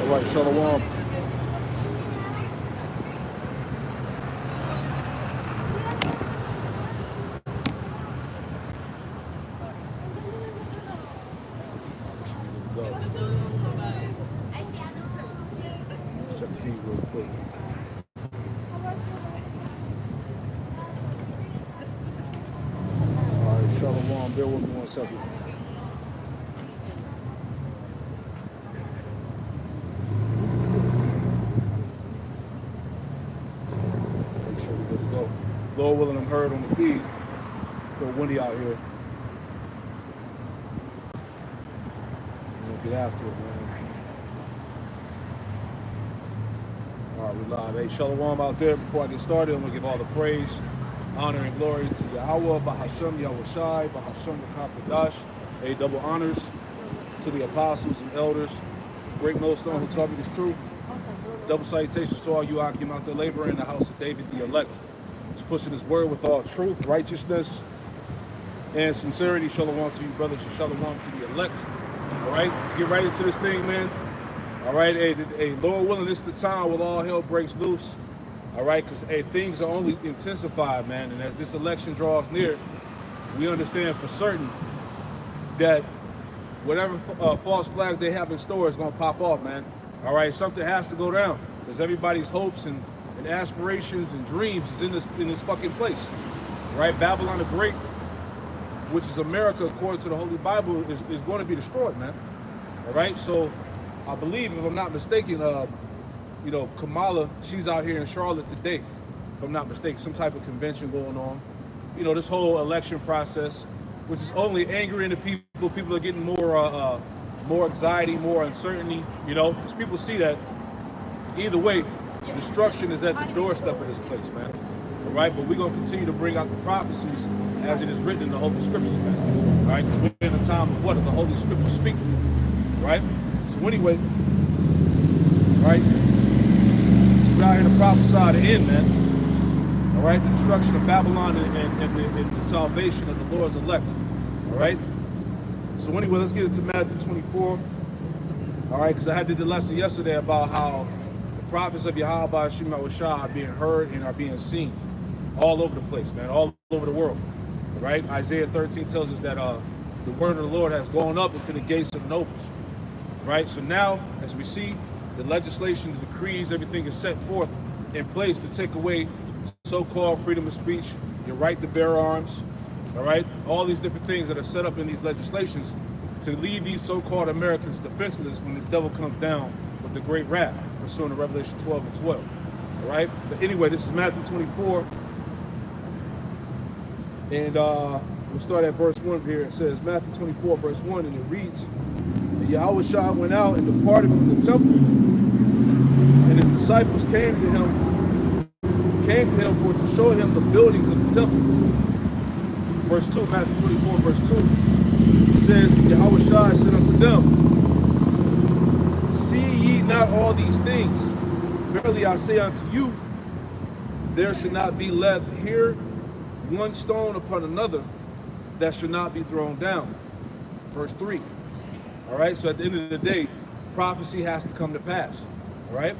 right, Shalom. Let's check the feed real quick. All right, Shalom. Bear with me 1 second. Make sure we're good to go. Lord willing, I'm heard on the feed. A little windy out here. We're gonna get after it, man. All right, we live. Hey, Shalom out there. Before I get started, I'm gonna give all the praise, honor, and glory to Yahweh, Bahashem, Yahushai, Bahashem, Makapadash. Hey, double honors to the apostles and elders, great millstone who taught me this truth. Double salutations to all you Akim out there laboring in the house of David, the elect. He's pushing his word with all truth, righteousness, and sincerity. Shalom to you, brothers, and shalom to the elect. All right, get right into this thing, man. All right, hey, Lord willing, this is the time when all hell breaks loose. All right, because things are only intensified, man. And as this election draws near, we understand for certain that whatever false flag they have in store is going to pop off, man. All right, something has to go down because everybody's hopes and aspirations and dreams is in this fucking place. All right, Babylon the Great, which is America according to the Holy Bible, is going to be destroyed, man. All right, so I believe, if I'm not mistaken, Kamala, she's out here in Charlotte today, if I'm not mistaken, some type of convention going on. You know, this whole election process, which is only angering the people. People are getting more anxiety, more uncertainty, you know, because people see that either way, destruction is at the doorstep of this place, man. All right, but we're going to continue to bring out the prophecies as it is written in the Holy Scriptures, man. All right, because we're in a time of what? Of the Holy Scriptures speaking, right? So anyway, all right, so we're out here to prophesy the end, man. All right, the destruction of Babylon and the salvation of the Lord's elect. All right. So anyway, let's get into Matthew 24. All right, because I did the lesson yesterday about how the prophets of Yahweh Shema Shah are being heard and are being seen all over the place, man, all over the world. All right, Isaiah 13 tells us that the word of the Lord has gone up into the gates of the nobles. Right, so now, as we see, the legislation, the decrees, everything is set forth in place to take away so-called freedom of speech, your right to bear arms. All right, all these different things that are set up in these legislations to leave these so-called Americans defenseless when this devil comes down with the great wrath, pursuant to Revelation 12 and 12. All right, but anyway, this is Matthew 24, and we'll start at verse 1 here. It says, Matthew 24, verse 1, and it reads, and Yahushua went out and departed from the temple, and his disciples came to him for to show him the buildings of the temple. Verse 2, Matthew 24, verse 2, it says, Yahushua said unto them, see ye not all these things? Verily I say unto you, there should not be left here one stone upon another that should not be thrown down. Verse 3. All right, so at the end of the day, prophecy has to come to pass. All right,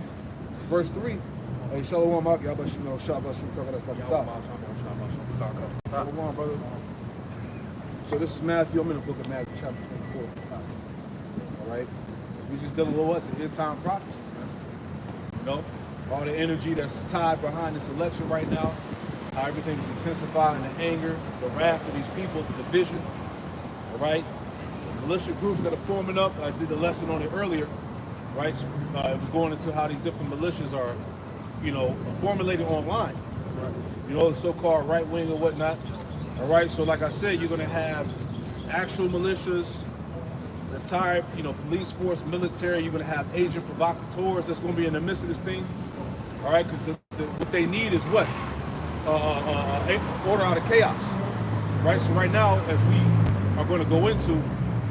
verse 3. Hey, Shalom, Shalom, brother. So this is Matthew. I'm in the book of Matthew, chapter 24. All right, so we just dealing with what? The end time prophecies, man. You know, all the energy that's tied behind this election right now, how everything is intensifying, the anger, the wrath of these people, the division. All right, the militia groups that are forming up. I did the lesson on it earlier. Right, it was going into how these different militias are, you know, formulated online. Right. You know, the so-called right wing or whatnot. All right, so like I said, you're going to have actual militias, retired, you know, police force, military. You're going to have agent provocateurs that's going to be in the midst of this thing. All right, because what they need is what? Order out of chaos. Right, so right now, as we are going to go into,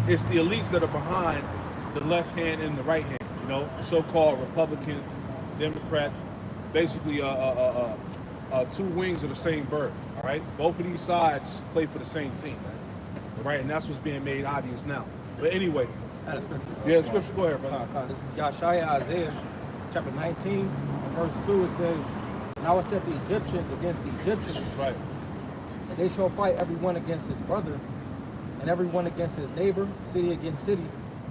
it's the elites that are behind the left hand and the right hand. You know, so-called Republican, Democrat, basically two wings of the same bird. All right, both of these sides play for the same team, man. All right, and that's what's being made obvious now. But anyway, Out of scripture. Yeah, scripture. Go ahead, brother. This is Yeshaya, Isaiah, chapter 19, and verse 2. It says, "And I will set the Egyptians against the Egyptians, Right. and they shall fight everyone against his brother, and everyone against his neighbor, city against city,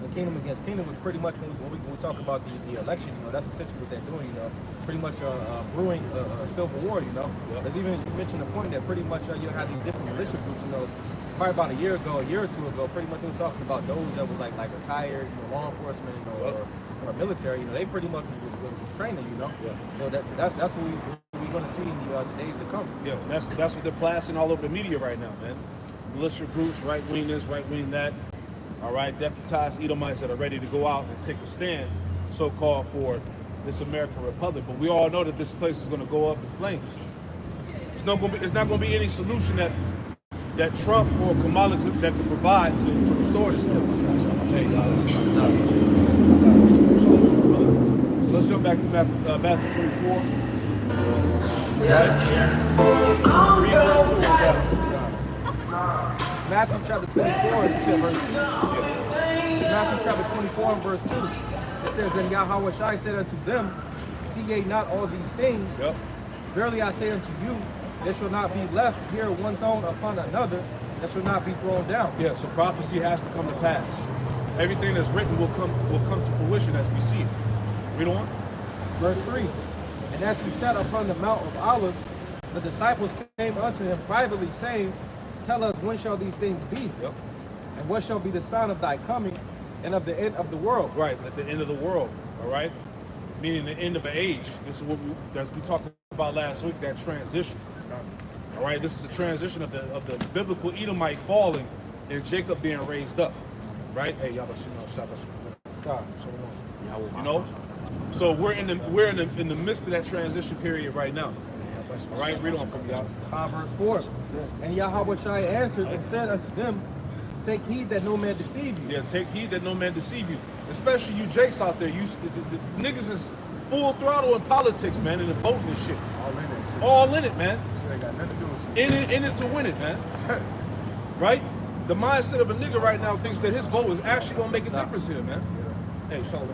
and kingdom against kingdom," which pretty much when we talk about the election, that's essentially what they're doing, pretty much brewing a civil war, There's even, you mentioned the point that pretty much you have these different militia groups, probably about a year or two ago, pretty much we were talking about those that was like retired, law enforcement or military, they pretty much was training, Yeah. So that's what we're going to see in the days to come. Yeah, that's what they're plastering all over the media right now, man. Militia groups, right wing this, right wing that. All right, deputized Edomites that are ready to go out and take a stand, so-called, for this American Republic. But we all know that this place is going to go up in flames. It's not going to be any solution that Trump or Kamala could provide to restore this place. Hey, so let's jump back to Matthew 24. Right? Read verse 2 again. Matthew chapter 24, you said verse 2? Yeah. Matthew chapter 24 and verse 2. It says, "And Yahweh Shai said unto them, See ye not all these things? Yep. Verily I say unto you, there shall not be left here one stone upon another that shall not be thrown down." Yeah, so prophecy has to come to pass. Everything that's written will come to fruition as we see it. Read on. Verse 3. "And as he sat upon the Mount of Olives, the disciples came unto him privately, saying, Tell us, when shall these things be? Yep. And what shall be the sign of thy coming and of the end of the world?" Right, at the end of the world, all right? Meaning the end of an age. This is what we talked about last week, that transition. All right, this is the transition of the biblical Edomite falling and Jacob being raised up. Right? Hey, y'all, so we're in the midst of that transition period right now. All right, read on from y'all. Verse 4. "And Yahweh Shai answered and said unto them, Take heed that no man deceive you." Yeah, take heed that no man deceive you. Especially you Jakes out there. The niggas is full throttle in politics, man, and the voting and shit. All in it, man. So they got nothing to do with you. In it to win it, man. Right? The mindset of a nigga right now thinks that his vote is actually gonna make a difference here, man. Hey, shalom.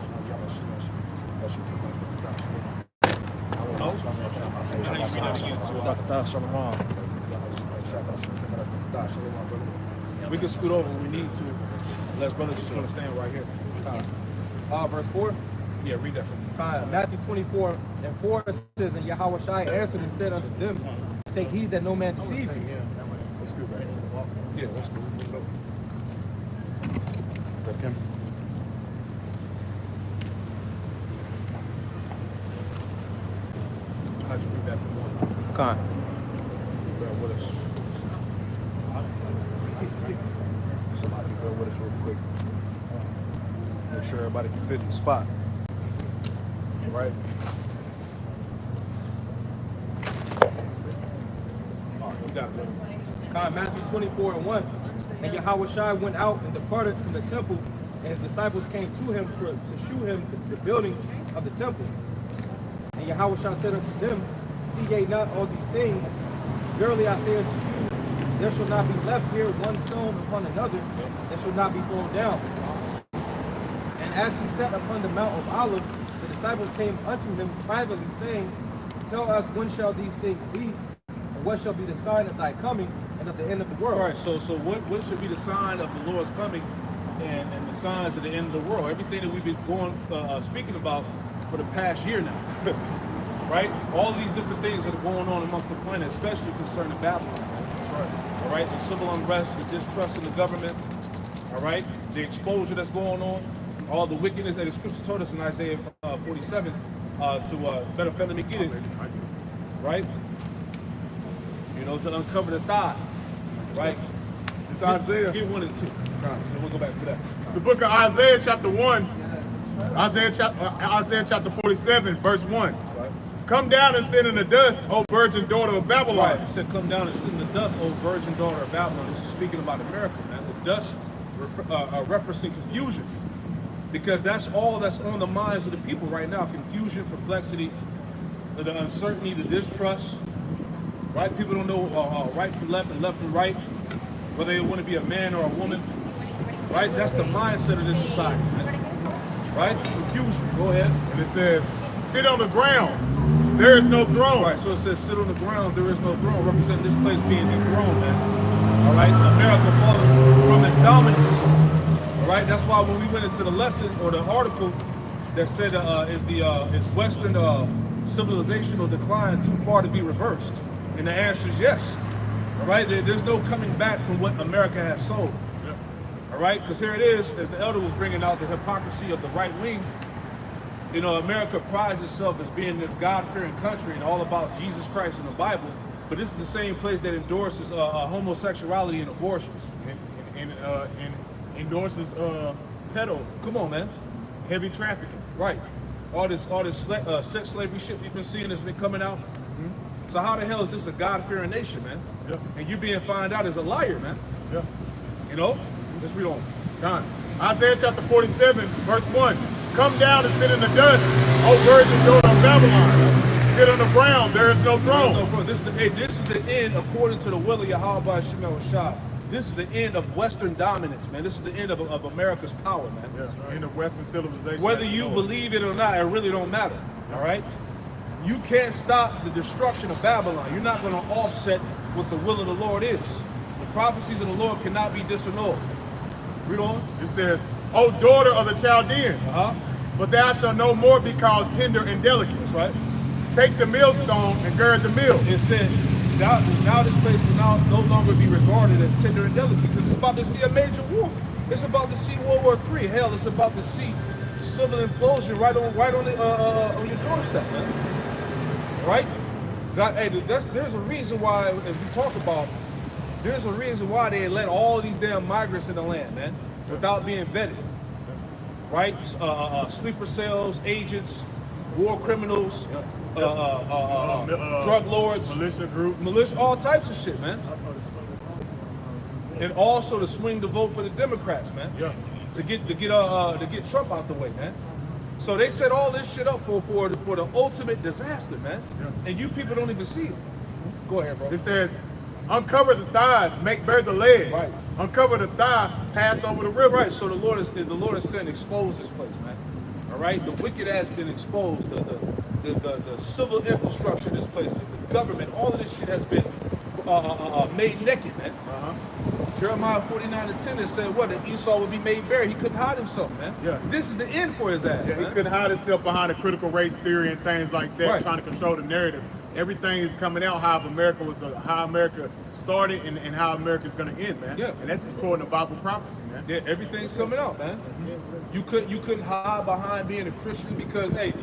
We can scoot over when we need to, unless brothers just want to stand right here. Verse 4. Yeah, read that for me. Matthew 24 and 4 says, "And Yahweh Shai answered and said unto them, Take heed that no man deceive you." Let's go, right? Yeah, let's go. Okay. How'd you read that for me? Con. Bear with us. Somebody bear with us real quick. Make sure everybody can fit in the spot. All right? All right, we got it. Matthew 24 and 1. "And Yahweh Shai went out and departed from the temple, and his disciples came to him to shew him the building of the temple. And Yahweh Shai said unto them, See ye not all these things? Verily I say unto you, there shall not be left here one stone upon another that shall not be thrown down." And as he sat upon the Mount of Olives, the disciples came unto him privately, saying, Tell us, when shall these things be? And what shall be the sign of thy coming and of the end of the world? All right, so what should be the sign of the Lord's coming and the signs of the end of the world? Everything that we've been speaking about for the past year now, right? All of these different things that are going on amongst the planet, especially concerning Babylon. That's right. All right, the civil unrest, the distrust in the government, all right, the exposure that's going on, all the wickedness that the scriptures told us in Isaiah 47 to better fella me get it, right? You know, to uncover the thigh, right? It's Isaiah. Get 1 and 2. And we'll go back to that. It's the book of Isaiah chapter 1. Isaiah chapter 47, verse 1. Right. Come down and sit in the dust, O virgin daughter of Babylon. Right. It said, come down and sit in the dust, O virgin daughter of Babylon. This is speaking about America, man. The dust referencing confusion. Because that's all that's on the minds of the people right now. Confusion, perplexity, the uncertainty, the distrust. Right? People don't know right from left and left from right. Whether they want to be a man or a woman. Right? That's the mindset of this society, man. Right? Confusion. Go ahead. And it says, sit on the ground. There is no throne. Right, so it says, sit on the ground, there is no throne, representing this place being enthroned, man. All right, America falling from its dominance. All right, that's why when we went into the lesson or the article that said is Western civilizational decline too far to be reversed? And the answer is yes. All right, there's no coming back from what America has sold. Yeah. All right, because here it is, as the elder was bringing out the hypocrisy of the right wing. You know, America prides itself as being this God-fearing country and all about Jesus Christ and the Bible, but this is the same place that endorses homosexuality and abortions. And endorses pedo. Come on, man. Heavy trafficking. Right. All this sex slavery shit we've been seeing that's been coming out. So how the hell is this a God-fearing nation, man? Yeah. And you being found out as a liar, man. Yeah. You know? Let's read on. Done. Isaiah chapter 47, verse 1. Come down and sit in the dust, O virgin daughter of Babylon. Sit on the ground, there is no throne. No, this is the end according to the will of Yahweh Shemel Rashad. This is the end of Western dominance, man. This is the end of America's power, man. Yeah, in the Western civilization. Whether you believe it or not, it really don't matter. All right? You can't stop the destruction of Babylon. You're not going to offset what the will of the Lord is. The prophecies of the Lord cannot be disannulled. Read on. It says, O daughter of the Chaldeans, but thou shalt no more be called tender and delicate. That's right. Take the millstone and gird the mill. It said, now this place will no longer be regarded as tender and delicate because it's about to see a major war. It's about to see World War III. Hell, it's about to see civil implosion right on your doorstep, man. Right? God, hey, there's a reason why, as we talk about, there's a reason why they let all these damn migrants in the land, man, without being vetted. Right? Sleeper cells, agents, war criminals, drug lords, militia, all types of shit, man. And also to swing the vote for the Democrats, man. Yeah. To get Trump out the way, man. So they set all this shit up for the ultimate disaster, man. Yeah. And you people don't even see it. Go ahead, bro. It says, uncover the thighs, make bare the legs. Right. Uncover the thigh, pass over the river. Right. So the Lord is saying, expose this place, man. All right. The wicked has been exposed. The civil infrastructure of this place, the government, all of this shit has been made naked, man. Jeremiah 49:10 it said what? That Esau would be made bare. He couldn't hide himself, man. Yeah. This is the end for his ass. Yeah, he man. couldn't hide himself behind a critical race theory and things like that, Right. trying to control the narrative. Everything is coming out how America started and how America is going to end, man. Yeah. And that's just according to Bible prophecy, man. Yeah, everything's coming out, man. You couldn't hide behind being a Christian because, hey,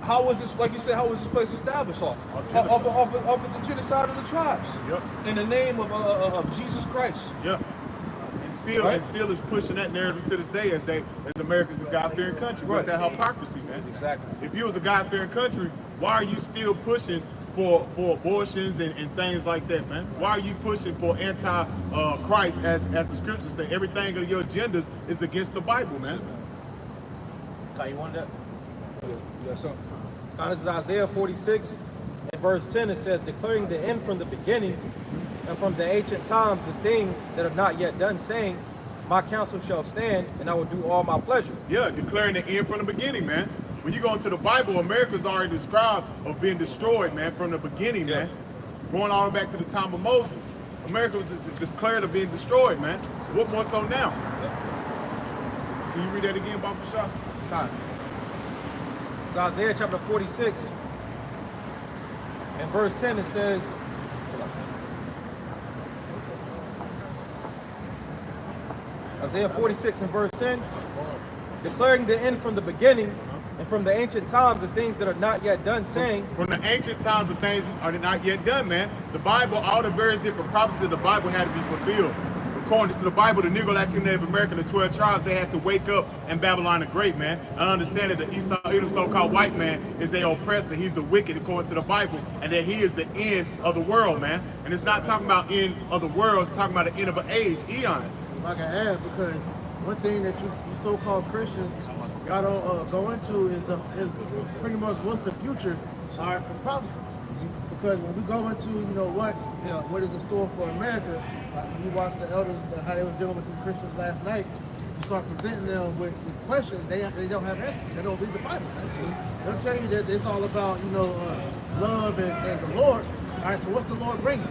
how was this, like you said, how was this place established off of the genocide of the tribes? Yep. In the name of Jesus Christ. Yeah. And still is pushing that narrative to this day as America's a God-fearing country. What's that hypocrisy, man? Exactly. If you was a God-fearing country, why are you still pushing for abortions and things like that, man? Why are you pushing for anti-Christ as the scriptures say? Everything of your agendas is against the Bible, man. Okay, you want that? You got something? This is Isaiah 46 and verse 10. It says, declaring the end from the beginning and from the ancient times the things that are not yet done, saying, my counsel shall stand and I will do all my pleasure. Yeah, declaring the end from the beginning, man. When you go into the Bible, America's already described of being destroyed, man, from the beginning, man. Going all the way back to the time of Moses. America was declared of being destroyed, man. What more so now? Can you read that again, Bob Bashar? Time. It's Isaiah chapter 46 and verse 10 it says, Isaiah 46 and verse 10, declaring the end from the beginning and from the ancient times the things that are not yet done, saying, from the ancient times the things are not yet done, man. The Bible, all the various different prophecies of the Bible had to be fulfilled. According to the Bible, the Negro, Latino, Native American, the 12 tribes, they had to wake up in Babylon the Great, man. And understand that the Esau, the so-called white man, is their oppressor. He's the wicked according to the Bible, and that he is the end of the world, man. And it's not talking about end of the world, it's talking about the end of an age, eon. If I can add, because one thing that you so-called Christians y'all don't go into is pretty much what's the future for prophecy. Because when we go into what is in store for America, like when you watch the elders how they were dealing with the Christians last night, start presenting them with questions, they don't have answers. They don't read the Bible. Man. See, they'll tell you that it's all about love and the Lord. All right, so what's the Lord bringing?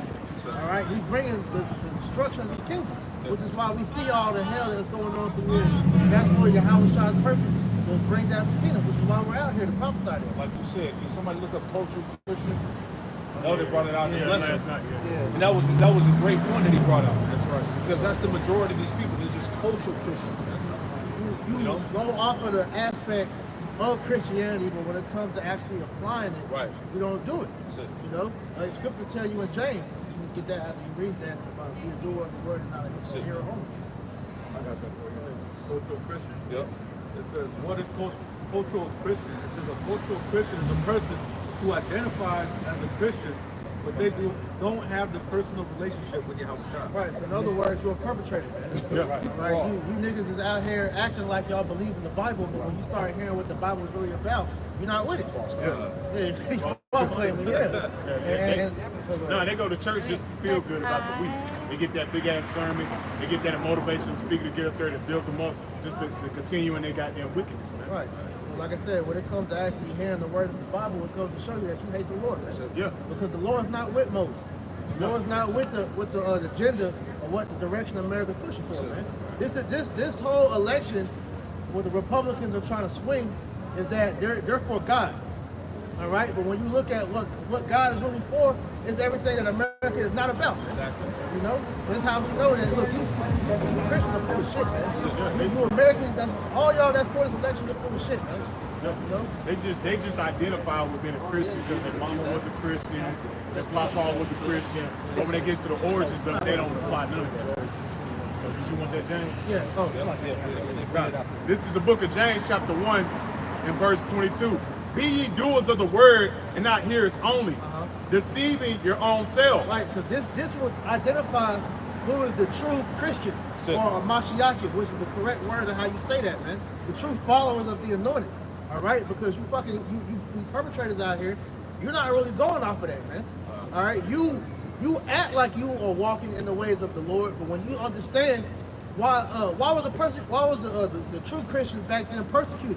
All right, He's bringing the destruction of the kingdom, which is why we see all the hell that's going on through here. That's where Yahweh Shai's purpose to bring down His kingdom, which is why we're out here to prophesy to Him. Like you said, can somebody look up cultural Christian? I know they brought it out in this lesson. last night, And that was a great point that he brought out. That's right. Because that's the majority of these people. They're just cultural Christians. You know? go off of the aspect of Christianity, but when it comes to actually applying it, Right. you don't do it. That's it. You know, Scripture tell you in James, you can get that after you read that about be a doer of the word and not That's a it. hearer only. I got that for you. Cultural Christian. Yep. It says, what is cultural Christian? It says a cultural Christian is a person who identifies as a Christian, but they don't have the personal relationship with Yahweh Shai. Right. So in other words, you're a perpetrator, man. Yeah. Right. You niggas is out here acting like y'all believe in the Bible, but when you start hearing what the Bible is really about, you're not with it. Yeah. False claiming, yeah. No, they go to church just to feel good about the week. They get that big ass sermon, they get that motivational speaker to get up there to build them up, just to continue in their goddamn wickedness, man. Right. So like I said, when it comes to actually hearing the word of the Bible, it comes to show you that you hate the Lord. Man. Yeah. Because the Lord's not with Moses. The Lord's not with the agenda of what the direction America's pushing for, man. This whole election, what the Republicans are trying to swing, is that they're for God. All right, but when you look at what God is really for, is everything that America is not about. Man. Exactly. You know, so that's how we know that. Look, you Christians are full of shit, man. You Americans, all y'all that's for this election are full of shit, man. Yeah. You know? They just identify with being a Christian because their mama was a Christian, their papa was a Christian. But when they get to the origins of it, they don't apply none of that. So did you want that, James? Yeah. Oh, Right. This is the book of James, chapter 1, and verse 22. Be ye doers of the word and not hearers only, deceiving your own selves. right. So this would identify who is the true Christian So- or a Mashiach, which is the correct word of how you say that, man. The true followers of the anointed. All right, because you perpetrators out here, you're not really going off of that, man. All right, you act like you are walking in the ways of the Lord, but when you understand why was the true Christians back then persecuted?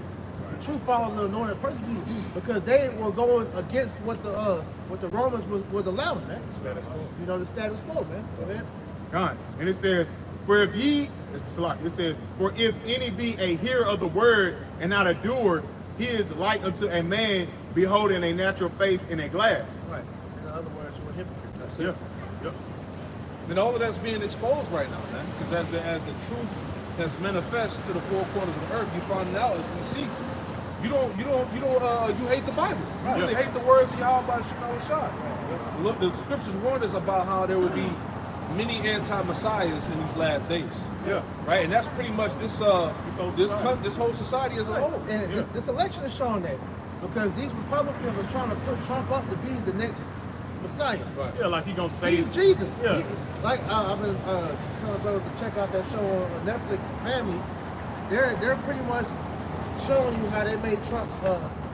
The true followers of the anointed persecuted because they were going against what the Romans was allowing, man. Status quo. You know, the status quo, man. Amen. God. And it says, for if ye, it says, for if any be a hearer of the word and not a doer, he is like unto a man beholding a natural face in a glass. Right. In other words, you're a hypocrite. That's Yeah. it. Yep. And all of that's being exposed right now, man. Because as the truth has manifest to the four corners of the earth, you find out as we see. You hate the Bible. You really hate the words of Yahweh by Shemel Shai. Look, the scriptures warned us about how there would be many anti-messiahs in these last days. Yeah. Right, and that's pretty much this whole society as a whole. And this election is showing that because these Republicans are trying to put Trump up to be the next Messiah. Right. Yeah, like he gonna save. He's Jesus. Yeah. I've been telling brothers to check out that show on Netflix, Family. They're pretty much showing you how they made Trump.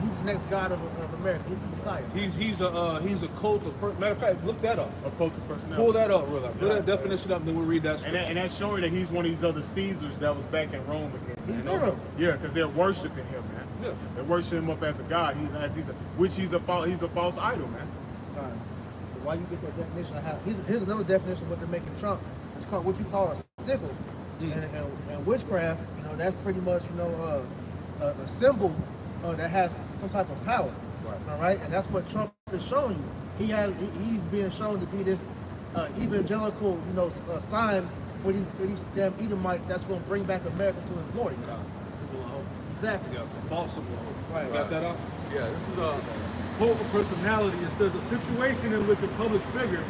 He's the next God of America. He's the Messiah. He's a cult of matter of fact, look that up. A cult of personality. Pull that up, real quick. Pull that definition up, and then we'll read that And, scripture. and that's showing that he's one of these other Caesars that was back in Rome again. He's Nero. Yeah, because they're worshiping him, man. Yeah. They're worshiping him up as a god. He's a false idol, man. Why you get that definition? Here's another definition of what they're making Trump. It's called what you call a sickle, and witchcraft. You know, that's pretty much a symbol that has some type of power. Right. All right, and that's what Trump is showing you. He's being shown to be this evangelical, sign for these damn Edomites that's going to bring back America to its glory. Symbol of hope. Exactly. Yeah, false symbol. Right. You got that up? Yeah, this is a cult of personality. It says a situation in which a public figure,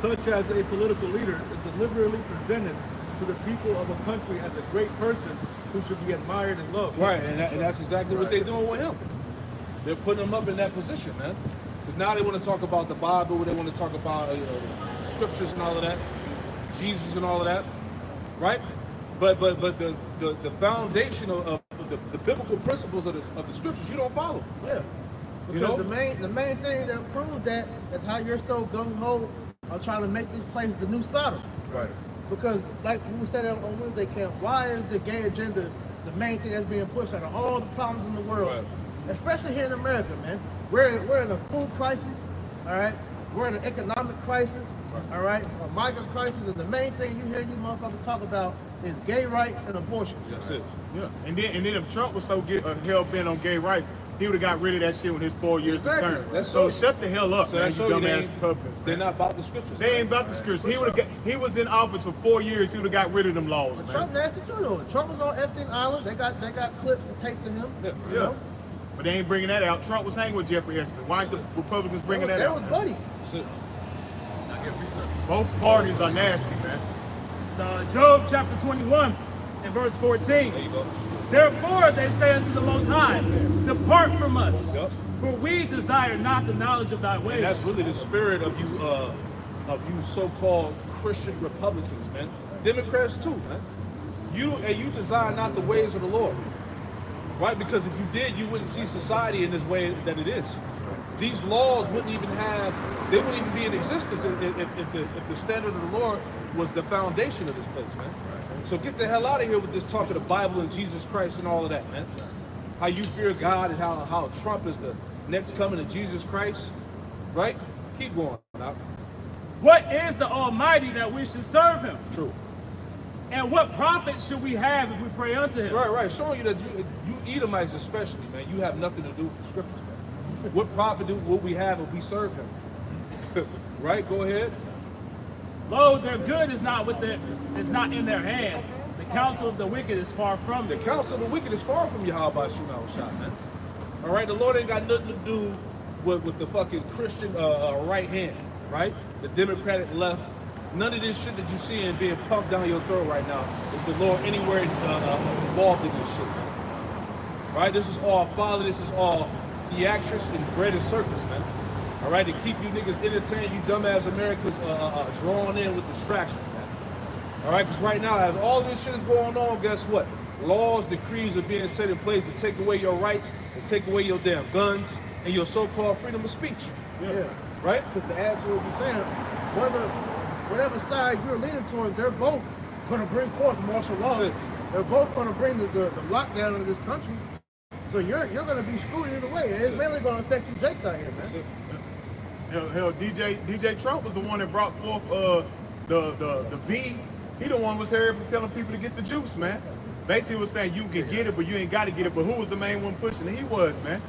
such as a political leader, is deliberately presented to the people of a country as a great person who should be admired and loved. Right, and that's exactly what they're doing with him. They're putting him up in that position, man. Because now they want to talk about the Bible, they want to talk about scriptures and all of that, Jesus and all of that, right? But the foundation of the biblical principles of the scriptures, you don't follow. Yeah. Because You know? the main thing that proves that is how you're so gung ho on trying to make this place the new Sodom. Right. Because, like we said on Wednesday camp, why is the gay agenda the main thing that's being pushed out of all the problems in the world? Right. Especially here in America, man. We're in a food crisis, all right? We're in an economic crisis, all right? A migrant crisis, and the main thing you hear these motherfuckers talk about is gay rights and abortion. That's it. Yeah, and then if Trump was so hell bent on gay rights, he would have got rid of that shit with his 4 years Exactly. of term. That's So so- shut the hell up, So man. that You shows you dumbass Republicans. they're man. not about the scriptures. They ain't about the scriptures. He was in office for 4 years. He would have got rid of them laws, But man. Trump nasty too, though. Trump was on Epstein Island. They got clips and tapes of him. Yeah. You know? But they ain't bringing that out. Trump was hanging with Jeffrey Epstein. Why ain't the Republicans bringing that They out? was man? buddies. That's it. Both parties are nasty, man. So Job chapter 21 and verse 14. There you go. Therefore they say unto the Most High, depart from us, Yep. for we desire not the knowledge of thy ways. And that's really the spirit of you so-called Christian Republicans, man. Democrats too, man. You desire not the ways of the Lord, right? Because if you did, you wouldn't see society in this way that it is. These laws wouldn't even be in existence if the standard of the Lord was the foundation of this place, man. So get the hell out of here with this talk of the Bible and Jesus Christ and all of that, man. How you fear God and how Trump is the next coming of Jesus Christ, right? Keep going. Now. What is the Almighty that we should serve him? True. And what profit should we have if we pray unto him? Right. Showing you that you Edomites especially, man, you have nothing to do with the scriptures, man. What profit would we have if we serve him? Right? Go ahead. Lo, their good is not in their hand. The counsel of the wicked is far from The them. counsel of the wicked is far from Yahweh Shemel, man. All right, the Lord ain't got nothing to do with the fucking Christian right hand, right? The Democratic left. None of this shit that you see and being pumped down your throat right now is the Lord anywhere involved in this shit, man. Right? This is all folly. This is all theatrics and bread and circus, man. All right, to keep you niggas entertained, you dumbass Americans drawn in with distractions, man. All right, because right now, as all of this shit is going on, guess what? Laws, decrees are being set in place to take away your rights and take away your damn guns and your so-called freedom of speech. Yeah. Right? Because to add to what you're saying, whatever side you're leaning towards, they're both going to bring forth martial law. That's it. They're both going to bring the lockdown of this country. So you're going to be screwed either way. It's mainly going to affect you Jakes out here, man. That's it. Hell, DJ Trump was the one that brought forth the V. He the one was here telling people to get the juice, man. Basically was saying you can get it, but you ain't got to get it. But who was the main one pushing it? He was, man.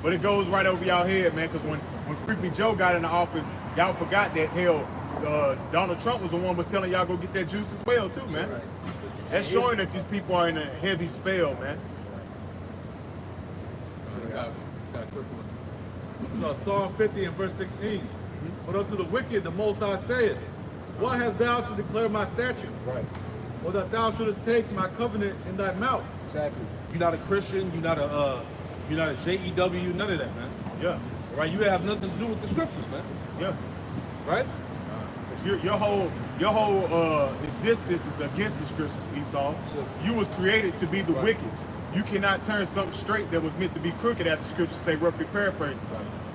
But it goes right over y'all head, man, because when Creepy Joe got in the office, y'all forgot that hell Donald Trump was the one was telling y'all go get that juice as well, too, man. That's showing that these people are in a heavy spell, man. Got a quick one. This is Psalm 50 and verse 16. But unto the wicked the Most High saith, what hast thou to declare my statutes? Right. Or that thou shouldest take my covenant in thy mouth? Exactly. You're not a Christian. You're not a JEW. None of that, man. Yeah, Right? You have nothing to do with the scriptures, man. yeah. Right? Your whole existence is against the scriptures, Esau. Sure. You was created to be the Right. wicked. You cannot turn something straight that was meant to be crooked, as the scriptures say, roughly paraphrasing.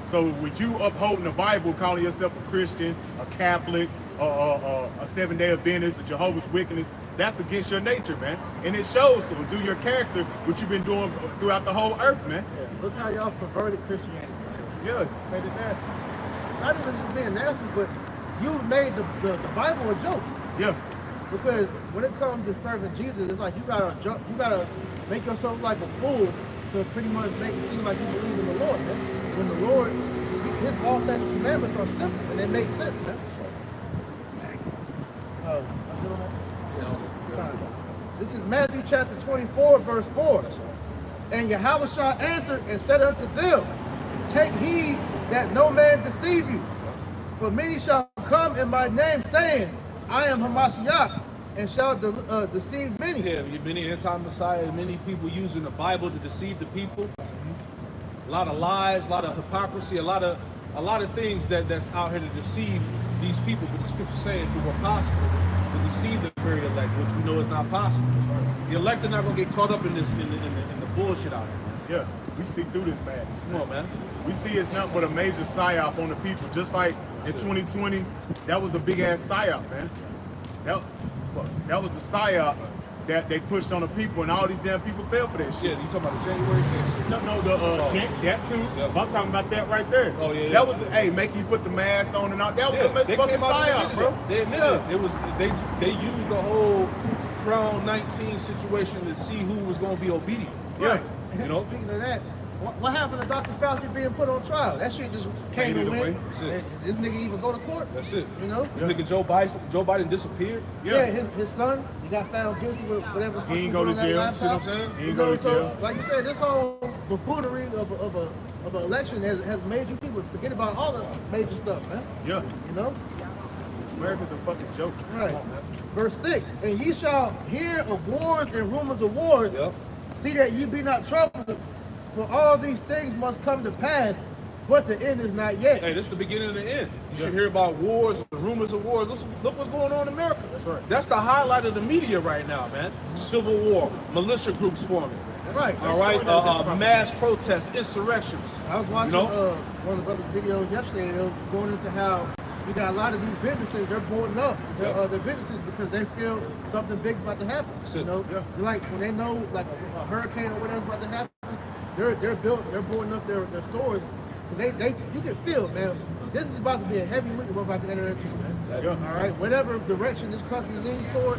So with you upholding the Bible, calling yourself a Christian, a Catholic, a Seventh-day Adventist, a Jehovah's Witness, that's against your nature, man. And it shows through your character what you've been doing throughout the whole earth, man. Yeah. Look how y'all perverted Christianity. Yeah, made it nasty. Not even just being nasty, but you made the Bible a joke. Yeah, Because when it comes to serving Jesus, it's like you gotta make yourself like a fool to pretty much make it seem like you believe in the Lord, man. When the Lord, his law, statutes, and commandments are simple and they make sense, man. I'm good on that? Fine. This is Matthew chapter 24, verse 4. And Yahweh shall answer and said unto them, take heed that no man deceive you. For many shall come in my name, saying, I am Hamashiach, and shall deceive many. Yeah, many anti-Messiah, many people using the Bible to deceive the people. A lot of lies, a lot of hypocrisy, a lot of things that's out here to deceive these people. But the scripture saying if it were possible to deceive the very elect, which we know is not possible. The elect are not gonna get caught up in this in the bullshit out here, man. yeah. We see through this madness. Come on, man. We see it's nothing but a major psyop on the people. Just like in 2020, that was a big ass psyop, man. That was the psyop that they pushed on the people, and all these damn people fell for that shit. Yeah, you talking about the January 6th? No, that too. Yeah. But I'm talking about that right there. Oh, yeah, yeah. That was, hey, make you put the mask on and all. That was a they fucking came out and psyop, admitted bro. it. They admitted it. It was they used the whole Crown 19 situation to see who was going to be obedient. Yeah. You know? Speaking of that, what happened to Dr. Fauci being put on trial? That shit just came Faded and went. away. That's it. This nigga even go to court? That's it. You know? This nigga Joe Biden disappeared. Yeah, his son, he got found guilty with whatever. He ain't go to jail. See what I'm saying? He ain't go to jail. So, like you said, this whole buffoonery of an election has made you people forget about all the major stuff, man. Yeah. You know? America's a fucking joke. Right. Verse 6, and ye shall hear of wars and rumors of wars. Yep. See that ye be not troubled, for all these things must come to pass, but the end is not yet. Hey, this is the beginning of the end. You should hear about wars, the rumors of wars. Look what's going on in America. That's right. That's the highlight of the media right now, man. Civil war, militia groups forming. Right. All right, mass protests, insurrections. I was watching You know? one of the other videos yesterday. They were going into how you got a lot of these businesses, they're boarding up their businesses because they feel something big's about to happen. That's You it. know, Yeah. like when they know like a hurricane or whatever's about to happen, they're boarding up their stores. They you can feel, man, this is about to be a heavy week we're about to enter into, man. Yeah. All right, whatever direction this country leans toward,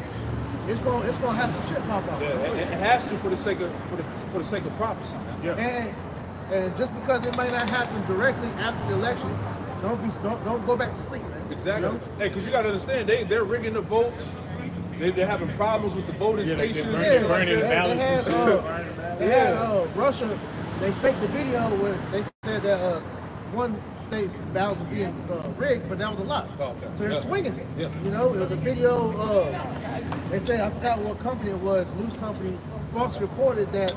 it's gonna have some shit pop out. Yeah, it has to for the sake of prophecy. Man. Yeah. And just because it may not happen directly after the election, don't go back to sleep, man. Exactly. You know? Hey, because you got to understand, they're rigging the votes. They're having problems with the voting Yeah, they stations. burn- Yeah, burning they ballots had, and they had Russia. They faked the video where they said that one state ballots were being rigged, but that was a lie. Oh, okay. So they're Yeah. swinging it. Yeah. You know, it was a video. They said, I forgot what company it was. News company. Fox reported that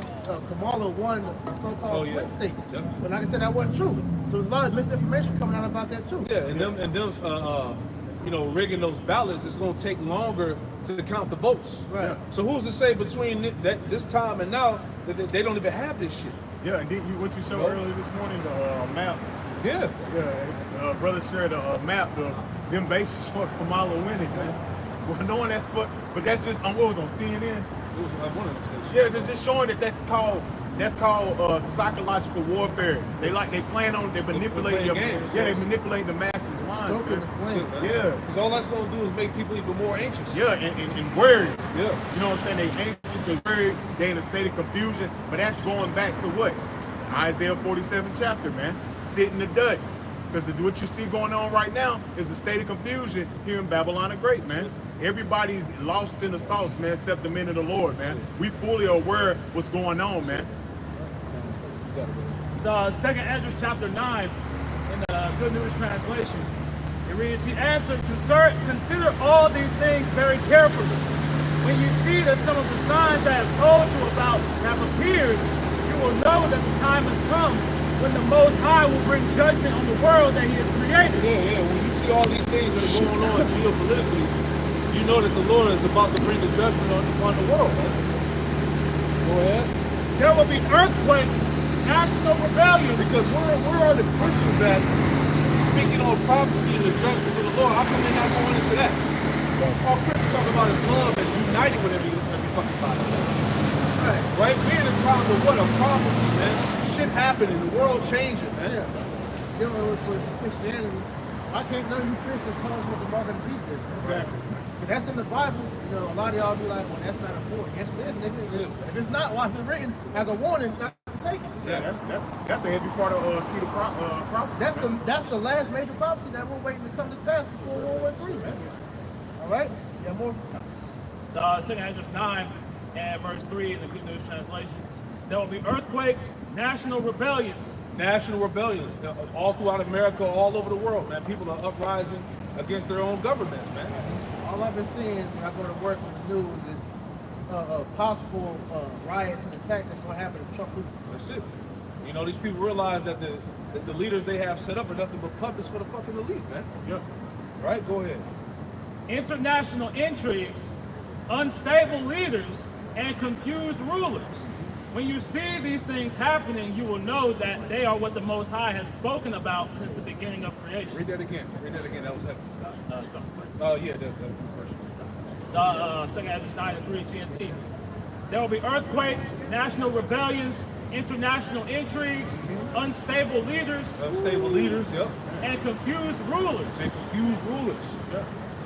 Kamala won a so-called yeah. swing state, Yeah. but like I said, that wasn't true. So there's a lot of misinformation coming out about that too. Yeah, and them rigging those ballots is going to take longer to count the votes. Right. So who's to say between this time and now that they don't even have this shit? Yeah, and what you showed earlier this morning, the map. Yeah. Yeah, brother shared a map of them bases showing Kamala winning, man. Well, knowing that's but that's just on what was on CNN. It was one of them stations. Yeah, they're just showing that that's called psychological warfare. They manipulate playing games. they manipulate the masses' minds. Stoking the Man. flame. Yeah. Because all that's going to do is make people even more anxious. Yeah, and worried. Yeah. You know what I'm saying? They anxious, they worried, they in a state of confusion. But that's going back to what? Isaiah 47 chapter, man. Sit in the dust. Because what you see going on right now is a state of confusion here in Babylon the Great, man. Everybody's lost in the sauce, man, except the men of the Lord, man. We fully aware what's going on, man. So 2nd Ezra chapter 9 in the Good News translation. It reads, he answered, consider all these things very carefully. When you see that some of the signs I have told you about have appeared, you will know that the time has come when the Most High will bring judgment on the world that he has created. Yeah. When you see all these things that are going on geopolitically, you know that the Lord is about to bring the judgment upon the world. Man. Go ahead. There will be earthquakes, national rebellions. Because where are the Christians at speaking on prophecy and the judgments of the Lord? How come they're not going into that? All Christians talk about is love and uniting with every fucking body. Right? We're in a time of what? A prophecy, man. Shit happening, the world changing, man. Yeah. Dealing with Christianity, why can't none of you Christians tell us what the mark of the beast is? Exactly. If that's in the Bible, you know, a lot of y'all be like, well, that's not important. Yes, it is, nigga. If it's not, why is it written as a warning not to take it? Yeah, that's a heavy part of key to prophecy. That's the last major prophecy that we're waiting to come to pass before World War III, man. All right? Yeah, more. So 2nd Ezra 9 and verse 3 in the Good News translation. There will be earthquakes, national rebellions. National rebellions all throughout America, all over the world, man. People are uprising against their own governments, man. All I've been seeing when I go to work with the news is possible riots and attacks that's going to happen if Trump loses. That's it. You know, these people realize that the leaders they have set up are nothing but puppets for the fucking elite, man. Yeah. Right? Go ahead. International intrigues, unstable leaders, and confused rulers. When you see these things happening, you will know that they are what the Most High has spoken about since the beginning of creation. Read that again. That was heavy. Stop. Oh, yeah, that question. 2 Ezra 9 and 3 GNT. There will be earthquakes, national rebellions, international intrigues, unstable leaders, Yep. and confused rulers. And confused rulers. Yeah.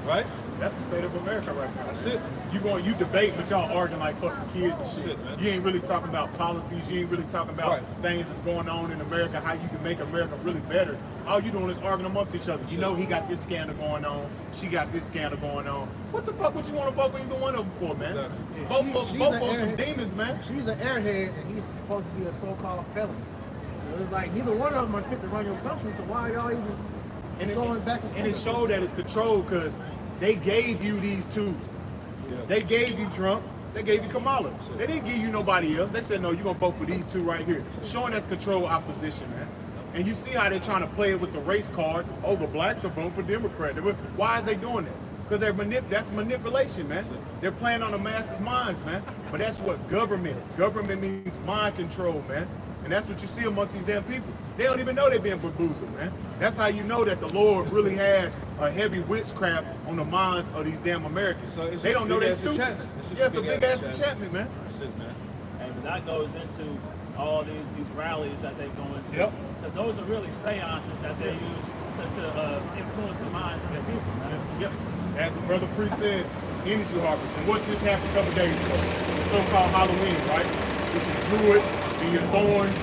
Right? That's the state of America right now. That's it. You debate, but y'all arguing like fucking kids and That's shit. it, man. You ain't really talking about policies. You ain't really talking about Right. things that's going on in America, how you can make America really better. All you doing is arguing amongst each other. You know he got this scandal going on. She got this scandal going on. What the fuck would you want to vote for either one of them for, man? Exactly. Both She's both an on some airhead. demons, man. She's an airhead, and he's supposed to be a so-called felon. So it's like neither one of them are fit to run your country. So why are y'all even going back and forth? And it showed that it's controlled because they gave you these two. Yeah. They gave you Trump. They gave you Kamala. They didn't give you nobody else. They said, no, you're going to vote for these two right here. Showing that's controlled opposition, man. And you see how they're trying to play it with the race card. Oh, the blacks are voting for Democrat. Why is they doing that? Because that's manipulation, man. They're playing on the masses' minds, man. But that's what government. Government means mind control, man. And that's what you see amongst these damn people. They don't even know they're being bamboozled, man. That's how you know that the Lord really has a heavy witchcraft on the minds of these damn Americans. So it's they just don't know big they're ass stupid. enchantment. It's just Yeah, it's a big big ass ass enchantment, man. That's it, man. And that goes into all these rallies that they go into. Yep. Because those are really seances that they use to influence the minds of their people, man. Yep. As the brother Priest said, energy harvest. And what just happened a couple days ago? The so-called Halloween, right? With your druids and your thorns.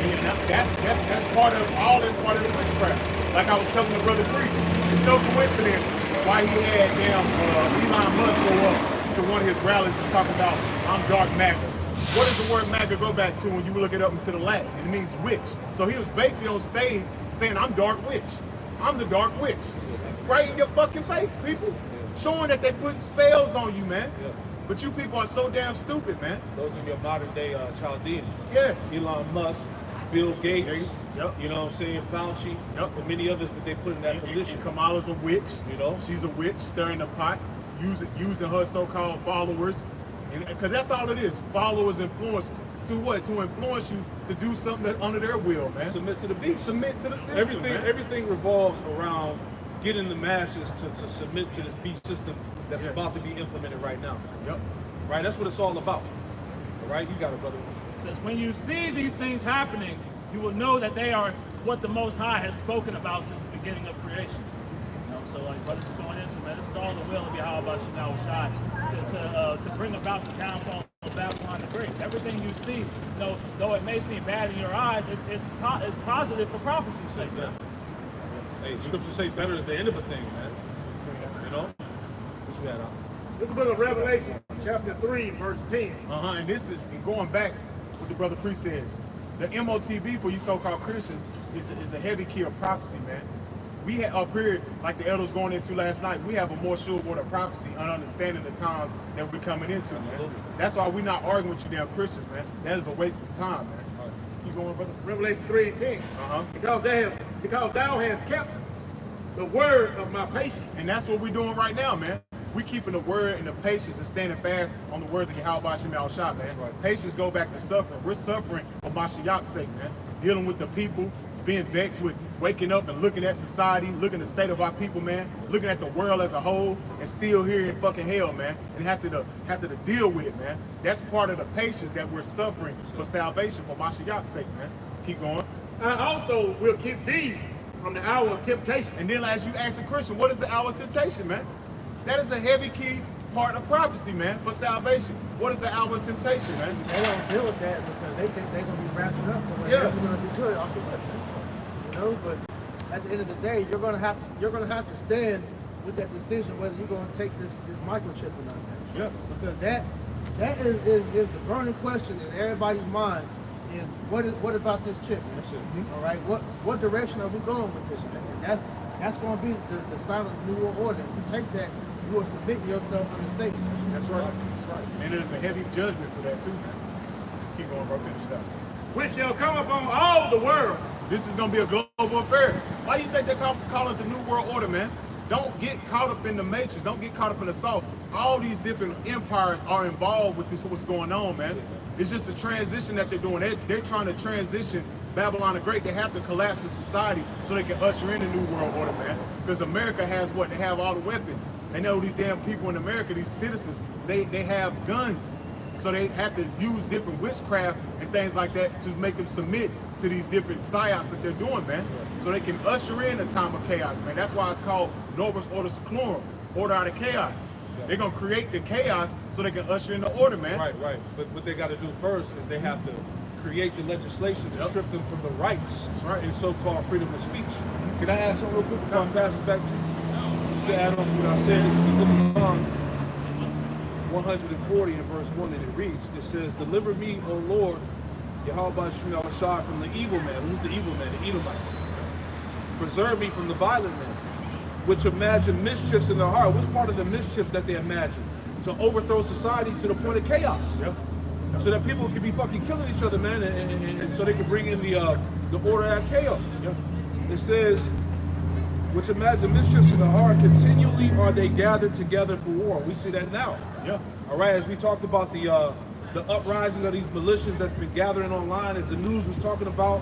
And that's part of the witchcraft. Like I was telling the brother Priest, it's no coincidence why he had Elon Musk go up to one of his rallies and talk about I'm dark MAGA. What does the word MAGA go back to when you look it up into the Latin? It means witch. So he was basically on stage saying I'm dark witch. I'm the dark witch. Right in your fucking face, people. Showing that they put spells on you, man. Yeah. But you people are so damn stupid, man. Those are your modern day Chaldeans. Yes. Elon Musk, Bill Gates, Yep. you know what I'm saying, Fauci, Yep. and many others that they put in that position. And Kamala's a witch. You know? She's a witch, stirring the pot, using her so-called followers. Because that's all it is. Followers, influencers. To what? To influence you to do something that's under their will, man. Submit to the beast. Submit to the system, man. Everything revolves around getting the masses to submit to this beast system that's Yes. about to be implemented right now. Yep. Right? That's what it's all about. All right? You got it, brother. It says, when you see these things happening, you will know that they are what the Most High has spoken about since the beginning of creation. You know, so like brothers is going into, man, this is all the will of Yahweh Shemel Shai to bring about the downfall of Babylon the Great. Everything you see, though it may seem bad in your eyes, it's positive for prophecy's sake. Yes. Hey, scriptures say better is the end of a thing, man. You know? What you had out? This is book of Revelation, chapter 3, verse 10. And this is, and going back what the brother Priest said, the MOTB for you so-called Christians is a heavy key of prophecy, man. We have up here, like the elders going into last night, we have a more sure word of prophecy and understanding the times that we're coming into, man. Absolutely. That's why we're not arguing with you damn Christians, man. That is a waste of time, man. All right. Keep going, brother. Revelation 3 and 10. Because thou hast kept the word of my patience. And that's what we're doing right now, man. We keeping the word and the patience and standing fast on the words of Yahweh Shem Al Shah, man. That's right. Patience go back to suffering. We're suffering for Mashiach's sake, man. Dealing with the people, being vexed with waking up and looking at society, looking at the state of our people, man, looking at the world as a whole, and still here in fucking hell, man, and have to deal with it, man. That's part of the patience that we're suffering for salvation for Mashiach's sake, man. Keep going. I also will keep thee from the hour of temptation. And then as you ask a Christian, what is the hour of temptation, man? That is a heavy key part of prophecy, man, for salvation. What is the hour of temptation, man? They don't deal with that because they think they're going to be raptured up. So Yeah. everything's going to be good off the left. You know, but at the end of the day, you're going to have to stand with that decision whether you're going to take this microchip or not, man. Yeah. Because that is the burning question in everybody's mind is what about this chip, man? That's it. All right, what direction are we going with this, man? And that's going to be the silent new world order. If you take that, you will submit yourself under Satan. That's right. That's right. And there's a heavy judgment for that too, man. Keep going, bro. Finish it up. Which shall come upon all the world. This is gonna be a global affair. Why do you think they call it the New World Order, man? Don't get caught up in the matrix. Don't get caught up in the sauce. All these different empires are involved with this. What's going on, man? It's just a transition that they're doing. They're trying to transition Babylon the Great, they have to collapse the society so they can usher in the New World Order, man. Because America has what? They have all the weapons. They know these damn people in America, these citizens, they have guns. So they have to use different witchcraft and things like that to make them submit to these different psyops that they're doing, man. So they can usher in a time of chaos, man. That's why it's called Novus Ordo Seclorum, order out of chaos. They're gonna create the chaos so they can usher in the order, man. Right. But what they got to do first is they have to create the legislation to strip them from the rights in so-called freedom of speech. Can I add something real quick before I pass it back to you? Just to add on to what I said, this is the book of Psalm 140 and verse 1, and it reads, it says, "Deliver me, O Lord, Yahweh Shai, from the evil man." Who's the evil man? The Edomite. "Preserve me from the violent man, which imagine mischiefs in their heart." What's part of the mischief that they imagine? To overthrow society to the point of chaos. So that people can be fucking killing each other, man, and so they can bring in the order at chaos. It says, "Which imagine mischiefs in the heart, continually are they gathered together for war." We see that now. All right, as we talked about the uprising of these militias that's been gathering online, as the news was talking about,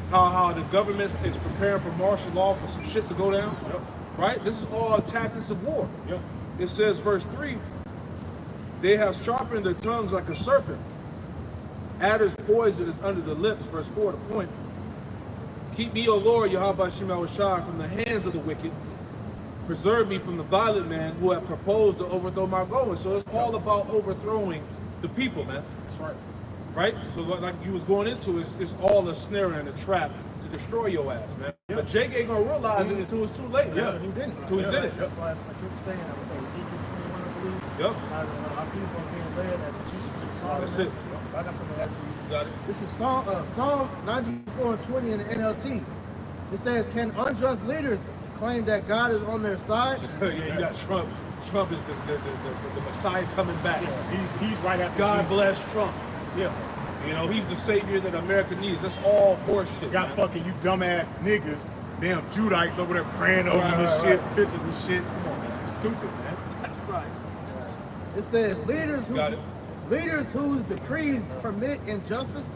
how the government is preparing for martial law for some shit to go down. Right? This is all tactics of war. It says, verse 3, "They have sharpened their tongues like a serpent. Adder's poison is under the lips." Verse 4, the point. "Keep me, O Lord, Yahweh Shai, from the hands of the wicked. Preserve me from the violent man who have proposed to overthrow my going." So it's all about overthrowing the people, man. That's right. Right? So like you was going into, it's all a snare and a trap to destroy your ass, man. But Jake ain't gonna realize it until it's too late. He's in it. Until he's in it. That's why it's like you were saying, Ezekiel 21, I believe. Yep. Our people are being led as a teacher to Solomon. That's it. I got something to add to you. Got it. This is Psalm 94 and 20 in the NLT. It says, "Can unjust leaders claim that God is on their side?" Yeah, you got Trump. Trump is the Messiah coming back. He's right after God Jesus. bless Trump. Yeah. You know, he's the savior that America needs. That's all horseshit. Got man. fucking you dumbass niggas, damn Judites over there praying over Right, this right, shit, pictures and shit. Come on, man. Stupid, man. That's right. It says, Got it. leaders whose decrees permit injustice,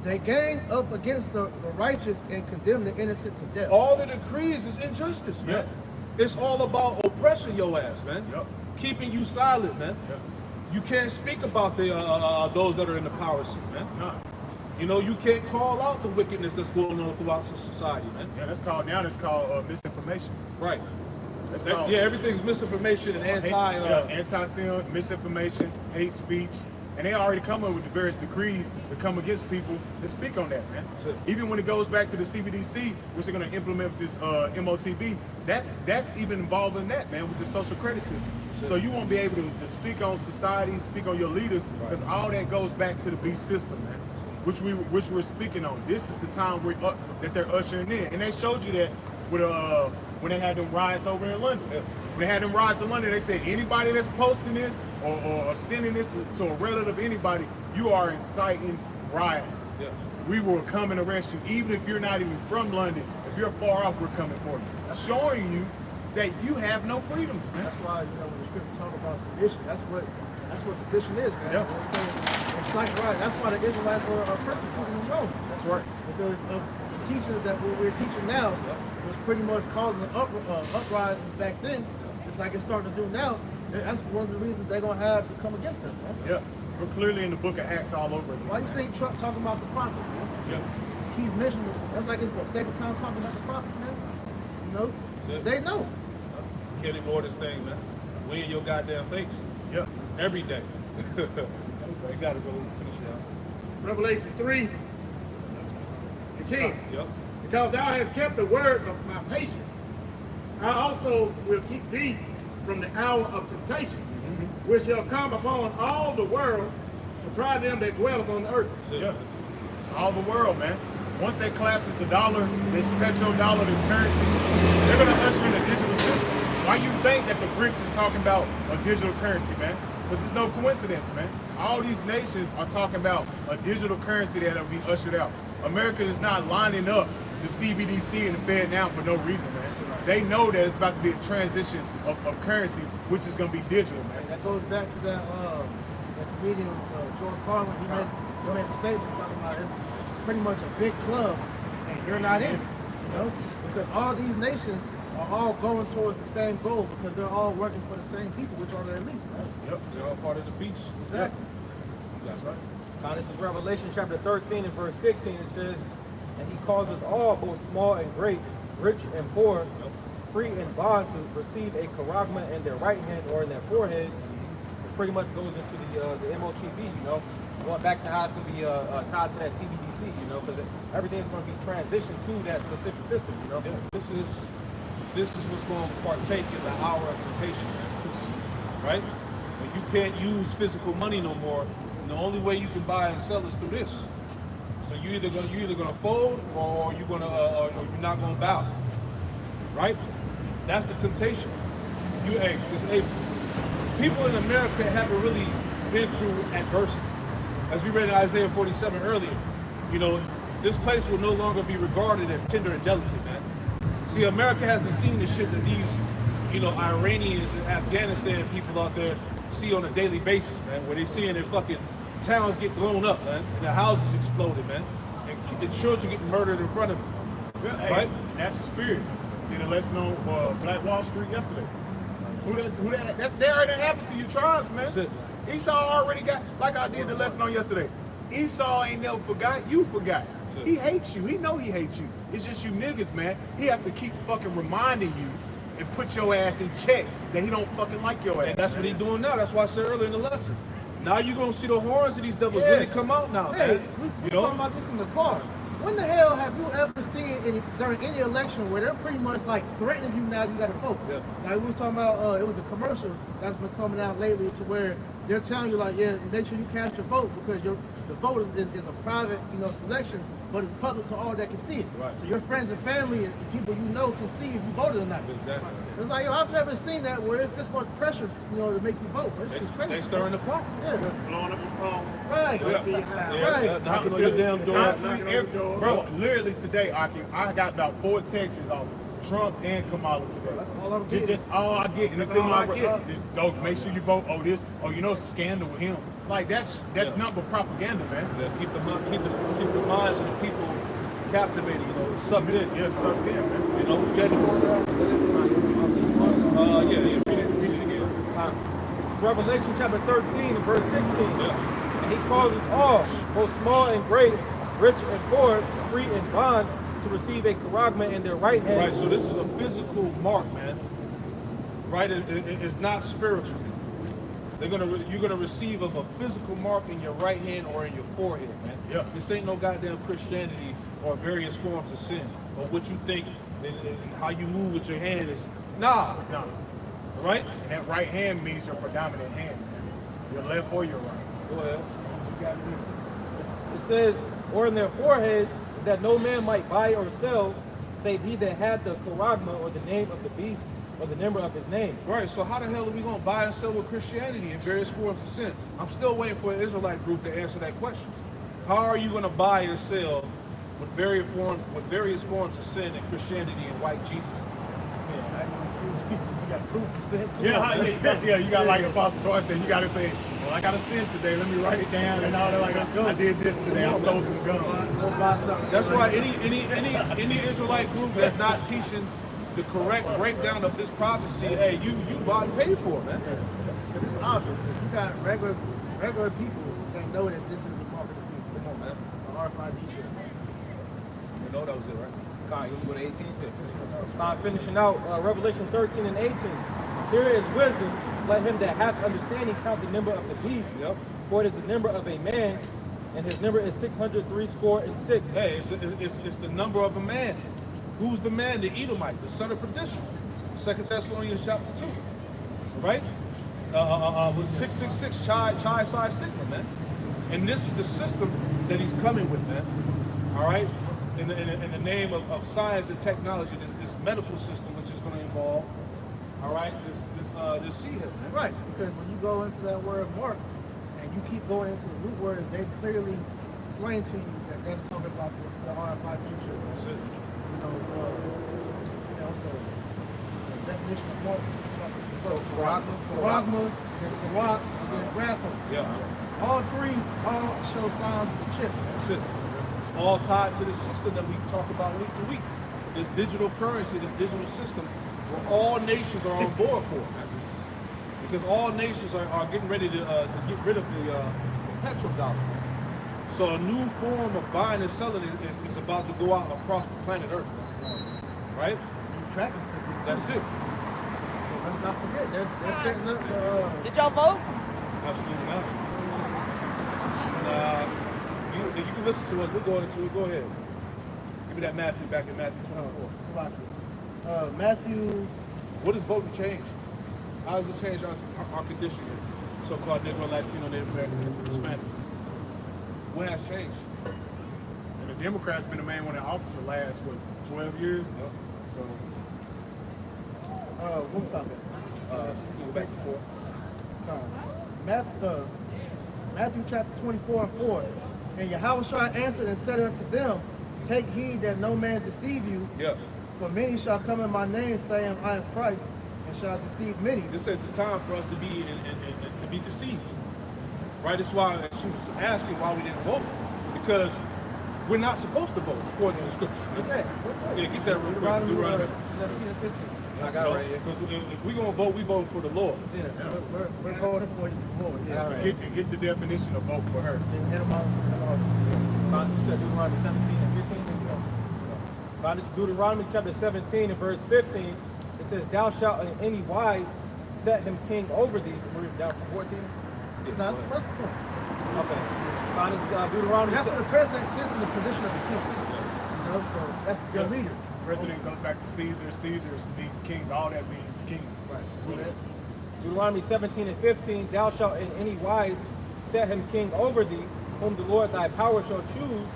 they gang up against the righteous and condemn the innocent to death. All the decrees is injustice, man. It's all about oppressing your ass, man. Keeping you silent, man. You can't speak about the those that are in the power seat, man. Nah. You know, you can't call out the wickedness that's going on throughout society, man. Yeah, that's called misinformation. Right. That's called Everything's misinformation and anti-sin, misinformation, hate speech, and they already come up with the various decrees that come against people that speak on that, man. Sure. Even when it goes back to the CBDC, which they're going to implement this MOTB, that's even involved in that, man, with the social credit system. Sure. So you won't be able to speak on society, speak on your leaders, because all that goes back to the beast system, man. Which we're speaking on. This is the time that they're ushering in, and they showed you that with when they had them riots over in London. When they had them riots in London, they said anybody that's posting this or sending this to a relative, anybody, you are inciting riots. We will come and arrest you, even if you're not even from London. If you're far off, we're coming for you, showing you that you have no freedoms, man. That's why, when the scripture talk about sedition, that's what sedition is, man. Yeah. You know what I'm saying? It's like, right, that's why the Israelites were persecuting them Rome. That's right. Because of the teachings that we're teaching now was pretty much causing an uprising back then. It's like it's starting to do now. That's one of the reasons they're going to have to come against them, man. Yeah, we're clearly in the book of Acts all over again. Why you think Trump talking about the prophets, man? He's mentioning it. That's like his second time talking about the prophets, man. You know? They know. Can't ignore this thing, man. We in your goddamn face. Yeah. Every day. You gotta go finish it out. Revelation 3 and 10. Yep. Because thou hast kept the word of my patience, I also will keep thee from the hour of temptation, which shall come upon all the world to try them that dwell upon the earth. Yeah. All the world, man. Once that collapses the dollar, this petrodollar, this currency, they're going to usher in a digital system. Why you think that the BRICS is talking about a digital currency, man? Because it's no coincidence, man. All these nations are talking about a digital currency that'll be ushered out. America is not lining up the CBDC and the Fed now for no reason, man. They know that it's about to be a transition of currency, which is going to be digital, man. That goes back to that comedian George Carlin. He made a statement talking about pretty much a big club, and you're not in it, you know? Because all these nations are all going towards the same goal because they're all working for the same people, which are their elites, man. Yep, they're all part of the beast. Exactly. That's right. Now, this is Revelation chapter 13 and verse 16. It says, and he causeth all, both small and great, rich and poor, free and bond, to receive a charagma in their right hand or in their foreheads. This pretty much goes into the MOTB, you know, going back to how it's going to be tied to that CBDC, you know, because everything's going to be transitioned to that specific system, you know. Yeah, this is what's going to partake in the hour of temptation, right? When you can't use physical money no more, and the only way you can buy and sell is through this. So you're either gonna fold, or you're not gonna bow, right? That's the temptation. People in America haven't really been through adversity. As we read in Isaiah 47 earlier, you know, this place will no longer be regarded as tender and delicate, man. See, America hasn't seen the shit that these, you know, Iranians and Afghanistan people out there see on a daily basis, man, where they seeing their fucking towns get blown up, man, and their houses exploded, man, and the children getting murdered in front of them, right? That's the spirit. Did a lesson on Black Wall Street yesterday. That already happened to your tribes, man. That's it. Esau already got, like I did the lesson on yesterday. Esau ain't never forgot, you forgot. That's it. He hates you. He know he hates you. It's just you niggas, man. He has to keep fucking reminding you and put your ass in check that he don't fucking like your ass. And that's what man. he's doing now. That's why I said earlier in the lesson. Now you're gonna see the horns of these devils really come out now, Hey, man. we talking about this in the car. When the hell have you ever seen during any election where they're pretty much like threatening you now you got to vote? Yeah. Like we was talking about, it was a commercial that's been coming out lately to where they're telling you like, yeah, make sure you cast your vote because the vote is a private, you know, selection, but it's public to all that can see it. Right. So your friends and family and people you know can see if you voted or not. Exactly. It's like, yo, I've never seen that where it's this much pressure, you know, to make you vote. It's just crazy. They stirring the pot. Yeah. Blowing up your phone. Right. Right. Yeah. Right. Knocking on your damn door. Constantly, bro, literally today, Aki, I got about 4 texts off Trump and Kamala today. That's all I'm getting. That's all I get. And it's That's in all my I get. this, oh, make sure you vote. Oh, this. Oh, you know it's a scandal with him. Like that's nothing but propaganda, man. Yeah, keep the minds of the people captivated, you know, sucked in. Yeah, sucked in, man. You know, we got to read it again. This is Revelation chapter 13 and verse 16. Yeah. And he causes all, both small and great, rich and poor, free and bond, to receive a charagma in their right hand. Right, so this is a physical mark, man. Right, it's not spiritual. You're gonna receive a physical mark in your right hand or in your forehead, man. Yeah. This ain't no goddamn Christianity or various forms of sin or what you think and how you move with your hand is nah. No. Right? And that right hand means your predominant hand, man. Your left or your right. Go ahead. You got it. It says, or in their foreheads, that no man might buy or sell, save he that had the charagma or the name of the beast or the number of his name. Right, so how the hell are we gonna buy and sell with Christianity in various forms of sin? I'm still waiting for an Israelite group to answer that question. How are you gonna buy and sell with various forms of sin in Christianity and white Jesus? You got proof to say it. You got like Apostle Troy said, you gotta say, well, I got a sin today, let me write it down and all that. Like, I did this today, I stole some gum. Go buy something. That's why any Israelite group that's not teaching the correct breakdown of this prophecy, hey, you bought and paid for it, man. Because it's obvious. You got regular people that know that this is the mark of the beast. Come on, man. The RFID shit. You know that was it, right? God, you go to 18? Start finishing out Revelation 13 and 18. Here is wisdom. Let him that hath understanding count the number of the beast. Yep. For it is the number of a man, and his number is 666. Hey, it's the number of a man. Who's the man? The Edomite, the son of perdition. 2 Thessalonians chapter 2. Right? With 666, chai side stigma, man. And this is the system that he's coming with, man. All right? In the name of science and technology, this medical system which is going to involve, all right, this see him, man. Right, because when you go into that word mark and you keep going into the root word, they clearly explain to you that that's talking about the RFID shit. That's it. You know, the definition of mark. Charagma, the rocks, and then graphite. Yeah. All three all show signs of the chip. That's it. It's all tied to the system that we talk about week to week. This digital currency, this digital system, where all nations are on board for it. Because all nations are getting ready to get rid of the petrodollar. So a new form of buying and selling is about to go out across the planet Earth. Right? New tracking system. That's it. But let's not forget, they're setting up the. Did y'all vote? Absolutely not. And, you can listen to us. We're going into it. Go ahead. Give me that Matthew back in Matthew 24. Matthew. What does voting change? How does it change our condition here? So-called Negro, Latino, Native American, Hispanic. What has changed? And the Democrats been the main one in office the last, 12 years? Yep. So, What was that? Go back to 4. Matthew chapter 24 and 4. And Yahushua answered and said unto them, take heed that no man deceive you, Yeah. for many shall come in my name, saying, I am Christ, and shall deceive many. This ain't the time for us to be to be deceived. Right? That's why she was asking why we didn't vote. Because we're not supposed to vote according to the scriptures. Okay. Yeah, get that real quick. Deuteronomy Deuteronomy. 17 and 15. I got it right here. Because if we're going to vote, we voting for the Lord. Yeah, we're voting for you more. Yeah. All right. get the definition of vote for her. And hit 'em out. You said Deuteronomy 17 and 15? Now this is Deuteronomy chapter 17 and verse 15. It says, thou shalt in any wise set him king over thee. Can we read down from 14? No, that's the point. Okay. Now this is Deuteronomy. That's when the president sits in the position of the king. You know, so that's your leader. President goes back to Caesar. Caesar means king. All that means king. Right. Deuteronomy 17 and 15, thou shalt in any wise set him king over thee, whom the Lord thy power shall choose,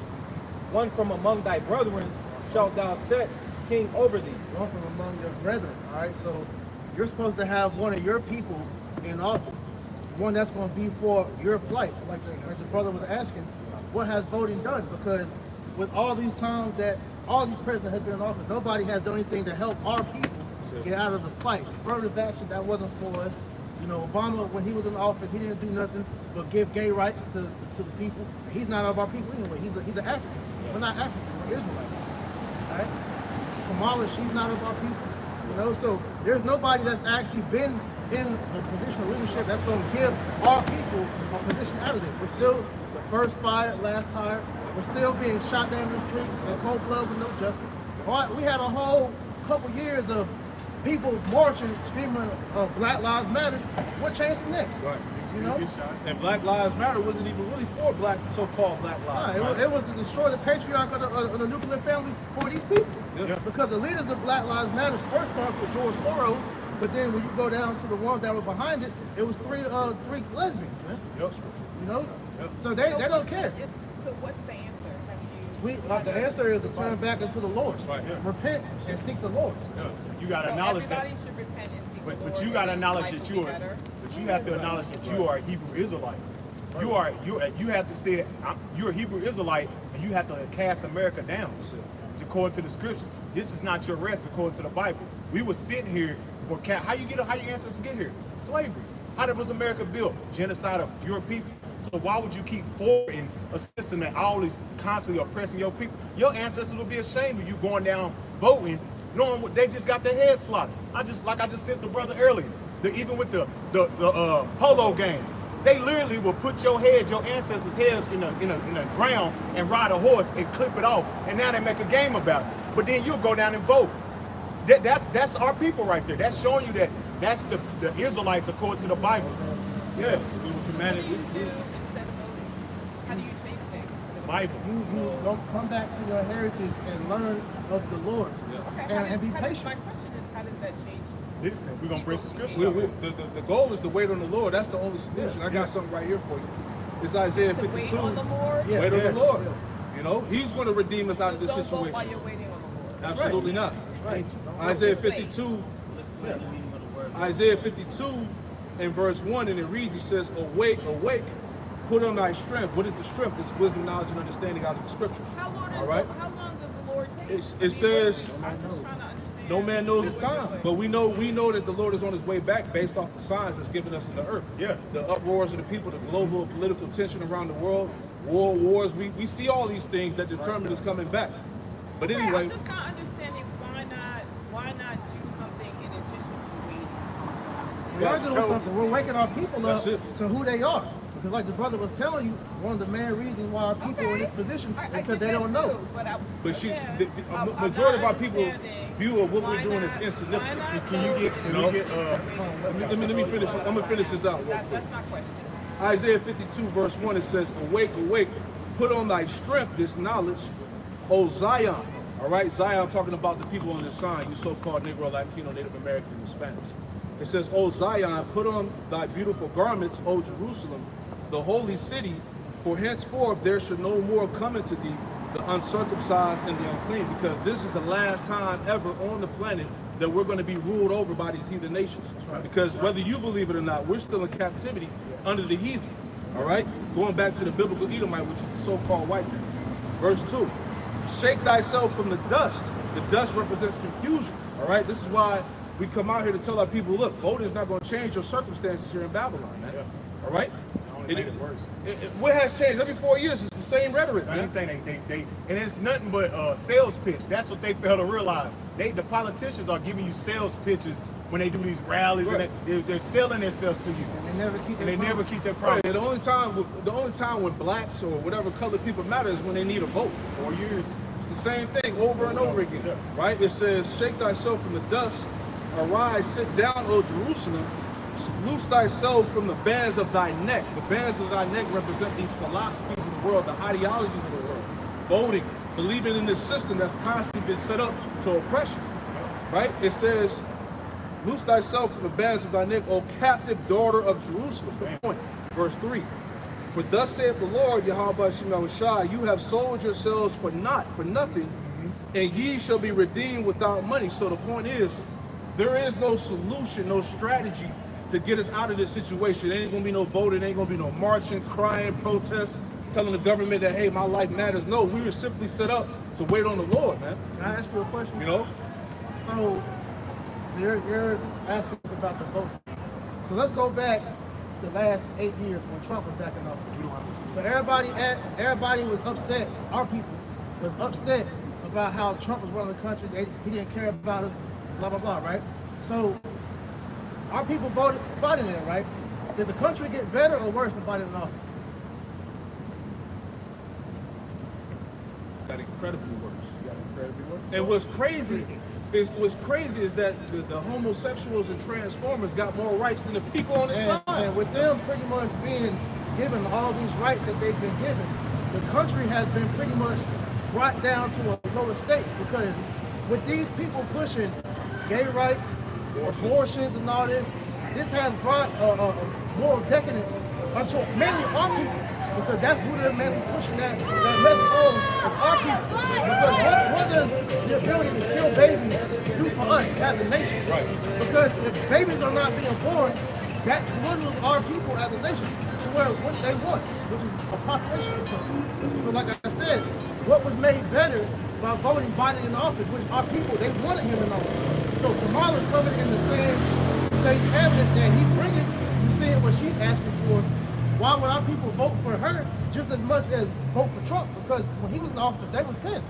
one from among thy brethren shalt thou set king over thee. One from among your brethren. All right, so you're supposed to have one of your people in office, one that's going to be for your plight. Like the brother was asking, what has voting done? Because with all these times that all these presidents have been in office, nobody has done anything to help our people get out of the plight. Affirmative action, that wasn't for us. You know, Obama, when he was in office, he didn't do nothing but give gay rights to the people. He's not of our people anyway. He's an African. We're not African. We're Israelites. All right? Kamala, she's not of our people. You know, so there's nobody that's actually been in a position of leadership that's going to give our people a position out of this. We're still the first fired, last hired. We're still being shot down in the street in cold blood with no justice. All right, we had a whole couple years of people marching, screaming, Black Lives Matter. What changed from that? Right. You know? And Black Lives Matter wasn't even really for so-called Black lives. Nah, it was to destroy the patriarch of the nuclear family for these people. Yeah. Because the leaders of Black Lives Matter first starts with George Soros, but then when you go down to the ones that were behind it, it was three lesbians, man. Yep. You know? So they don't care. So what's the answer? The answer is to turn back into the Lord. Right, yeah. Repent and seek the Lord. You got to So acknowledge that. everybody should repent and seek the But Lord you got to and acknowledge life that will you be are. better. But you have to acknowledge that you are a Hebrew Israelite. You have to say you're a Hebrew Israelite, and you have to cast America down according to the scriptures. This is not your rest according to the Bible. We were sitting here. How your ancestors get here? Slavery. How was America built? Genocide of your people. So why would you keep forwarding a system that always constantly oppressing your people? Your ancestors would be ashamed of you going down voting, knowing what they just got their heads slaughtered. I just said the brother earlier. Even with the polo game, they literally will put your ancestors' heads in the ground and ride a horse and clip it off, and now they make a game about it. But then you'll go down and vote. That's our people right there. That's showing you that that's the Israelites according to the Bible. Yes. We were commanded. How do you change things? Bible. You don't come back to your heritage and learn of the Lord. Okay, And be patient. My question is, how does that change? Listen, we're gonna bring some scriptures. The goal is to wait on the Lord. That's the only solution. I got something right here for you. It's Isaiah To 52. wait on the Lord? Yeah. Wait on Yes. the Lord. You know, He's going to redeem us out of this Don't vote while situation. you're waiting on the Lord. Absolutely not. Right. Isaiah Just wait. 52. Isaiah 52 and verse 1, and it reads, it says, awake, awake, put on thy strength. What is the strength? It's wisdom, knowledge, and understanding out of the scriptures. How long All right? does the Lord take? It says, I'm just trying to understand. no man knows the time, but we know that the Lord is on his way back based off the signs that's given us in the earth. Yeah. The uproars of the people, the global political tension around the world, wars. We see all these things that determine it's coming back. But Okay, anyway, I'm just not understanding why not do something in addition to waiting. We are doing something. We're waking our people up That's it. to who they are. Because like the brother was telling you, one of the main reasons why our people are in this position I is get because they that don't know. too, but she, again, the I'm majority of not our people understanding view of what we're why doing as not- insignificant. why not Can you vote get- in can you get, addition to waiting? Let me finish. I'm gonna finish this out. Real quick. That's my question. Isaiah 52 verse 1, it says, awake, awake, put on thy strength this knowledge, O Zion. All right, Zion talking about the people on this sign, you so-called Negro, Latino, Native American, and Hispanics. It says, O Zion, put on thy beautiful garments, O Jerusalem, the holy city, for henceforth there shall no more come into thee the uncircumcised and the unclean, because this is the last time ever on the planet that we're going to be ruled over by these heathen nations. Because whether you believe it or not, we're still in captivity under the heathen. All right? Going back to the biblical Edomite, which is the so-called white man. Verse 2, shake thyself from the dust. The dust represents confusion. All right? This is why we come out here to tell our people, look, voting is not going to change your circumstances here in Babylon, man. All right? Only make it worse. What has changed? Every 4 years, it's the same rhetoric, Same man. thing. They and it's nothing but sales pitch. That's what they fail to realize. The politicians are giving you sales pitches when they do these rallies, Right. and they're selling themselves to you, And they never keep and they their never promise. keep their Right. promises. The only time when blacks or whatever colored people matter is when they need a vote. 4 years. It's the same thing over and over again, right? It says, shake thyself from the dust, arise, sit down, O Jerusalem, loose thyself from the bands of thy neck. The bands of thy neck represent these philosophies of the world, the ideologies of the world. Voting, believing in this system that's constantly been set up to oppression, right? It says, loose thyself from the bands of thy neck, O captive daughter of Jerusalem. Good point. Verse 3. For thus saith the Lord, Yahweh Shem Yahushua, you have sold yourselves for naught, for nothing, and ye shall be redeemed without money. So the point is, there is no solution, no strategy to get us out of this situation. There ain't gonna be no voting, ain't gonna be no marching, crying, protest, telling the government that, hey, my life matters. No, we were simply set up to wait on the Lord, man. Can I ask you a question? You know? So you're asking us about the vote. So let's go back the last 8 years when Trump was back in office. So everybody was upset. Our people was upset about how Trump was running the country. He didn't care about us, blah, blah, blah, right? So our people voted Biden in, right? Did the country get better or worse with Biden in office? Got incredibly worse. And what's crazy is that the homosexuals and transformers got more rights than the people on the side. And with them pretty much being given all these rights that they've been given, the country has been pretty much brought down to a lower state, because with these people pushing gay rights, abortions and all this has brought moral decadence unto mainly our people, because that's who they're mainly pushing that message on, is our people. Because what does the ability to kill babies do for us as a nation? Right. Because if babies are not being born, that dwindles our people as a nation to where what they want, which is a population control. So like I said, what was made better by voting Biden in office, which our people, they wanted him in office. So Kamala coming in the same cabinet that he's bringing, you seeing what she's asking for. Why would our people vote for her just as much as vote for Trump? Because when he was in office, they were pissed.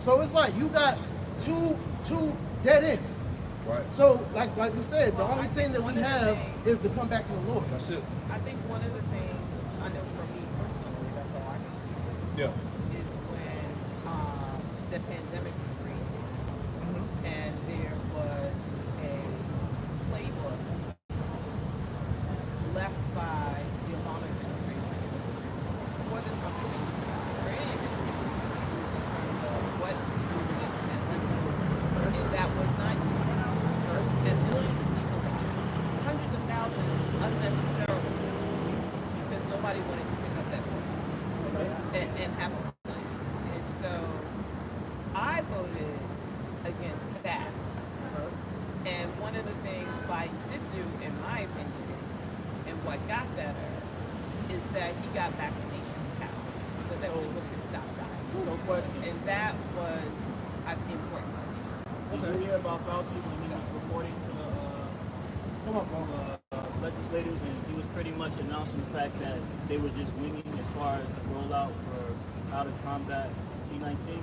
So it's like you got two dead ends. Right. So like we said, the only thing that we have is to come back to the Lord. That's it. I think one of the things, I know for me personally, that's all I can speak to, Yeah. is when the pandemic was real, and there was a playbook left by the Obama administration for the Trump administration, for any administration, in terms of what to do with this pandemic, and that was not used. And millions of people, hundreds of thousands, unnecessarily, because nobody wanted to pick up that phone and have a plan. And so I voted against that. And one of the things Biden did do, in my opinion, and what got better, is that he got vaccinations out so that people could stop dying. No question. And that was important to me. Did you hear about Fauci when he was reporting to the legislators, and he was pretty much announcing the fact that they were just winging as far as the rollout for how to combat C-19.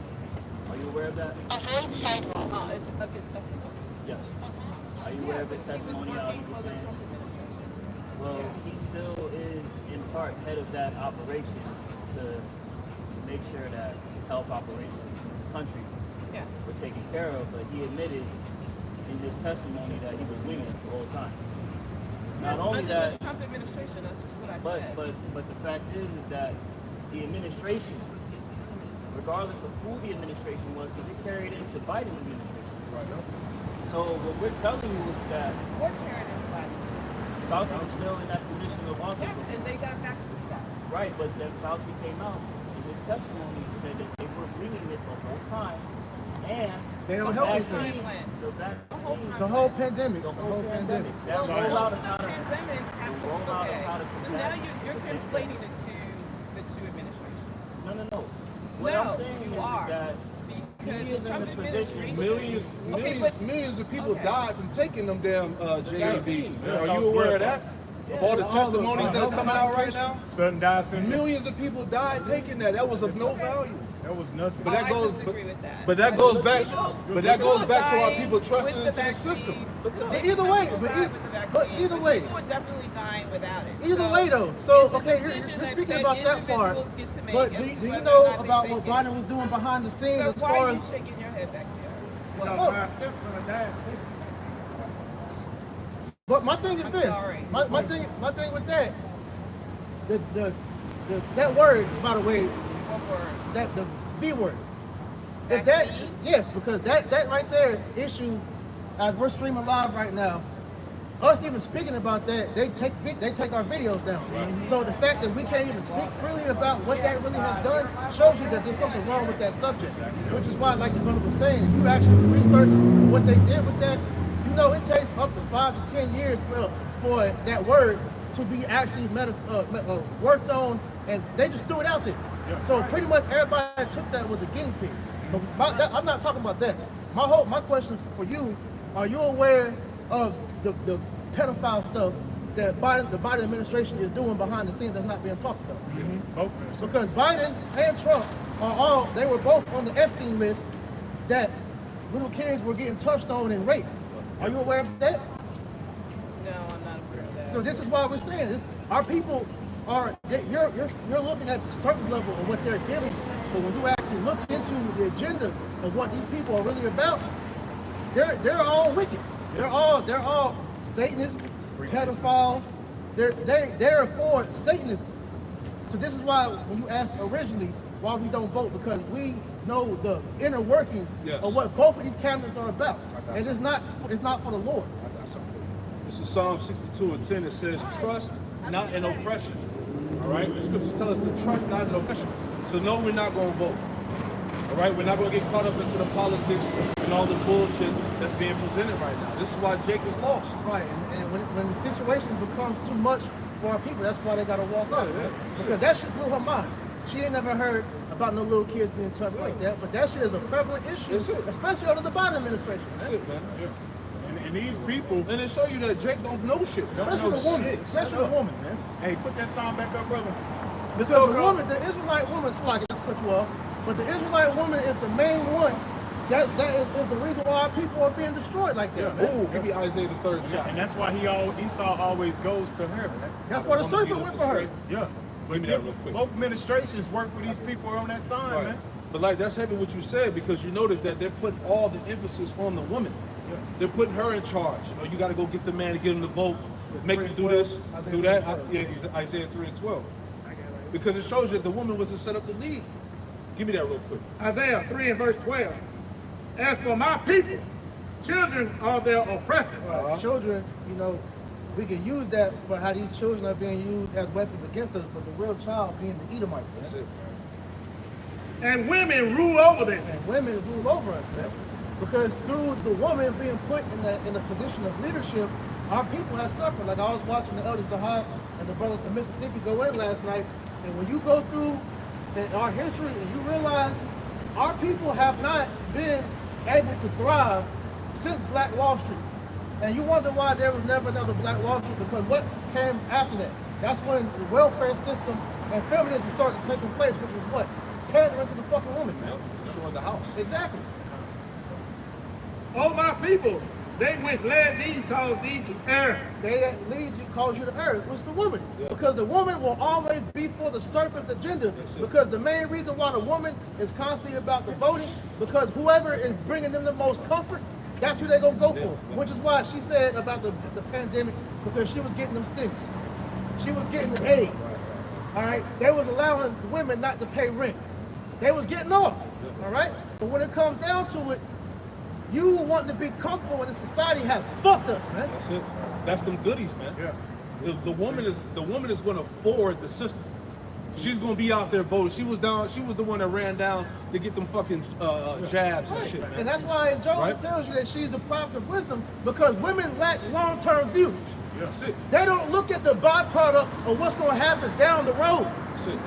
Are you aware of that? It's of his testimony. Yes. Are you aware of his testimony? How he was saying? Well, he still is in part head of that operation to make sure that health operations in the country Yeah. were taken care of, but he admitted in his testimony that he was winging it the whole time. Not only Under that, the Trump administration, that's just what I said. but the fact is that the administration, regardless of who the administration was, because it carried into Biden's administration. Right. So what we're telling you is that What carried anybody? Fauci was still in that position of office. Yes, and they got vaccinated. Right, but then Fauci came out in his testimony and said that they were winging it the whole time, and They don't the help vaccine, themselves. the vaccine, The whole pandemic. the The whole pandemic. that Sorry. rollout of The how to pandemic happened. rollout of Okay. how to So combat now you're conflating the two administrations. No. What No, I'm saying you is are. that Because he the is in Trump the position. administration. Millions of people Okay. died from taking them damn JAVs, man. Are Yeah. you aware of that? Of all the All the- testimonies that are coming out right now? Sudden die syndrome. Millions of people died taking that. That was of no value. That was nothing. But that I goes, disagree with that. but that goes back. But that goes back to our Dying people trusting with into the vaccine. system. But either way, People but died with the vaccine, but either way, people are definitely dying without it. either So way though. So it's a okay, decision you're that speaking about that part. individuals get to make But as do to you whether know or not they about take what it. Biden was doing behind the scenes So as why far are as you shaking your head back there? Because Well, my stepson died. But my thing is I'm this. sorry. My thing with that, the that word, by the way, what word? that the V word. If that, Vaccine? yes, because that right there issue, as we're streaming live right now, us even speaking about that, they take our videos down. So the fact that we can't even speak freely about what that really has done shows you that there's something wrong with that subject. Which is why, like the brother was saying, if you actually research what they did with that, you know it takes up to 5 to 10 years for that word to be actually worked on, and they just threw it out there. So pretty much everybody that took that was a guinea pig. But I'm not talking about that. My question for you: are you aware of the pedophile stuff that the Biden administration is doing behind the scenes that's not being talked about? Both ministers. Because Biden and Trump they were both on the Epstein list that little kids were getting touched on and raped. Are you aware of that? No, I'm not aware of that. So this is why we're saying this. Our people you're looking at the surface level of what they're giving, but when you actually look into the agenda of what these people are really about, they're all wicked. They're all Satanists, pedophiles. They're for Satanism. So this is why when you asked originally why we don't vote, because we know the inner workings Yes. of what both of these candidates are about, got and it's not for the Lord. I got something for you. This is Psalm 62:10. It says, "Trust not in oppression." All right, the scriptures tell us to trust not in oppression. So no, we're not going to vote. All right, we're not going to get caught up into the politics and all the bullshit that's being presented right now. This is why Jake is lost. Right, and when the situation becomes too much for our people, that's why they gotta walk out. Yeah. Because that shit blew her mind. She ain't never heard about no little kids being touched like that, but that shit is a prevalent issue, That's it. especially under the Biden administration. That's Man. it, man. And these people, And it show you that Jake don't know shit. Especially the woman, especially the woman, man. hey, put that song back up, brother. The Because the so-called woman, the Israelite woman, so like I cut you off, but the Israelite woman is the main one. That is the reason why our people are being destroyed like that, man. Ooh, give me Isaiah the 3rd and chapter. that's why Esau always goes to her, man. That's why the serpent went for her. Yeah. Give me that real quick. Both administrations work for these people on that sign, Right. man. But like that's heavy what you said, because you notice that they're putting all the emphasis on the woman. They're putting her in charge. You know, you got to go get the man to get him to vote, make him do this, do that. Isaiah 3:12. Because it shows you that the woman wasn't set up to lead. Give me that real quick. Isaiah 3 and verse 12. As for my people, children are their oppressors. Children, you know, we can use that for how these children are being used as weapons against us, but the real child being the Edomites, man. That's it. And women rule over them. And women rule over us, man. Because through the woman being put in the position of leadership, our people have suffered. Like I was watching the Elders Zahab and the brothers from Mississippi go in last night, and when you go through our history and you realize our people have not been able to thrive since Black Wall Street. And you wonder why there was never another Black Wall Street, because what came after that? That's when the welfare system and feminism started taking place, which was what? Pandering to the fucking woman, man. Destroying the house. Exactly. Oh, my people, they which led thee caused thee to err. They that lead you, cause you to err, was the woman. Because the woman will always be for the serpent's agenda. Because the main reason why the woman is constantly about the voting, because whoever is bringing them the most comfort, that's who they're going to go for. Which is why she said about the pandemic, because she was getting them stinks. She was getting the aid. All right? They was allowing women not to pay rent. They was getting off. All right? But when it comes down to it, you want to be comfortable when the society has fucked us, man. That's it. That's them goodies, man. Yeah. The woman is going to forward the system. She's going to be out there voting. She was the one that ran down to get them fucking jabs and shit, man. And that's why Job tells you that she's deprived of wisdom, because women lack long-term views. Yeah, that's it. They don't look at the byproduct of what's going to happen down the road. That's it.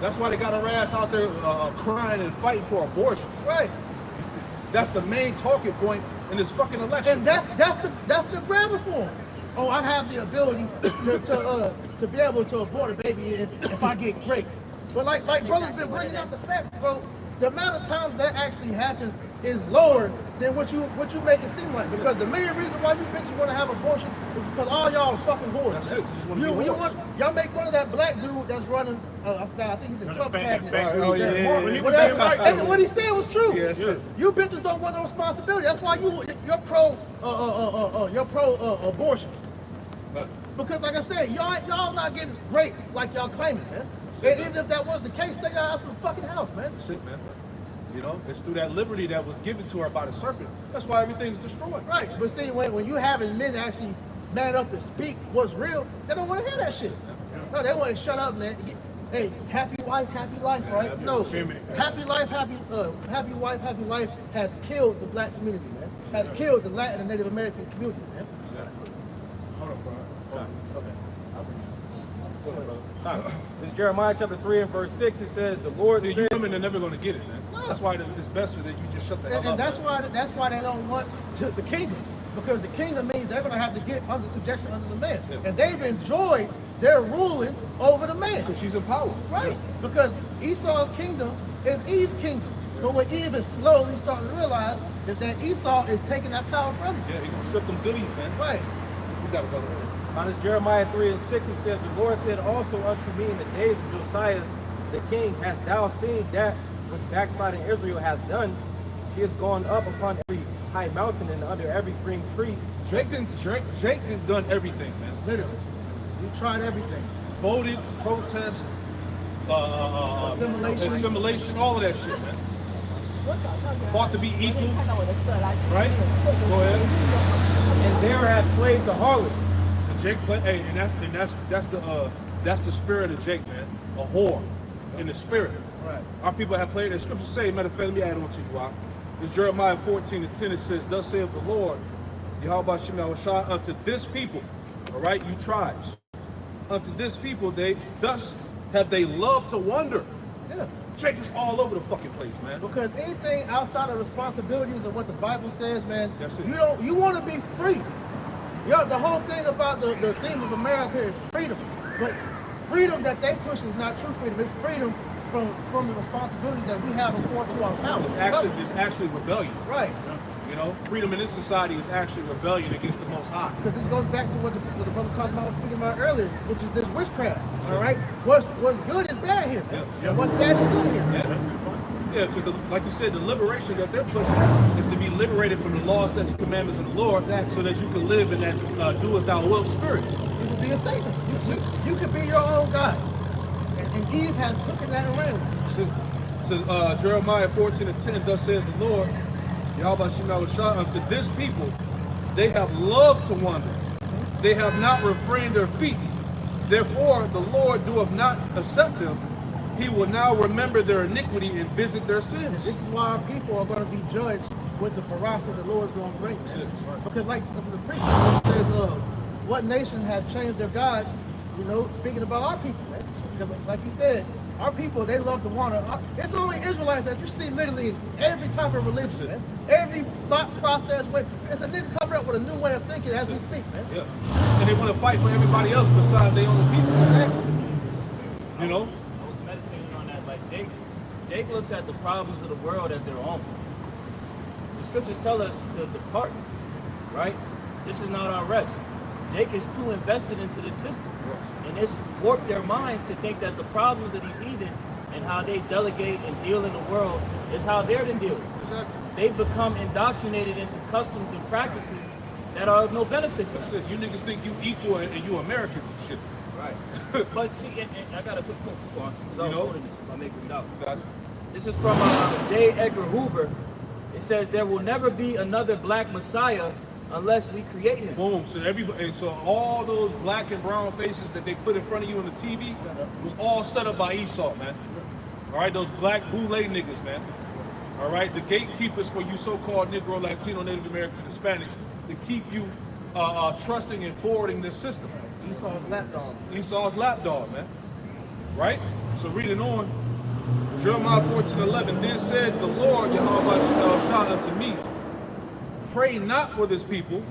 That's why they got her ass out there crying and fighting for abortions. Right. That's the main talking point in this fucking election. And that's the grabber for them. Oh, I have the ability to be able to abort a baby if I get raped. But like brother's been bringing up the facts, bro. The amount of times that actually happens is lower than what you make it seem like. Because the main reason why you bitches want to have abortion is because all y'all are fucking whores. That's it. You just want to be whores. Y'all make fun of that black dude that's running. I forgot. I think he's in Trump cabinet. And what he said was true. Yes, sir. You bitches don't want no responsibility. That's why you're pro abortion. Because like I said, y'all not getting raped like y'all claiming, man. And even if that was the case, stay your ass in the fucking house, man. That's it, man. You know, it's through that liberty that was given to her by the serpent. That's why everything's destroyed. Right, but see, when you having men actually man up and speak what's real, they don't want to hear that shit. No, they want to shut up, man. Hey, happy wife, happy life, right? No, happy life, happy wife, happy life has killed the black community, man. Has killed the Latin and Native American community, man. Hold up, bro. Go ahead, brother. This is Jeremiah chapter 3 and verse 6. It says, the Lord You said... women are never going to get it, man. That's why it's best for that you just shut the hell up. And that's why they don't want the kingdom. Because the kingdom means they're going to have to get under subjection under the man. Yeah. And they've enjoyed their ruling over the man. Because she's in power. Right. Yeah. Because Esau's kingdom is Eve's kingdom. But what Eve is slowly starting to realize is that Esau is taking that power from him. Yeah, he's going to strip them goodies, man. Right. You got it, brother. On this Jeremiah 3 and 6, it says, the Lord said also unto me in the days of Josiah the king, hast thou seen that which backsliding Israel hath done? She has gone up upon every high mountain and under every green tree. Jake done everything, man. Literally. You tried everything. Voted, protest, assimilation, all of that shit, man. Fought to be equal. Right? Go ahead. And there hath played the harlot. And Jake played, hey, and that's the spirit of Jake, man. A whore in the spirit. Right. Our people have played, the scriptures say, matter of fact, let me add on to you, Rock. It's Jeremiah 14 and 10, it says, thus saith the Lord, Yahweh Shem Yahushua, unto this people, all right, you tribes, unto this people, thus have they loved to wonder. Yeah. Jake is all over the fucking place, man. Because anything outside of responsibilities of what the Bible says, man, That's it. you want to be free. Yo, the whole thing about the theme of America is freedom. But freedom that they push is not true freedom. It's freedom from the responsibilities that we have according to our power. It's actually rebellion. Right. You know, freedom in this society is actually rebellion against the Most High. Because this goes back to what the brother Cosmo was speaking about earlier, which is this witchcraft. All right, what's good is bad here, and what's bad is good here. Yeah, because like you said, the liberation that they're pushing is to be liberated from the laws, statutes, commandments of the Lord, so that you can live in that do as thou wilt spirit. You can be a Satanist. You can be your own God. And Eve has taken that away. So Jeremiah 14 and 10, thus says the Lord, Yahweh Shem Yahushua, unto this people, they have loved to wander. They have not refrained their feet. Therefore, the Lord doeth not accept them. He will now remember their iniquity and visit their sins. This is why our people are going to be judged with the ferocity the Lord is going to bring. Because like the preacher says, what nation has changed their gods, you know, speaking about our people, man. Because like you said, Our people, they love to want to. It's only Israelites that you see literally in every type of religion, man. Every thought process. It's a nigga coming up with a new way of thinking as we speak, man. Yeah. And they want to fight for everybody else besides their own people. Exactly. You know? I was meditating on that. Like Jake looks at the problems of the world as their own. The scriptures tell us to depart, right? This is not our rest. Jake is too invested into this system. And it's warped their minds to think that the problems of these heathen and how they delegate and deal in the world is how they're to deal. Exactly. They've become indoctrinated into customs and practices that are of no benefit to That's them. it. You niggas think you equal and you Americans and shit. Right. But see, and I got a quick quote, because I was know? holding this. I'll make it out. Got it? This is from J. Edgar Hoover. It says, there will never be another black Messiah unless we create him. Boom. So everybody, and so all those black and brown faces that they put in front of you on the TV was all set up by Esau, man. All right, those black boule niggas, man. All right, the gatekeepers for you so-called Negro, Latino, Native Americans, and Hispanics to keep you trusting and forwarding this system. Esau's lapdog. Esau's lapdog, man. Right? So reading on, Jeremiah 14:11. Then said the Lord Yahweh Shah unto me, pray not for this people,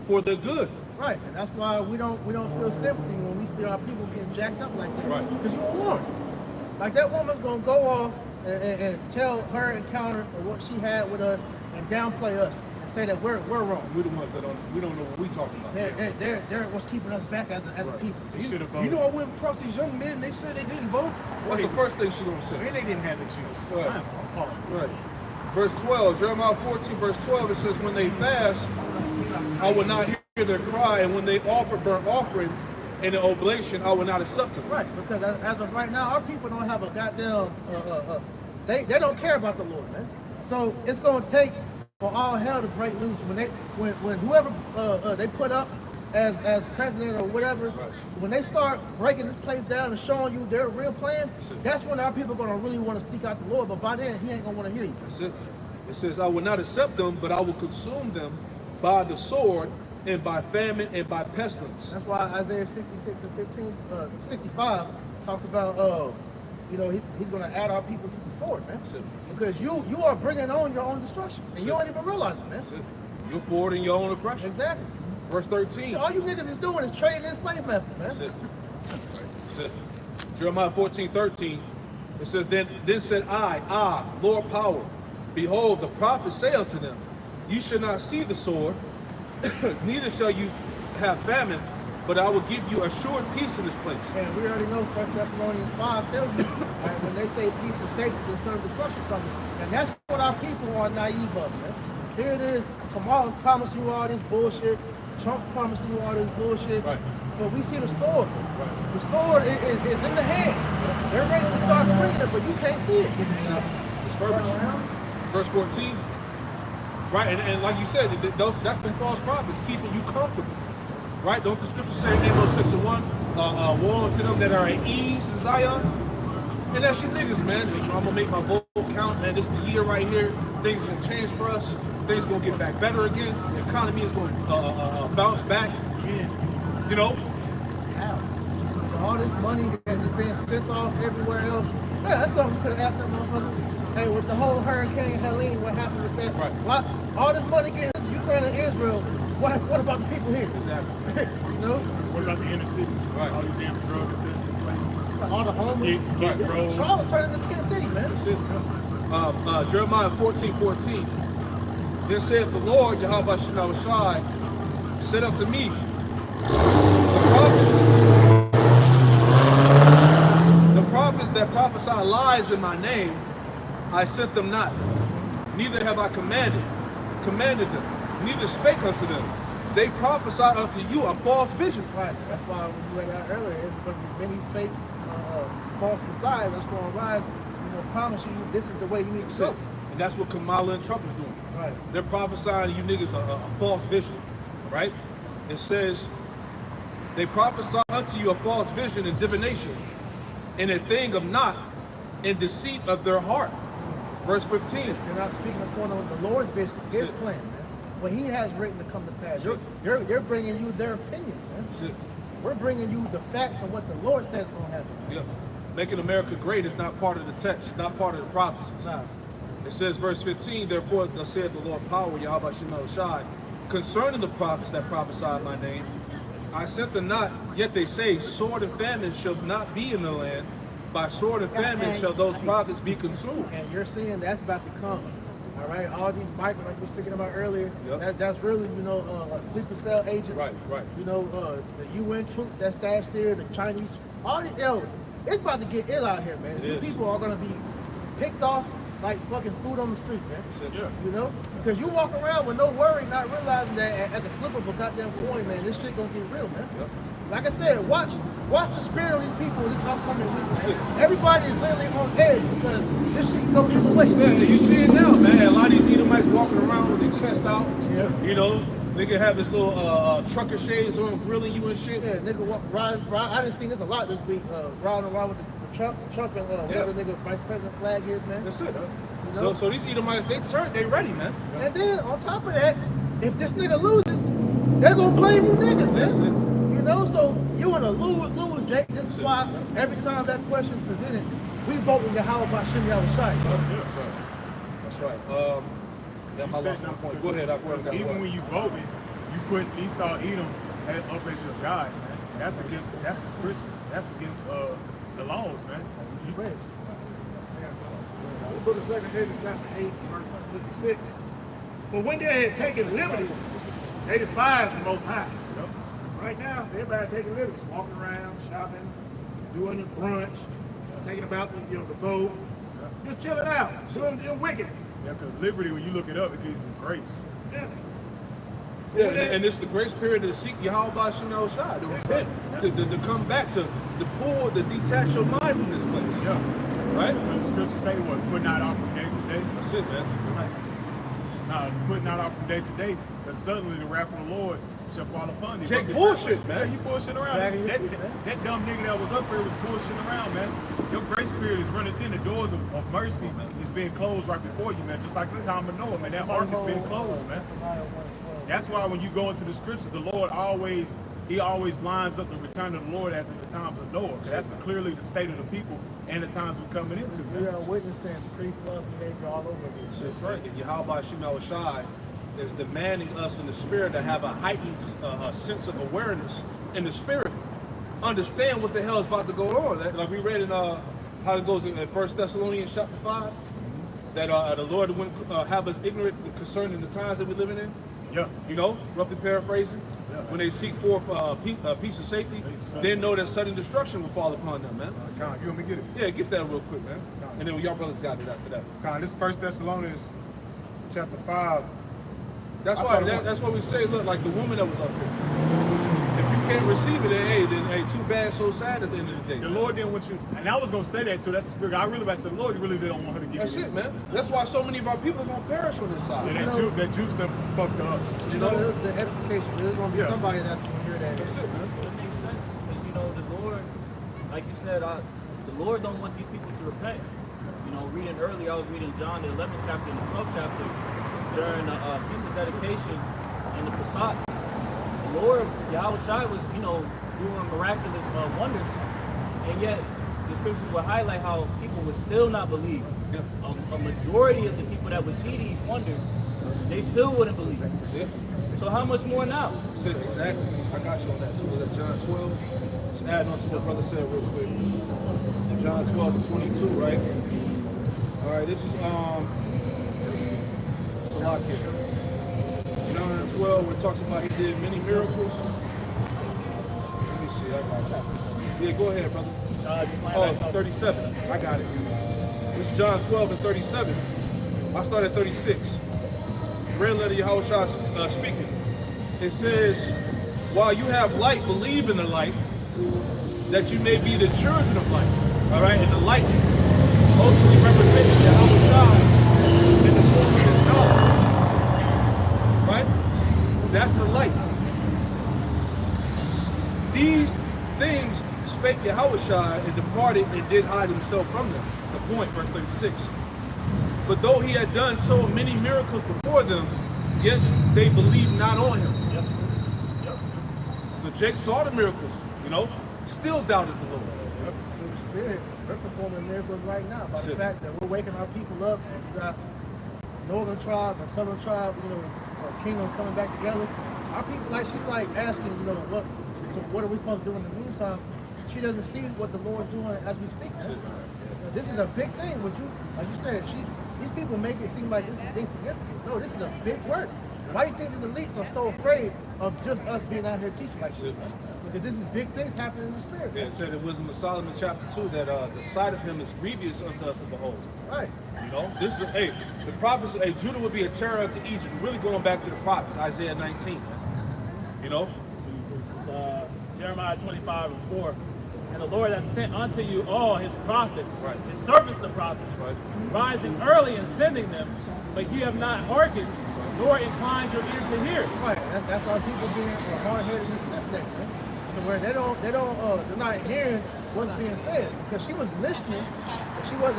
for their good. Right, and that's why we don't feel sympathy when we see our people getting jacked up like that. Right. Because you were warned. Like that woman's gonna go off and tell her encounter of what she had with us and downplay us and say that we're wrong. We're the ones that we don't know what we talking about. They're what's keeping us back as a people. They should have voted. You know, I went across these young men, they said they didn't vote. What's the first thing she gonna say? And they didn't have the choice. Right. I'm appalled. Right. Verse 12, Jeremiah 14, verse 12, it says, when they fast, I will not hear their cry, and when they offer burnt offering and an oblation, I will not accept them. Right, because as of right now, our people don't have a goddamn, they don't care about the Lord, man. So it's gonna take for all hell to break loose when whoever they put up as president or whatever, when they start breaking this place down and showing you their real plan, that's when our people are gonna really want to seek out the Lord. But by then, he ain't gonna want to hear you. That's it. It says, I will not accept them, but I will consume them by the sword and by famine and by pestilence. That's why Isaiah 66 and 65 talks about, he's going to add our people to the sword, man. That's it. Because you are bringing on your own destruction, and you don't even realize it, man. That's it. You're forwarding your own oppression. Exactly. Verse 13. So all you niggas is doing is trading in slave masters, man. That's it. That's it. Jeremiah 14:13. It says, Then said I, Lord power, behold, the prophets say unto them, you shall not see the sword, neither shall you have famine, but I will give you assured peace in this place. And we already know 1 Thessalonians 5 tells you, when they say peace and safety, there's some destruction coming. And that's what our people are naive of, man. Here it is, Kamala's promising you all this bullshit, Trump's promising you all this bullshit, Right. but we see the sword. The sword is in the hand. They're ready to start swinging it, but you can't see it. It's purpose. Verse 14. Right, and like you said, that's the false prophets keeping you comfortable. Right? Don't the scripture say in Amos 6 and 1, woe unto them that are at ease in Zion? And that's your niggas, man. I'm gonna make my vote count, man. This is the year right here. Things gonna change for us. Things gonna get back better again. The economy is gonna bounce back. You know? How? All this money that's being sent off everywhere else. Yeah, that's something we could have asked that motherfucker. Hey, with the whole Hurricane Helene, what happened with that? Right. Why, all this money getting to Ukraine and Israel, what about the people here? Exactly. You know? What about the inner cities? Right. All these damn drug infested places. All the homeless. Skid Row. Charlotte turned into Kansas City, man. That's it. Jeremiah 14:14. Then saith the Lord, Yahweh Shai, said unto me, the prophets that prophesy lies in my name, I sent them not. Neither have I commanded them, neither spake unto them. They prophesy unto you a false vision. Right. That's why when you read out earlier, there's going to be many fake false messiahs that's going to rise, promising you this is the way you need to go. And that's what Kamala and Trump is doing. Right. They're prophesying you niggas a false vision, right? It says, they prophesy unto you a false vision and divination, and a thing of naught, and deceit of their heart. Verse 15. You're not speaking according to the Lord's vision, His plan, man. What He has written to come to pass. You're bringing you their opinions, man. That's it. We're bringing you the facts of what the Lord says is going to happen. Yeah. making America great is not part of the text. It's not part of the prophecies. Nah. It says, verse 15, therefore, thus saith the Lord power, Yahweh Shemel Shai, concerning the prophets that prophesied my name, I sent them not, yet they say, sword and famine shall not be in the land. By sword and famine and- shall those prophets be consumed. And you're seeing that's about to come. All right, all these migrants, like you were speaking about earlier, Yep. that's really, sleeper cell agents. Right, right. You know, the UN troops that's stashed here, the Chinese, all these, it's about to get ill out here, man. It These is. people are gonna be picked off like fucking food on the street, man. Yeah. You know, because you walk around with no worry, not realizing that at the flip of a goddamn coin, man, this shit gonna get real, man. Yep. Like I said, watch the spirit of these people this upcoming week. Man. Everybody is literally on edge because this shit go either way. Yeah, you see it now, man. A lot of these Edomites walking around with their chest out. Yeah. You know, they can have this little trucker shades on, grilling you and shit. Yeah, nigga ride. I done seen this a lot this week. Riding around with the Trump and whatever nigga vice president flag is, man. That's it. You know? So these Edomites, they ready, man. And then on top of that, if this nigga loses, they're gonna blame you niggas, That's it. man. You know, so you in a lose-lose, Jake. This is why every time that question is presented, we vote with Yahweh Bashim Yahushai. That's right. You my said last no, point. because Go ahead. even when you voted, you put Esau Edom up as your God, man. That's the scriptures. That's against the laws, man. You Right. The book of 2 Kings, chapter 8, verse 56. For when they had taken liberty, they despised the Most High. Right now, everybody taking liberty, walking around, shopping, doing the brunch, thinking about the vote, just chilling out, doing wickedness. Yeah, because liberty, when you look it up, it gives you grace. Yeah. Yeah, and it's the grace period to seek Yahweh Bashim Yahushai, to repent, to come back, to detach your mind from this place. Yeah. Right? Because the scriptures say what? Putting out off from day to day. That's it, man. Putting out off from day to day, because suddenly the wrath of the Lord shall fall upon thee. Jake bullshit, man. Yeah, you bullshitting around. That dumb nigga that was up here was bullshitting around, man. Your grace period is running thin. The doors of mercy is being closed right before you, man. Just like the time of Noah, man. That ark is being closed, man. That's why when you go into the scriptures, the Lord always lines up the return of the Lord as in the times of Noah. 'Cause that's clearly the state of the people and the times we're coming into, We man. are witnessing pre-flood behavior all over again. That's right. And Yahweh Bashim Yahushai is demanding us in the spirit to have a heightened sense of awareness in the spirit. Understand what the hell is about to go on. Like we read in how it goes in 1 Thessalonians chapter 5, that the Lord wouldn't have us ignorant concerning the times that we're living in. Yeah. You know, roughly paraphrasing. Yeah. When they seek for peace and safety, they know that sudden destruction will fall upon them, man. Con, you want me to get it? Yeah, get that real quick, man. And then y'all brothers got it after that. Con, this is 1 Thessalonians chapter 5. That's I why. saw the one. That's why we say, look, like the woman that was up here. If you can't receive it, then hey, too bad, so sad at the end of the day. The Lord didn't want you, and I was gonna say that too. That's the spirit. I really about to say, the Lord really didn't want her to get That's it, man. That's why so many of our people are gonna perish on this side. Yeah, that Jews done fucked her up. You know, the edification, there's going to be Yeah. somebody that's going to hear that. That's it, man. It makes sense because the Lord, like you said, the Lord don't want these people to repent. Reading earlier, I was reading John the 11th chapter and the 12th chapter during the Feast of Dedication and the Pesach. The Lord Yahweh Shai was doing miraculous wonders, and yet the scriptures will highlight how people would still not believe. Yeah. A majority of the people that would see these wonders, they still wouldn't believe. Yeah. So how much more now? That's it, exactly. I got you on that too. Was that John 12? Just adding on to what brother said real quick. In John 12 and 22, right? All right, this is it's a lot here. John 12, where it talks about he did many miracles. Let me see, I got chapters. Yeah, go ahead, brother. Oh, 37. I got it. This is John 12 and 37. I start at 36. Red letter Yahushua speaking. It says, while you have light, believe in the light, that you may be the children of light. All right, and the light mostly represents Yahushua in the form of his knowledge. Right? That's the light. These things spake Yahushua and departed and did hide himself from them. The point, verse 36. But though he had done so many miracles before them, yet they believed not on him. Yep. So Jake saw the miracles, still doubted the Lord. Through the Spirit. We're performing miracles right now by the Shit. fact that we're waking our people up, and you got northern tribe and southern tribe, kingdom coming back together. Our people, like, she's like asking, what are we supposed to do in the meantime? She doesn't see what the Lord's doing as we speak. Man. This is a big thing. What you, like you said, these people make it seem like this is insignificant. No, this is a big work. Why do you think these elites are so afraid of just us being out here teaching like this? Because this is big things happening in the spirit. Yeah, it said in Wisdom of Solomon chapter 2 that the sight of him is grievous unto us to behold. Right. This is the prophets. Judah would be a terror unto Egypt. Really going back to the prophets, Isaiah 19. Jeremiah 25:4. And the Lord hath sent unto you all his prophets, Right. his servants the prophets, Right. rising early and sending them, but ye have not hearkened, nor inclined your ear to hear. Right. That's why people being hard-headed and stiff-necked, man. To where they're not hearing what's being said, because she was listening, but she was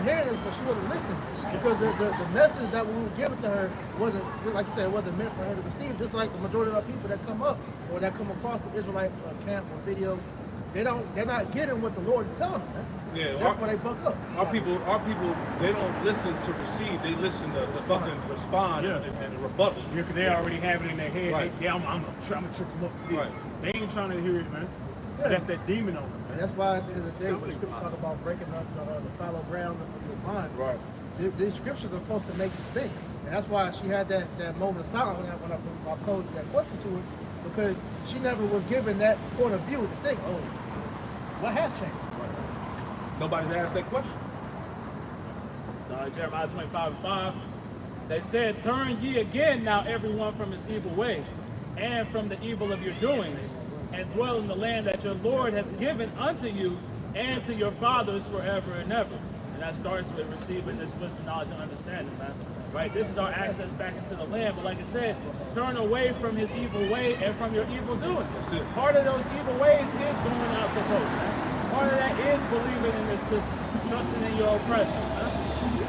hearing us, but she wasn't listening, because the message that we were giving to her wasn't, like you said, it wasn't meant for her to receive. Just like the majority of our people that come up or that come across the Israelite camp or video, they're not getting what the Lord is telling them. Man. Yeah, That's why they buck up. Our people, they don't listen to receive. They listen to fucking respond Yeah. and rebuttal. Yeah, because they already have it in their head. Right. I'm gonna trip them up with this. Right. They ain't trying to hear it, man. Yeah. That's that demon on them. And that's why at the end of the day, when the scripture talk about breaking up the fallow ground of your mind, Right. these scriptures are supposed to make you think. And that's why she had that moment of silence when I posed that question to her, because she never was given that point of view to think, oh, what has changed? Nobody's asked that question. Jeremiah 25:5. They said, turn ye again now everyone from his evil way, and from the evil of your doings, and dwell in the land that your Lord hath given unto you and to your fathers forever and ever. And that starts with receiving this wisdom, knowledge, and understanding, man. Right? This is our access back into the land. But like I said, turn away from his evil way and from your evil doings. That's it. Part of those evil ways is going out to vote, man. Part of that is believing in this system, trusting in your oppression, man.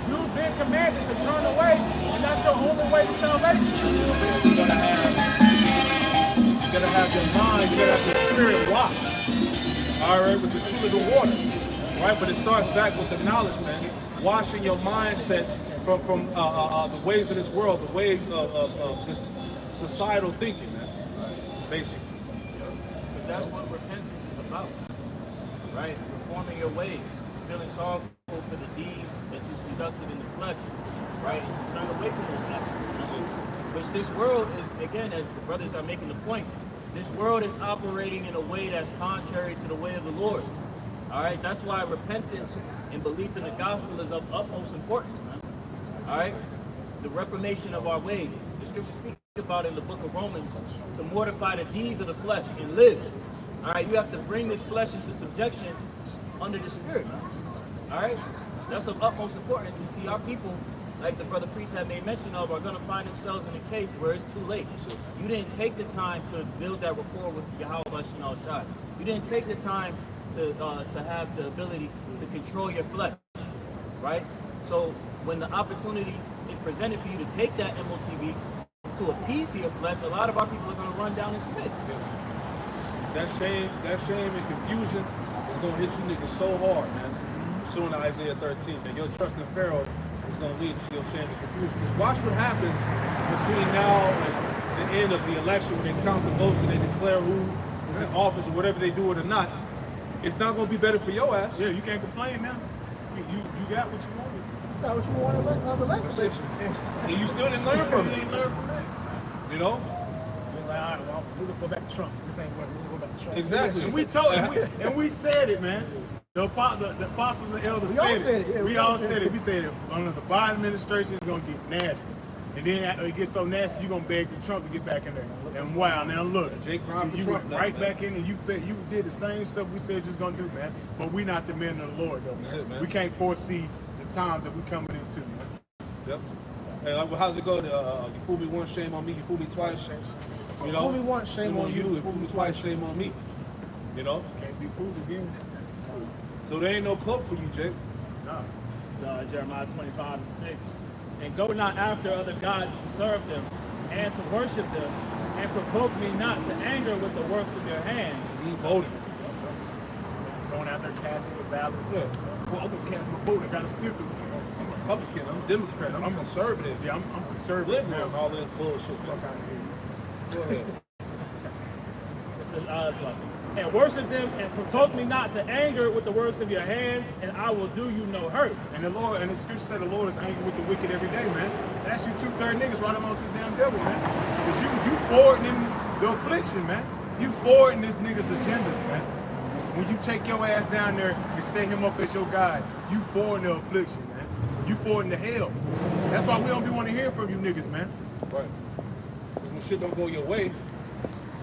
You've been commanded to turn away, and that's your only way to salvation. You gotta have your mind, you gotta have your spirit washed. All right, with the truth of the water. Right, but it starts back with the knowledge, man. Washing your mindset from the ways of this world, the ways of this societal thinking, man. Basically. Because that's what repentance is about, right? Reforming your ways, feeling sorrowful for the deeds that you conducted in the flesh, right? And to turn away from those actions. Which this world is, again, as the brothers are making the point, this world is operating in a way that's contrary to the way of the Lord. All right, that's why repentance and belief in the gospel is of utmost importance, man. All right, the reformation of our ways. The scripture speaks about in the book of Romans to mortify the deeds of the flesh and live. All right, you have to bring this flesh into subjection under the spirit, man. All right, that's of utmost importance. And see, our people, like the brother priest had made mention of, are going to find themselves in a case where it's too late. You didn't take the time to build that rapport with Yahweh Shem Shai. You didn't take the time to have the ability to control your flesh, right? So when the opportunity is presented for you to take that MOTV to appease to your flesh, a lot of our people are going to run down and spit. That shame and confusion is gonna hit you niggas so hard, man. Soon to Isaiah 13, man. Your trust in Pharaoh is gonna lead to your shame and confusion. Because watch what happens between now and the end of the election when they count the votes and they declare who is in office or whatever they do it or not. It's not gonna be better for your ass. Yeah, you can't complain now. You got what you wanted. That's not what you wanted of the legislature. And you still didn't learn from You it. ain't learned from this. You know? It's like, all right, well, we're gonna go back to Trump. This ain't working. We're gonna go back to Trump. Exactly. And we told and we said it, man. The apostles and elders We all said said it. Yeah, we all said it. We said it. Under the Biden administration is gonna get nasty. And then after it gets so nasty, you're gonna beg Trump to get back in there. And wow, now look, Jake Crime for you Trump went now, right man. back in and you did the same stuff we said you was gonna do, man. But we not the men of the Lord, though. That's Man. it, man. We can't foresee the times that we coming into. Man. Yep. Hey, well, how's it go? You fool me once, shame on me. You fool me twice. You know? Fool me once, shame on you. You fool me twice, shame on me. You know? Can't be fooled again. So there ain't no cloak for you, Jake. Nah. So Jeremiah 25:6. And go not after other gods to serve them and to worship them, and provoke me not to anger with the works of your hands. You voted. going out there casting the ballot. Yeah. Well, I'm gonna cast my vote. I got a sticker. I'm Republican. I'm Democrat. I'm conservative. Yeah, I'm conservative. Liberal and all this bullshit. Fuck out of here. Go ahead. It says, it's like, and worship them and provoke me not to anger with the works of your hands, and I will do you no hurt. And the Lord, and the scripture said the Lord is angry with the wicked every day, man. That's you 2/3 niggas right along to the damn devil, man. Because you forwarding the affliction, man. You forwarding this nigga's agendas, man. When you take your ass down there and set him up as your guide, you forwarding the affliction, man. You forwarding the hell. That's why we don't be want to hear from you niggas, man. Right. Because when shit don't go your way,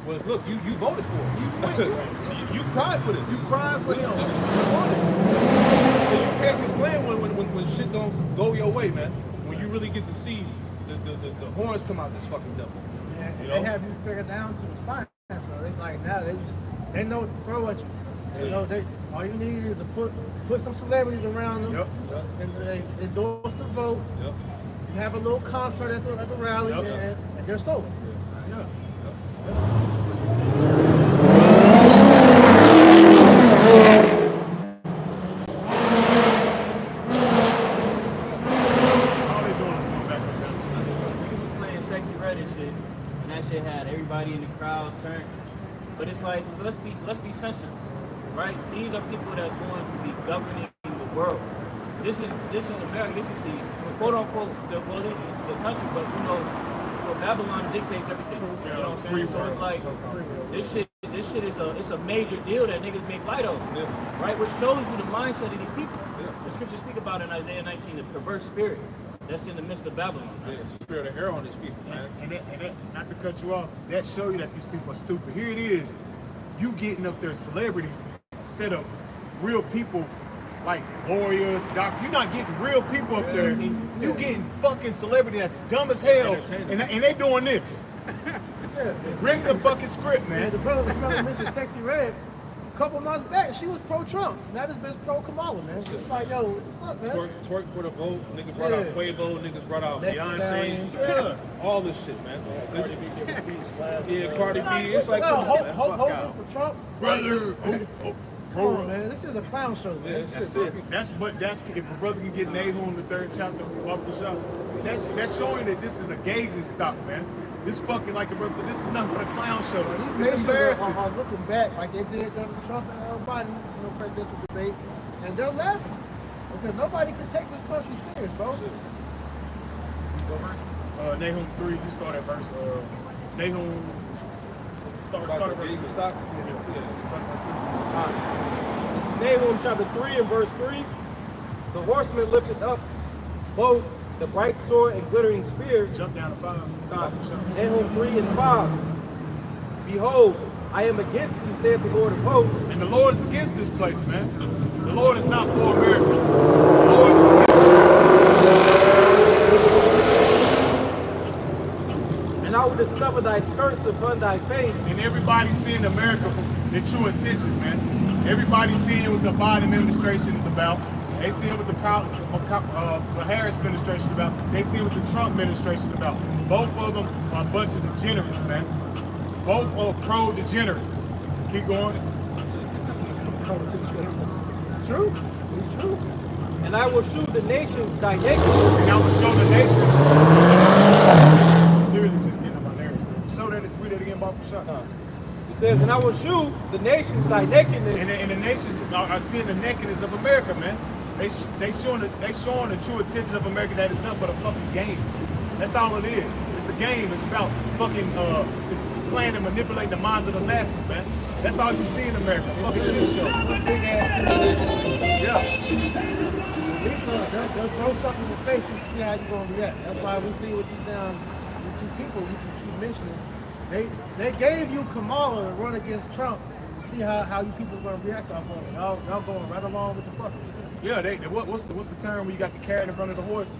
well, look, you voted for it. You cried for this. You cried for this. him. This is what you wanted. So you can't complain when shit don't go your way, man. When you really get to see the horns come out this fucking devil. Yeah, You they know? have you figured down to the science. So it's like now they know what to throw at you. You know, all you need is to put some celebrities around them, Yep. and they endorse the vote. Yep. You have a little concert at the rally, Yep. and they're sold. Yeah. All they doing is going back on them. Niggas was playing Sexy Red and shit, and that shit had everybody in the crowd turned. But it's like, let's be sensitive, right? These are people that's going to be governing the world. This is America. This is the quote unquote the country, but Babylon dictates everything. You know what I'm saying? So it's like this shit is a major deal that niggas make light of, right? Which shows you the mindset of these people. The scriptures speak about in Isaiah 19 the perverse spirit that's in the midst of Babylon. Yeah, it's the spirit of error on these people, man. And that, not to cut you off, that show you that these people are stupid. Here it is, you getting up there celebrities instead of real people like lawyers, doctors. You're not getting real people up there. You getting fucking celebrities that's dumb as hell, and they doing this. Bring the fucking script, man. And the brother mentioned Sexy Red. A couple months back, she was pro-Trump. Now this bitch pro-Kamala, man. It's like, yo, what the fuck, man? Twerk for the vote. Niggas brought out Quavo. Niggas brought out Beyonce. Yeah. All this shit, man. Cardi B gave a speech last Cardi B. It's like, come on, man. Hold for Trump. Brother, Come on, man. This is a clown show, man. that's if a brother can get Nahum the 3rd chapter of Barbershop, that's showing that this is a gazing stock, man. This fucking, like the brother said, this is nothing but a clown show. These It's nations embarrassing. are looking back like they did during the Trump and Biden presidential debate, and they're laughing because nobody can take this country serious, bro. Nahum 3, you start at verse. Nahum. Start About at the verse. gazing stock? This is Nahum chapter 3 and verse 3. The horseman lifted up both the bright sword and glittering spear. Jump down to 5. Nahum 3 and 5. Behold, I am against thee, saith the Lord of hosts. And the Lord is against this place, man. The Lord is not for America. The Lord is against America. And I will discover thy skirts upon thy face. And everybody's seeing America their true intentions, man. Everybody's seeing what the Biden administration is about. They see what the Harris administration about. They see what the Trump administration about. Both of them are a bunch of degenerates, man. Both are pro-degenerates. Keep going. True. It's true. And I will shew the nations thy nakedness. And I will show the nations. Literally just getting on my nerves, man. Show that, read that again, Bob. Shut up. It says, and I will shew the nations thy nakedness. And the nations are seeing the nakedness of America, man. They showing the true intention of America that is nothing but a fucking game. That's all it is. It's a game. It's about fucking it's playing and manipulating the minds of the masses, man. That's all you see in America. Fucking shit show. Big ass. Yeah. They'll throw something in the face just to see how you're gonna react. That's why we see with these two people you keep mentioning. They gave you Kamala to run against Trump to see how you people are gonna react off of it. Y'all going right along with the fuckers. Yeah, what's the term when you got the carrot in front of the horse?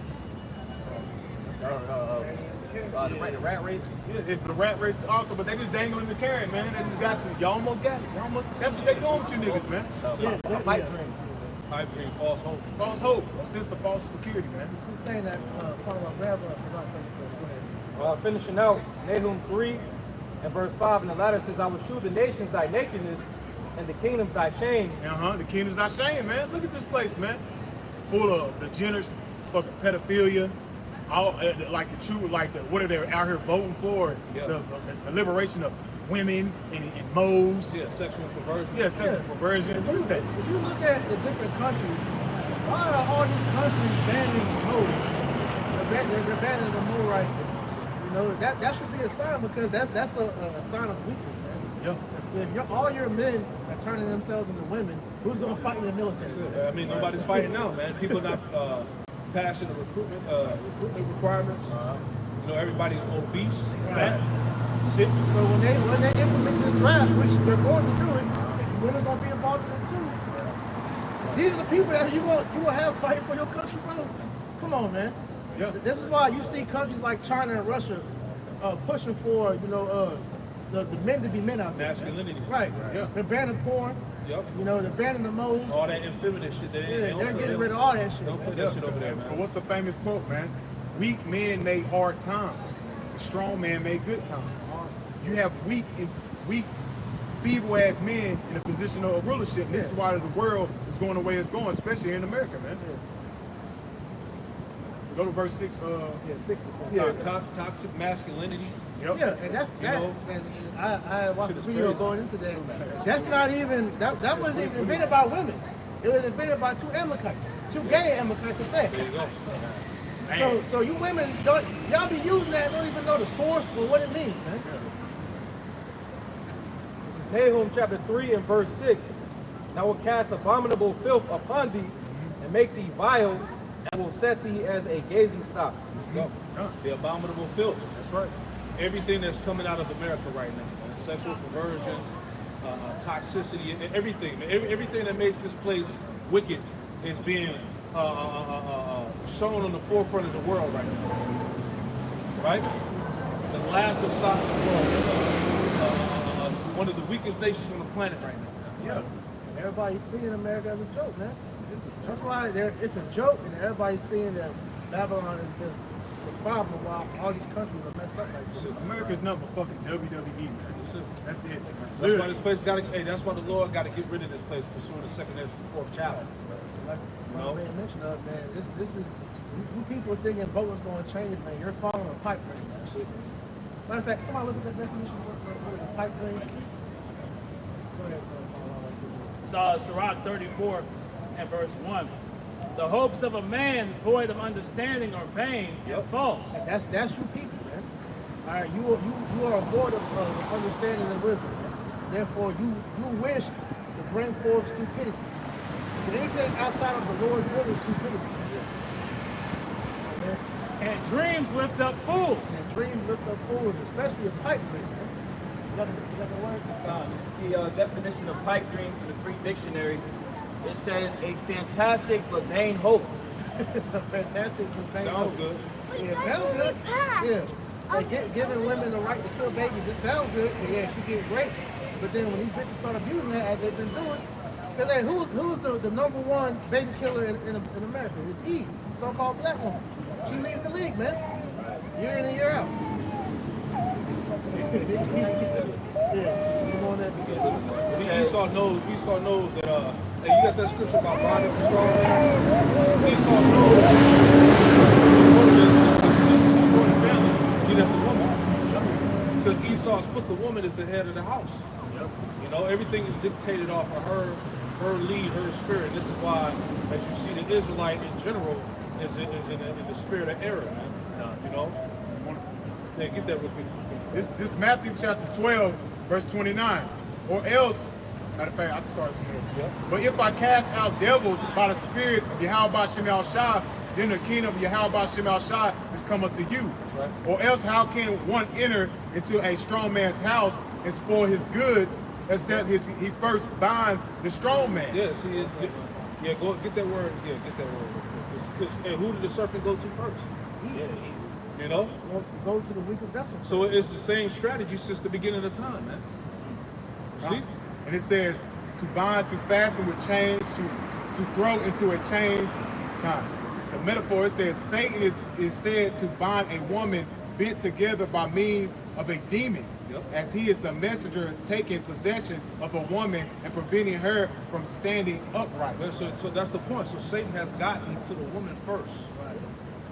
The rat race. Yeah, it's the rat race also, but they just dangling the carrot, man. They just got you. Y'all almost got it. That's what they doing with you niggas, man. Pipe dream. Pipe dream, false hope. False hope, a sense of false security, man. She's saying that part about grab us. Go ahead. Finishing out Nahum 3 and verse 5, and the latter says, I will shew the nations thy nakedness, and the kingdom's thy shame. The kingdom's our shame, man. Look at this place, man. Full of the generous fucking pedophilia. All like the true, like the what are they out here voting for? Yeah. The liberation of women and moles. Yeah, sexual perversion. Yeah, sexual perversion. What is that? If you look at the different countries, why are all these countries banning moles? They're banning the mole rights. You know, that should be a sign, because that's a sign of weakness, man. Yeah. If all your men are turning themselves into women, who's gonna fight in the military? I mean, nobody's fighting now, man. People not passing the recruitment requirements. You know, everybody's obese, fat, sick. So when they implement this draft, which they're going to do it, women gonna be involved in it too. These are the people that you will have fighting for your country, bro. Come on, man. Yeah. This is why you see countries like China and Russia pushing for, you know, the men to be men out there. Masculinity. Right. Yeah. They're banning porn. Yep. You know, they're banning the moles. All that effeminate shit. They're getting rid of all that shit. Don't put man. that shit over there, But man. what's the famous quote, man? Weak men make hard times. The strong man make good times. You have weak, feeble ass men in a position of rulership. And this is why the world is going the way it's going, especially here in America, man. Go to verse 6. Yeah, 60. Toxic masculinity. Yep. Yeah, and that's that. know, And I watched shit the is video crazy. going into that. That's not even that wasn't even invented by women. It was invented by two Amalekites, two gay Amalekites to say. There you go. So you women y'all be using that and don't even know the source or what it means, man. This is Nahum chapter 3 and verse 6. And I will cast abominable filth upon thee, and make thee vile, and will set thee as a gazing stock. Go. The abominable filth. That's right. Everything that's coming out of America right now, man. Sexual perversion, toxicity, everything. Everything that makes this place wicked is being shown on the forefront of the world right now. Right? The laughing stock of the world. One of the weakest nations on the planet right now. Yeah. Everybody's seeing America as a joke, man. That's why it's a joke, and everybody's seeing that Babylon is the problem while all these countries are messed up like this. America's nothing but fucking WWE, man. That's it. That's why this place got to. Hey, that's why the Lord got to get rid of this place pursuing the second and fourth chapter. Like No. I made mention of, man, this is you people thinking voting's going to change, man. You're following a pipe dream, man. Matter of fact, somebody look at that definition. What is a pipe dream? Go ahead, bro. Sirach 34 and verse 1. The hopes of a man void of understanding are vain and false. And that's you people, man. All right, you are void of understanding and wisdom, man. Therefore, you wish to bring forth stupidity. But anything outside of the Lord's will is stupidity. Man. And dreams lift up fools. And dreams lift up fools, especially a pipe dream, man. You got the word? The definition of pipe dream from the Free Dictionary, it says a fantastic but vain hope. Fantastic. Sounds good. Yeah, it sounds good. Yeah. Like giving women the right to kill babies, it sounds good. But yeah, she get raped. But then when these bitches start abusing that, as they've been doing, because hey, who's the number one baby killer in America? It's Eve, the so-called black woman. She leads the league, man. Year in and year out. Yeah, come on there. See, Esau knows that. Hey, you got that scripture about bonding the strong man? So Esau knows to destroy the family, get at the woman. Because Esau put the woman as the head of the house. You know, everything is dictated off of her lead, her spirit. This is why, as you see, the Israelite in general is in the spirit of error, man. You know? Yeah, get that real quick. This Matthew chapter 12, verse 29. Or else, matter of fact, I can start tomorrow. Yeah. But if I cast out devils by the spirit of Yahweh Shem El Shai, then the kingdom of Yahweh Shem El Shai is come unto you. right. Or else how can one enter into a strong man's house and spoil his goods, except he first binds the strong man? Yeah, see, go get that word. Yeah, get that word. Because who did the serpent go to first? You know? Go to the weaker vessel. So it's the same strategy since the beginning of time, man. See? And it says to bind, to fasten with chains, to throw into a chains. Now, the metaphor, it says Satan is said to bind a woman bit together by means of a demon, Yep. as he is a messenger taking possession of a woman and preventing her from standing upright. But so that's the point. So Satan has gotten to the woman first,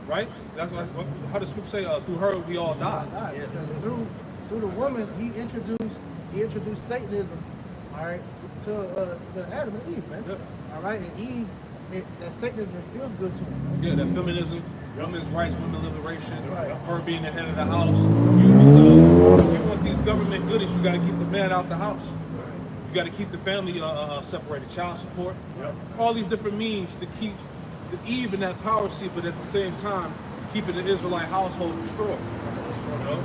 right? That's how the scripture say, through her we all die. Because through the woman, he introduced Satanism, all right, to Adam and Eve, man. Yep. All right, and Eve, that Satanism feels good to him. Yeah, that feminism, women's rights, women's liberation, Right. her being the head of the house. If you want these government goodies, you got to keep the man out the house. You got to keep the family separated, child support, all these different means to keep the Eve in that power seat, but at the same time, keeping the Israelite household destroyed. You know?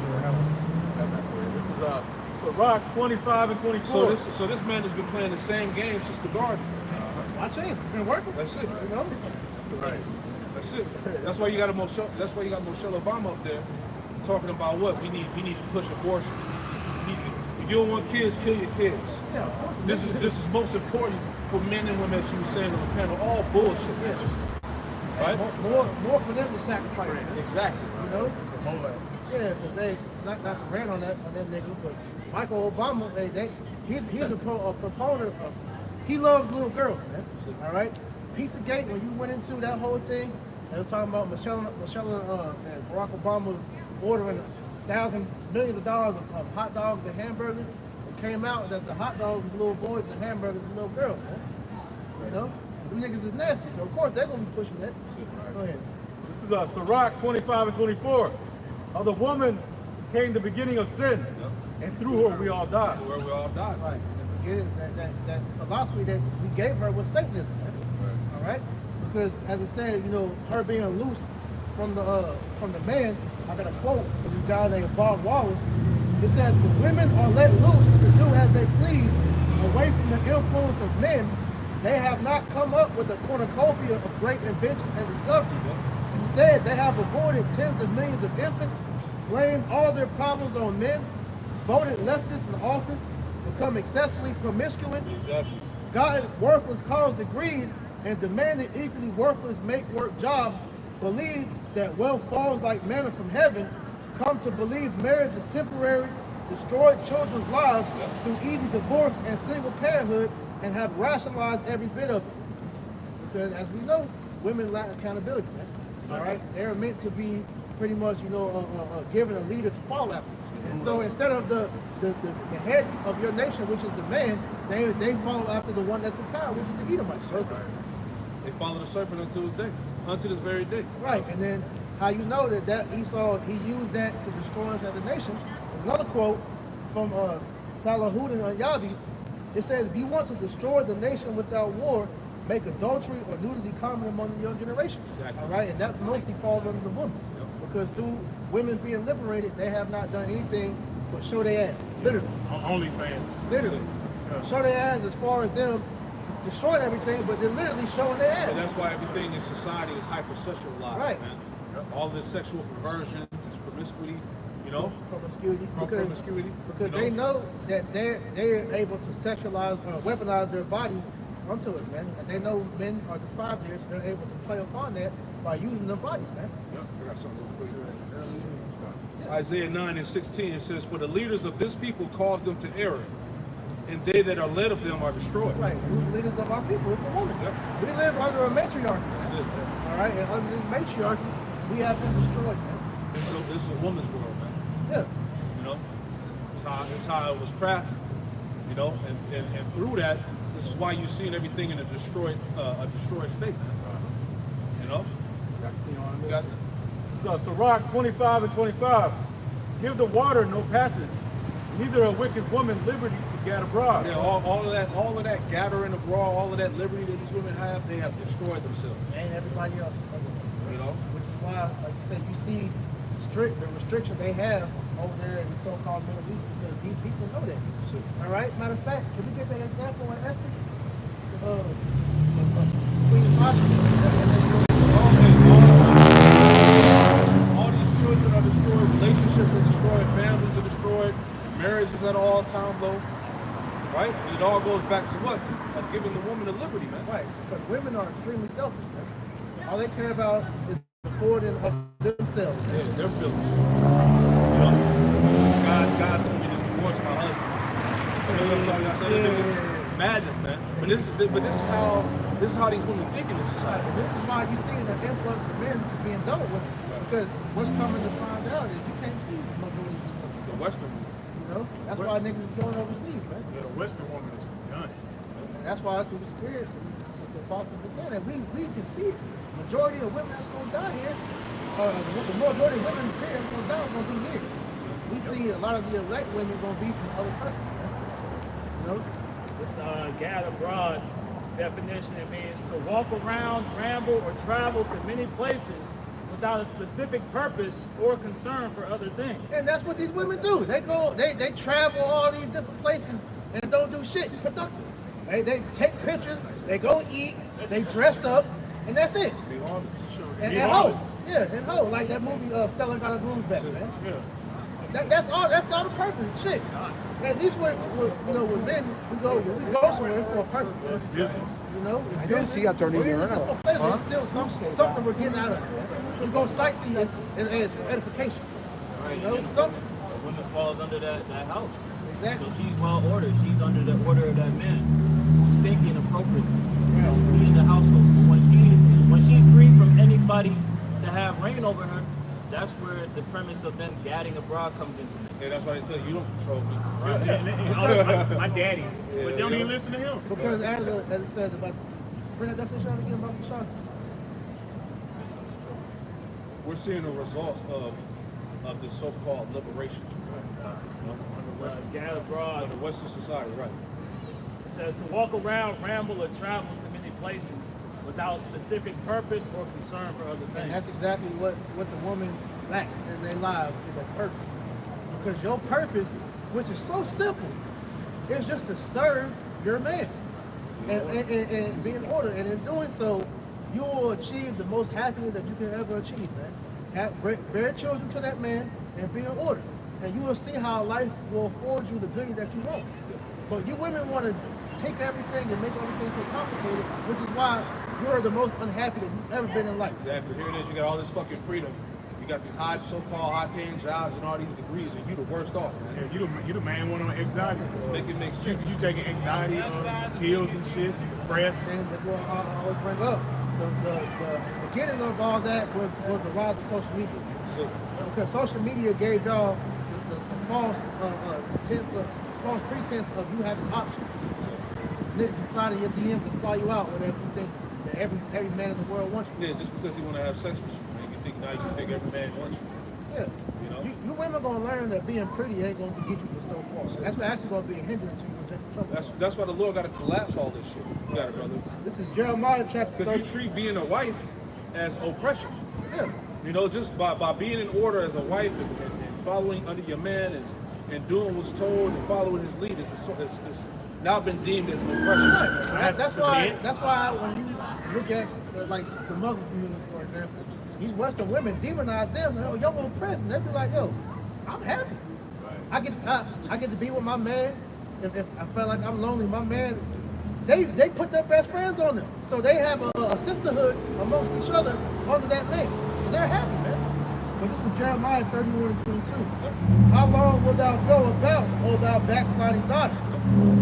This is Sirach 25 and 24. So this man has been playing the same game since the garden. Watch him. It's been working. That's it. You know? Right. That's it. That's why you got That's why you got Michelle Obama up there talking about what we need to push abortion. If you don't want kids, kill your kids. Yeah, of course. This is most important for men and women, as you were saying on the panel. All bullshit. Right? More for them to sacrifice. Exactly. You know? Yeah, because they not to rant on that nigga, but Michael Obama, he's a proponent of. He loves little girls, man. All right. Pizzagate, when you went into that whole thing, they was talking about Michelle and Barack Obama ordering millions of dollars of hot dogs and hamburgers. It came out that the hot dogs was little boys and the hamburgers was little girls, man. You know, them niggas is nasty, so of course they're gonna be pushing that. Go ahead. This is Sirach 25 and 24. Of the woman came the beginning of sin, and through her we all died. Where we all died. Right. The beginning, that philosophy that he gave her was Satanism, man. All right. Because as I said, you know, her being loose from the man. I got a quote from this guy named Bob Wallace. It says, "The women are let loose to do as they please, away from the influence of men. They have not come up with a cornucopia of great inventions and discoveries. Instead, they have aborted tens of millions of infants, blamed all their problems on men, voted leftists in office, become excessively promiscuous, Exactly. gotten worthless college degrees, and demanded equally worthless make-work jobs, believe that wealth falls like manna from heaven, come to believe marriage is temporary, destroyed children's lives through easy divorce and single parenthood, and have rationalized every bit of it." Because as we know, women lack accountability, man. All right? They're meant to be pretty much, you know, given a leader to follow after. And so instead of the head of your nation, which is the man, they follow after the one that's in power, which is the Edomites. They follow the serpent until this very day. Right, and then how you know that Esau, he used that to destroy us as a nation. There's another quote from Salahuddin al-Yabi. It says, "If you want to destroy the nation without war, make adultery or nudity common among the young generation." Exactly. All right, and that mostly falls under the woman. Because through women being liberated, they have not done anything but show their ass. Literally. OnlyFans. Literally. Show their ass as far as them destroying everything, but they're literally showing their ass. And that's why everything in society is hypersexualized, Right. man. All this sexual perversion, this promiscuity, you know, Promiscuity. promiscuity. Because you they know that they're able to sexualize or weaponize their bodies onto us, man. And they know men are deprived here, so they're able to play upon that by using their bodies, man. I got something for you. Isaiah 9 and 16, it says, "For the leaders of this people cause them to err, and they that are led of them are destroyed." Right. Who's the leaders of our people? It's the woman. Yep. We live under a matriarchy. That's it. All right, and under this matriarchy, we have been destroyed, man. This is a woman's world, man. Yeah. You know, it's how it was crafted. You know, and through that, this is why you're seeing everything in a destroyed state. You know, you got This is Sirach 25 and 25. Give the water no passage, neither a wicked woman liberty to get abroad. yeah, all of that gathering abroad, all of that liberty that these women have, they have destroyed themselves. And everybody else. You know, Which is why, like you said, you see the restriction they have over there in the so-called Middle East, because these people know that. All right. Matter of fact, can we get that example in Esther? Queen Vashti. all these children are destroyed, relationships are destroyed, families are destroyed, marriages at an all-time low. Right? And it all goes back to what? Of giving the woman a liberty, man. Right. Because women are extremely selfish, man. All they care about is affording of themselves. Yeah, their feelings. madness, man. But this is how these women think in this society. And this is why you see the influx of men being done with it. Because what's coming to find out is you can't keep majority of these women. The Western. You know? That's why niggas is going overseas, man. Yeah, the Western woman is done. And that's why through the spirit, the apostle was saying that we can see it. Majority of women that's gonna die here, the majority of women here that's gonna die is gonna be here. We see a lot of the elect women gonna be from other countries, man. You know? This gad abroad definition, it means to walk around, ramble, or travel to many places without a specific purpose or concern for other things. And that's what these women do. They go, they travel all these different places and don't do shit productive. They take pictures, they go eat, they dress up, and that's it. Be harmless. And hoe. Yeah, and hoe. Like that movie Stella Got a Groove Back, man. That's all the purpose. Shit. At least with men, we go somewhere for a purpose. It's business. You know? I didn't see I turned it around. There's still something we're getting out of it. Man. You go sightseeing as edification. Right. You know, And something. a woman falls under that house. Exactly. So she's well ordered. She's under the order of that man who's thinking appropriately. You know, leading the household. But when she's free from anybody to have reign over her, that's where the premise of them gadding abroad comes into it. Yeah, that's why they tell you don't control me. My daddy. But don't even listen to him. Because as it says about, bring that definition out again about Sean. We're seeing the results of this so-called liberation. Gad abroad. In the Western society, right? It says to walk around, ramble, or travel to many places without a specific purpose or concern for other things. And that's exactly what the woman lacks in their lives is a purpose. Because your purpose, which is so simple, is just to serve your man and be in order. And in doing so, you will achieve the most happiness that you can ever achieve, man. Bear children to that man and be in order. And you will see how life will afford you the goodies that you want. But you women want to take everything and make everything so complicated, which is why you're the most unhappy that you've ever been in life. Exactly. Here it is. You got all this fucking freedom. You got these so-called high-paying jobs and all these degrees, and you the worst off, man. Yeah, you the main one on anxiety. Make it make sense. You taking anxiety pills and shit, depressed. And that's what I always bring up. The beginning of all that was the rise of social media. So, Because social media gave y'all the false pretense of you having options. Niggas can slide in your DMs and fly you out whenever you think that every man in the world wants you. yeah, just because he want to have sex with you, man, you think every man wants you. Yeah. You know? You women gonna learn that being pretty ain't gonna get you to so far. That's actually gonna be a hindrance to you in trouble. That's why the Lord got to collapse all this shit. You got it, brother. This is Jeremiah chapter Because 30. you treat being a wife as oppression. Yeah. You know, just by being in order as a wife and following under your man and doing what's told and following his lead is now been deemed as an oppression. Right. That's why when you look at like the Muslim community, for example, these Western women demonize them. Oh, yo, in prison. They be like, yo, I'm happy. I get to be with my man. If I feel like I'm lonely, my man, they put their best friends on them. So they have a sisterhood amongst each other under that man. So they're happy, man. But this is Jeremiah 31 and 22. How long wilt thou go about, O thou backsliding daughter?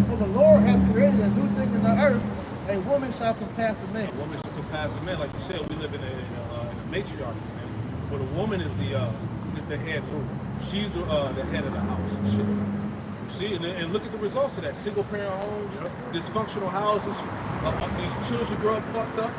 For the Lord hath created a new thing in the earth, a woman shall compass a man. A woman should compass a man. Like you said, we live in a matriarchy, man. But a woman is the head ruler. She's the head of the house and shit. You see, and look at the results of that. Single parent homes, dysfunctional houses, these children grow up fucked up.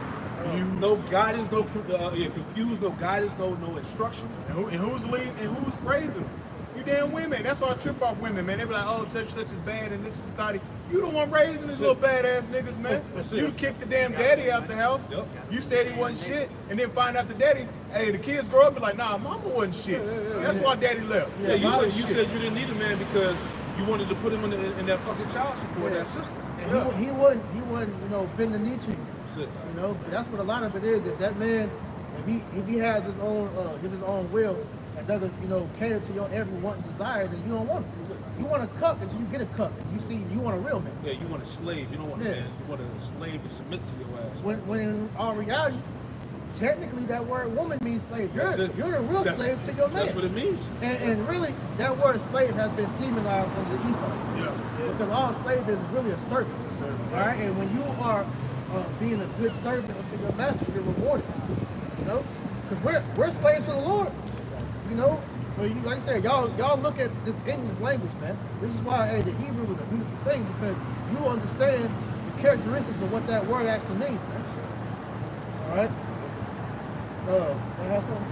No guidance, confused, no guidance, no instruction. And who's leading and who's raising them? You damn women. That's why I trip off women, man. They be like, oh, such is bad in this society. You the one raising these little badass niggas, man. You kicked the damn daddy out the house. Yep. You said he wasn't shit, and then find out the daddy, hey, the kids grow up and be like, nah, mama wasn't shit. That's why daddy left. Yeah, you said you didn't need a man because you wanted to put him in that fucking child support, that system. And he wouldn't, bend the knee to you. That's it. You know, that's what a lot of it is. That man, if he has his own will and doesn't, cater to your every want and desire, then you don't want him. You want a cup until you get a cup. You want a real man. Yeah, you want a slave. You don't want a man. You want a slave to submit to your ass. When in all reality, technically that word woman means slave. You're That's it. the real That's- slave to your man. That's what it means. And really, that word slave has been demonized under Esau. Yeah. Because all slave is really a servant. All right? And when you are being a good servant unto your master, you're rewarded. You know? Because we're slaves to the Lord. You know? But you, like I said, y'all look at this English language, man. This is why the Hebrew is a beautiful thing, because you understand the characteristics of what that word actually means, man. All right? I have something?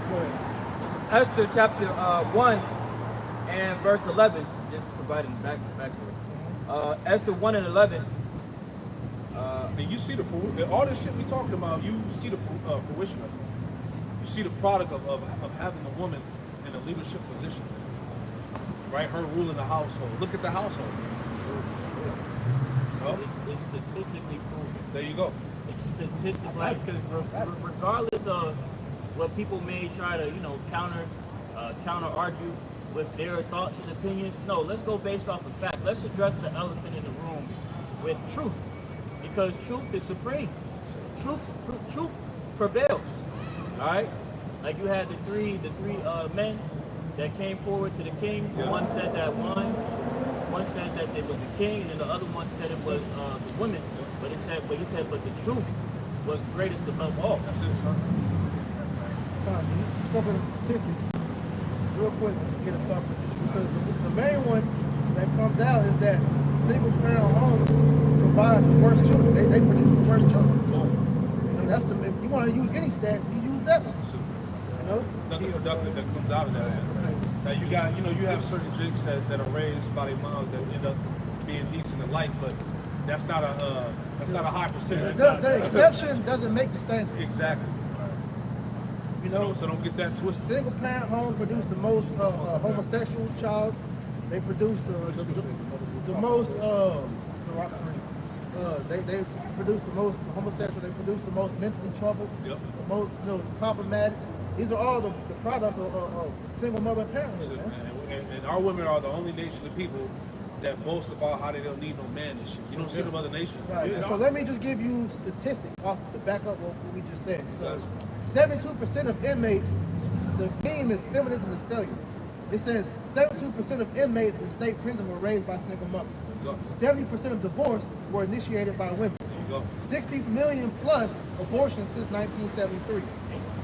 Go ahead. This is Esther chapter 1 and verse 11. Just providing backstory. Esther 1 and 11. And you see all this shit we talking about, you see the fruition of it. You see the product of having a woman in a leadership position. Right? Her ruling the household. Look at the household. So, It's statistically proven. there you go. It's statistically, because regardless of what people may try to, counter argue with their thoughts and opinions, no, let's go based off of fact. Let's address the elephant in the room with truth, because truth is supreme. Truth prevails. All right, like you had the three men that came forward to the king. Yeah. One said that one said that it was the king, and then the other one said it was the women. But he said the truth was greatest above all. That's it, son. You spoke of the statistics real quick to get a couple. Because the main one that comes out is that single parent homes provide the worst children. They produce the worst children. And that's if you want to use any stat, you use that one. You know? There's nothing productive that comes out of that. Now you got, you have certain chicks that are raised by their moms that end up being decent in life, but that's not a high percentage. The exception doesn't make the standard. Exactly. You know, So don't get that twisted. single parent home produce the most homosexual child. They produce the most they produce the most homosexual. They produce the most mentally troubled. Yep. The most problematic. These are all the product of single mother parenthood, man. And our women are the only nation of people that boast about how they don't need no man and shit. You don't see them other nations. Right. And so let me just give you statistics off the back up what we just said. So 72% of inmates, the theme is feminism is failure. It says 72% of inmates in state prison were raised by single mothers. 70% of divorce were initiated by women. 60 million plus abortions since 1973.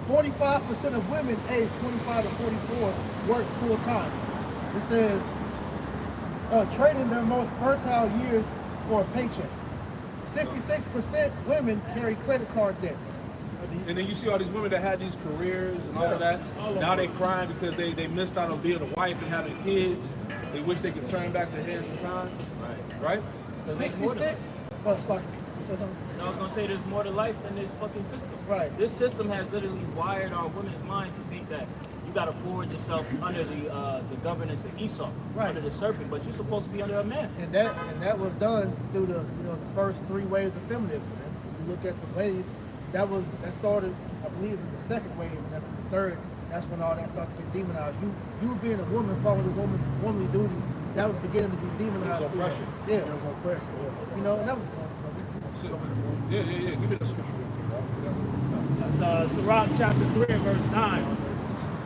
45% of women aged 25 to 44 work full time. It says trading their most fertile years for a paycheck. 66% women carry credit card debt. And then you see all these women that had these careers and all of that. Now they crying because they missed out on being a wife and having kids. They wish they could turn back the hands of time. Right? 66? Oh, sorry. You said something? I was gonna say there's more to life than this fucking system. Right. This system has literally wired our women's mind to think that you gotta forward yourself under the governance of Esau, Right. under the serpent, but you're supposed to be under a man. And that was done through the the first three waves of feminism. Man. If you look at the waves, that started, I believe, in the second wave, and then from the third, that's when all that started to get demonized. You being a woman, following womanly duties, that was beginning to be demonized. It was oppression. Yeah, it was oppression. Yeah. You know, and that was. Yeah. Give me the scripture. That's Sirach chapter 3 and verse 9.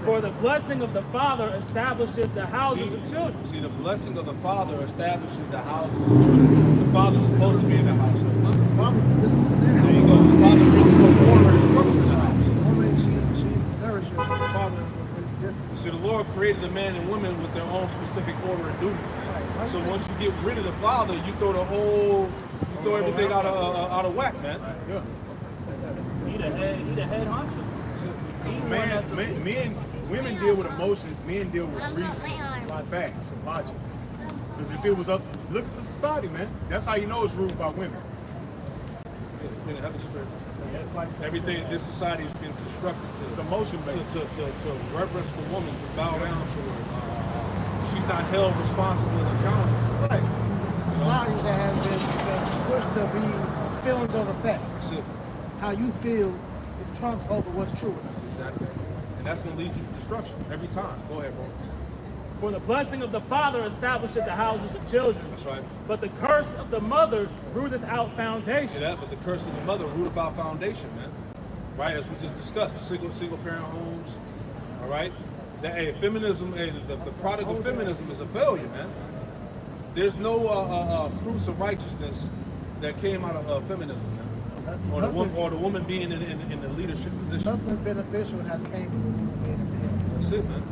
For the blessing of the father establishes the houses of children. See, the blessing of the father establishes the house of children. The father's supposed to be in the house. There you go. The father brings forth order and structure in the house. She nourishes the father. See, the Lord created the man and woman with their own specific order and duties, man. So once you get rid of the father, you throw everything out of whack, man. He the head honcho. He's the one that's the- Women deal with emotions, men deal with reason, facts, and logic. Because if it was up, look at the society, man. That's how you know it's ruled by women. In the heaven spirit. Everything in this society has been constructed It's emotion based. to reverence the woman, to bow down to her. She's not held responsible and accountable. Right. Society that has been pushed to be feelings over fact. That's it. How you feel, it trumps over what's true. Exactly. And that's going to lead you to destruction every time. Go ahead, bro. For the blessing of the father establishes the houses of children. That's right. But the curse of the mother rooteth out See foundation. that? But the curse of the mother root of our foundation, man. right? As we just discussed, single parent homes, all right? That feminism, the product of feminism is a failure, man. There's no fruits of righteousness that came out of feminism, man. Or the woman being in the leadership position. Nothing beneficial has came from it. That's it, man.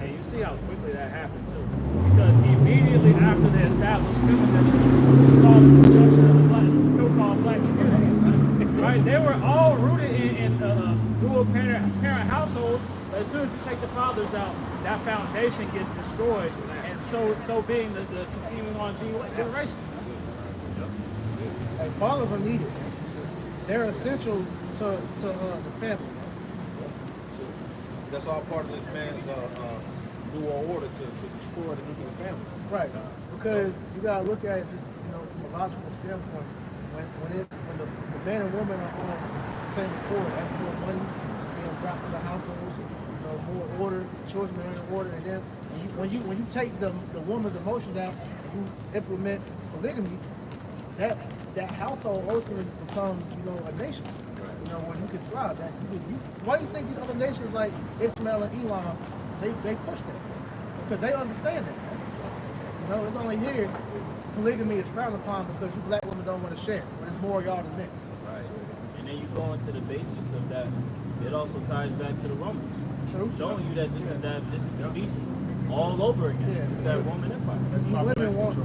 And you see how quickly that happened too. Because immediately after they established feminism, we saw the destruction of the so-called black community. Right? They were all rooted in dual parent households. But as soon as you take the fathers out, that foundation gets destroyed. And so being the continuing on generation. Like, fathers are needed. They're essential to the family. That's all part of this man's New World Order to destroy the nuclear family. Right. Because you gotta look at it just, from a logical standpoint. When the man and woman are on the same accord, that's more money being brought to the households, more order, children are in order, and then when you take the woman's emotions out and you implement polygamy, that household ultimately becomes, a nation. Where you can thrive. Why do you think these other nations like Ismail and Elon, they push that? Because they understand that. It's only here polygamy is frowned upon because you black women don't want to share. But it's more y'all than men. Right. And then you go into the basis of that. It also ties back to the Romans. True. Showing you that this is the beast all over again. Yeah. It's that Roman Empire. You want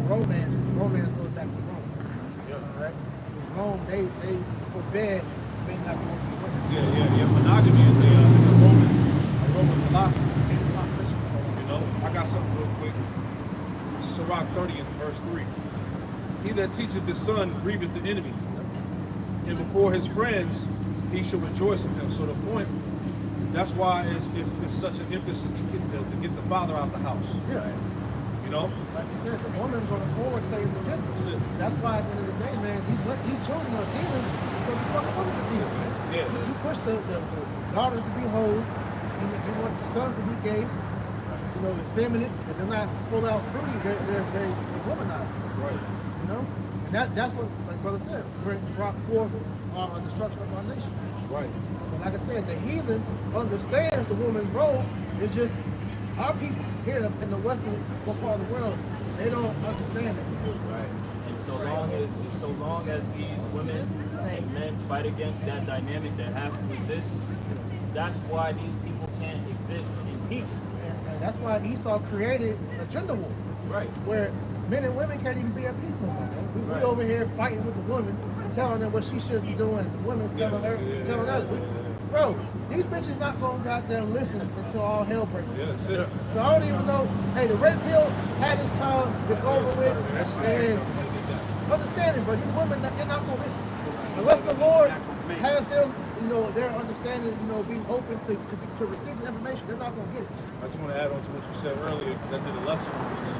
romance. Romance goes back to Rome. Right? Rome, they forbid men not to go to the women. Yeah. Monogamy is a Roman philosophy. I got something real quick. Sirach 30 and verse 3. He that teacheth his son grieveth the enemy, and before his friends he shall rejoice of him. So the point, that's why it's such an emphasis to get the father out the house. Yeah. Like you said, the woman's going to forward save the gender. That's why at the end of the day, man, these children are demons because you fucking put them in demons, man. Yeah. You push the daughters to be hoes, you want the sons to be gay, effeminate, and they're not full out fruity, they're womanized. Right. And that's what, like Brother said, brought forth the destruction of our nation. Right. And like I said, the heathen understands the woman's role. It's just our people here in the western part of the world, they don't understand it. Right. And so long as these women and men fight against that dynamic that has to exist, that's why these people can't exist in peace. And that's why Esau created a gender war. Right. Where men and women can't even be at peace no more. We over here fighting with the woman, telling her what she should be doing, and the women telling us. Bro, these bitches not gonna goddamn listen until all hell breaks loose. Yeah, So I don't even know. Hey, the red pill had its time. It's over with. And understanding, but these women, they're not gonna listen unless the Lord has them. Their understanding. Being open to receive the information. They're not gonna get it. I just want to add on to what you said earlier because I did a lesson on this.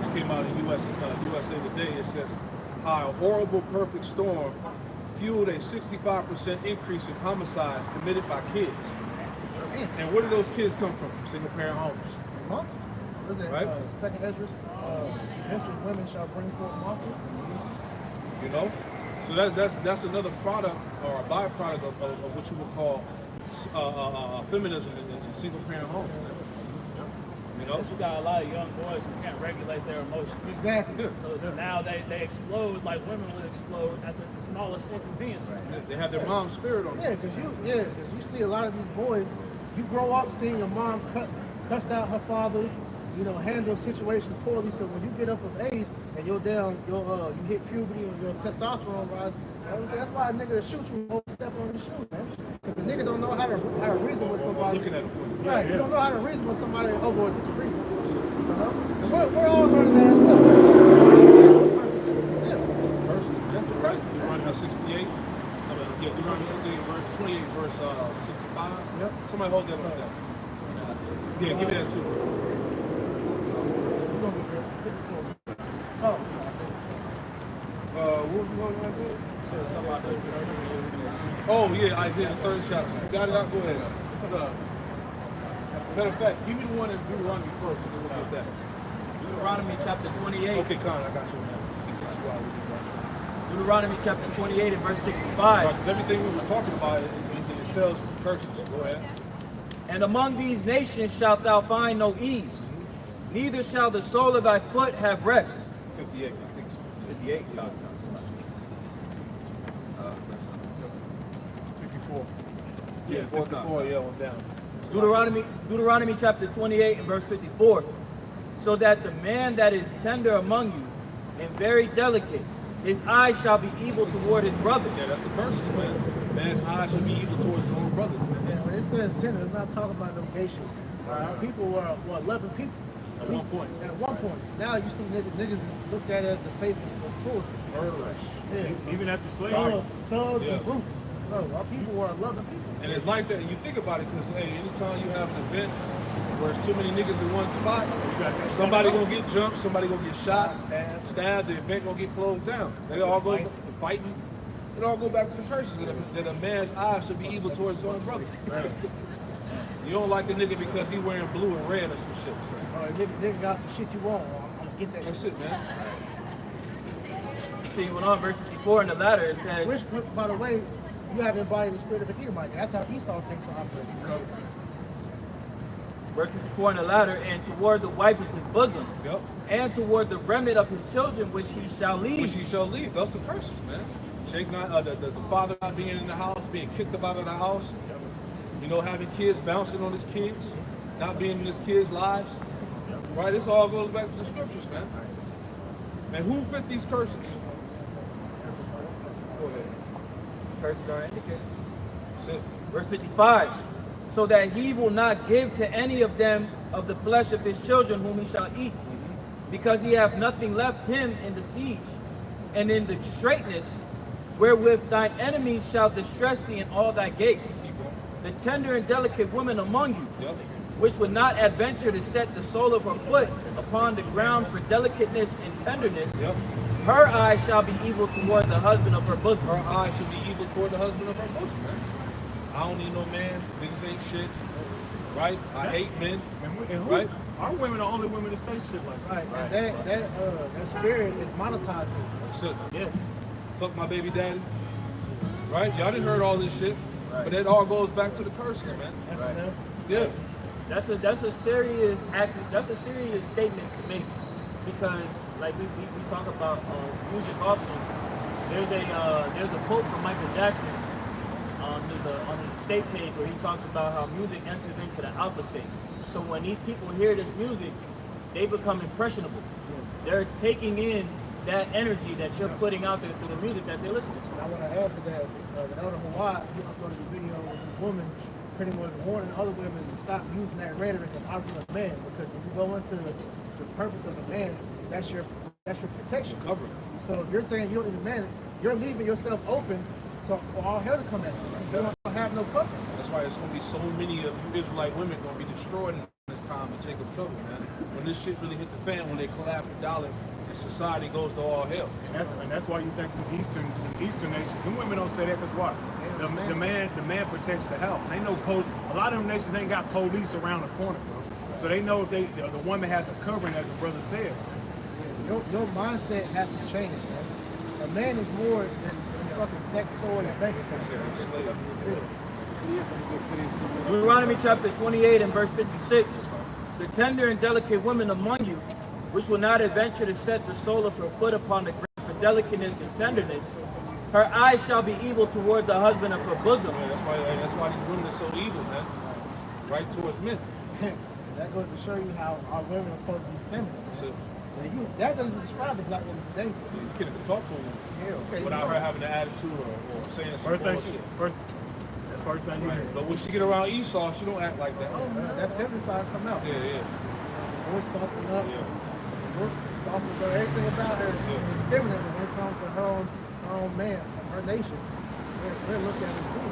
This came out in USA Today. It says how a horrible perfect storm fueled a 65% increase in homicides committed by kids. And where do those kids come from? Single-parent homes. Monsters. What is it? Right? Second Esdras, mentions women shall bring forth monsters. So that's another product or a byproduct of what you would call feminism in single-parent homes. Because you got a lot of young boys who can't regulate their emotions. Exactly. So now they explode like women would explode at the smallest inconvenience. They have their mom's spirit on them. Yeah, because you see a lot of these boys, you grow up seeing your mom cuss out her father, handle situations poorly. So when you get up of age and you hit puberty and your testosterone rises, that's why a nigga shoot you won't step on your shoes, man. Because the nigga don't know how to reason with somebody. Looking at it. Right, you don't know how to reason with somebody or disagree. We're all learning that stuff. That's the curse. Deuteronomy 68. Deuteronomy 68, 28, verse 65. Yep. Somebody hold that like that. Yeah, give me that too. What was you holding right there? Oh yeah, Isaiah the 3rd chapter. You got it out? Go ahead. Matter of fact, give me the one in Deuteronomy first and then we'll get that. Deuteronomy chapter 28. Okay, Con, I got you now. Deuteronomy chapter 28 and verse 65. Because everything we were talking about, it details curses. Go ahead. And among these nations shalt thou find no ease, neither shall the sole of thy foot have rest. 58. I think it's 58. 54. Yeah, 54. Yeah, on down. Deuteronomy chapter 28 and verse 54. So that the man that is tender among you and very delicate, his eyes shall be evil toward his brother. Yeah, that's the curses, man. Man's eyes should be evil towards his own brother. Yeah, when it says tender, it's not talking about no gay shit. Our people were loving people. At one point. At one point. Now you see niggas looked at it as the face of cruelty. Murderers. Yeah. Even after slavery. Thugs Yeah. and brutes. No, our people were loving people. And it's like that, and you think about it, because, hey, anytime you have an event where it's too many niggas in one spot, somebody gonna get jumped, somebody gonna get shot, stabbed, the event gonna get closed down. They all go fighting. It all go back to the curses that a man's eyes should be evil towards his own brother. You don't like a nigga because he wearing blue and red or some shit. Nigga got some shit you want. I'm gonna get that. That's it, man. Continuing on, verse 54 in the latter, it says, Which, by the way, you have embodied the spirit of an Edomite. That's how Esau thinks of operating. verse 54 in the latter, and toward the wife of his bosom, Yep. and toward the remnant of his children, which he shall leave. Which he shall leave. That's the curses, man. Jake not the father not being in the house, being kicked up out of the house. You know, having kids bouncing on his kids, not being in his kids' lives. Right? This all goes back to the scriptures, man. And who fit these curses? Go ahead. These curses are indicated. That's it. Verse 55, so that he will not give to any of them of the flesh of his children whom he shall eat, because he hath nothing left him in the siege, and in the straitness wherewith thine enemies shall distress thee in all thy gates. The tender and delicate woman among you, Yep. which would not adventure to set the sole of her foot upon the ground for delicateness and tenderness, Yep. her eyes shall be evil toward the husband of her bosom. Her eyes should be evil toward the husband of her bosom, man. I don't need no man. Niggas ain't shit. Right? I hate men. And Right? our women are only women that say shit like that. Right. And that spirit is monetized. That's it. Yeah. Fuck my baby daddy. Right? Y'all done heard all this shit. But it all goes back to the curses, man. Right. Yeah. That's a serious statement to make, because like we talk about music often. There's a quote from Michael Jackson on his estate page where he talks about how music enters into the alpha state. So when these people hear this music, they become impressionable. They're taking in that energy that you're putting out there through the music that they're listening to. I want to add to that. The elder Hawaii, he uploaded a video of a woman pretty much warning other women to stop using that rhetoric and arguing a man, because when you go into the purpose of the man, that's your protection. Cover. So if you're saying you don't need a man, you're leaving yourself open for all hell to come at you. You don't have no cover. That's why it's gonna be so many of you Israelite women gonna be destroyed in this time of Jacob's trouble, man. When this shit really hit the fan, when they collapse the dollar and society goes to all hell. And that's why you think the Eastern nations, them women don't say that because what? The man protects the house. Ain't no a lot of them nations ain't got police around the corner, bro. So they know if the woman has a covering, as the brother said. Your mindset has to change, man. A man is more than a fucking sex toy and bank account. Deuteronomy chapter 28 and verse 56. The tender and delicate woman among you, which will not adventure to set the sole of her foot upon the ground for delicateness and tenderness, her eyes shall be evil toward the husband of her bosom. Yeah, that's why these women are so evil, man. Right towards men. That goes to show you how our women are supposed to be feminine. That's it. That doesn't describe the black woman today. You can't even talk to a woman Yeah, okay. without her having an attitude or saying some bullshit. That's first thing you Right. hear. So when she get around Esau, she don't act like that. Oh, man, that feminine side come out. Yeah. Voice soften up. Yeah. Look, soften up. Everything about her is feminine, but when it comes to her own man, her nation, we're looking at it too.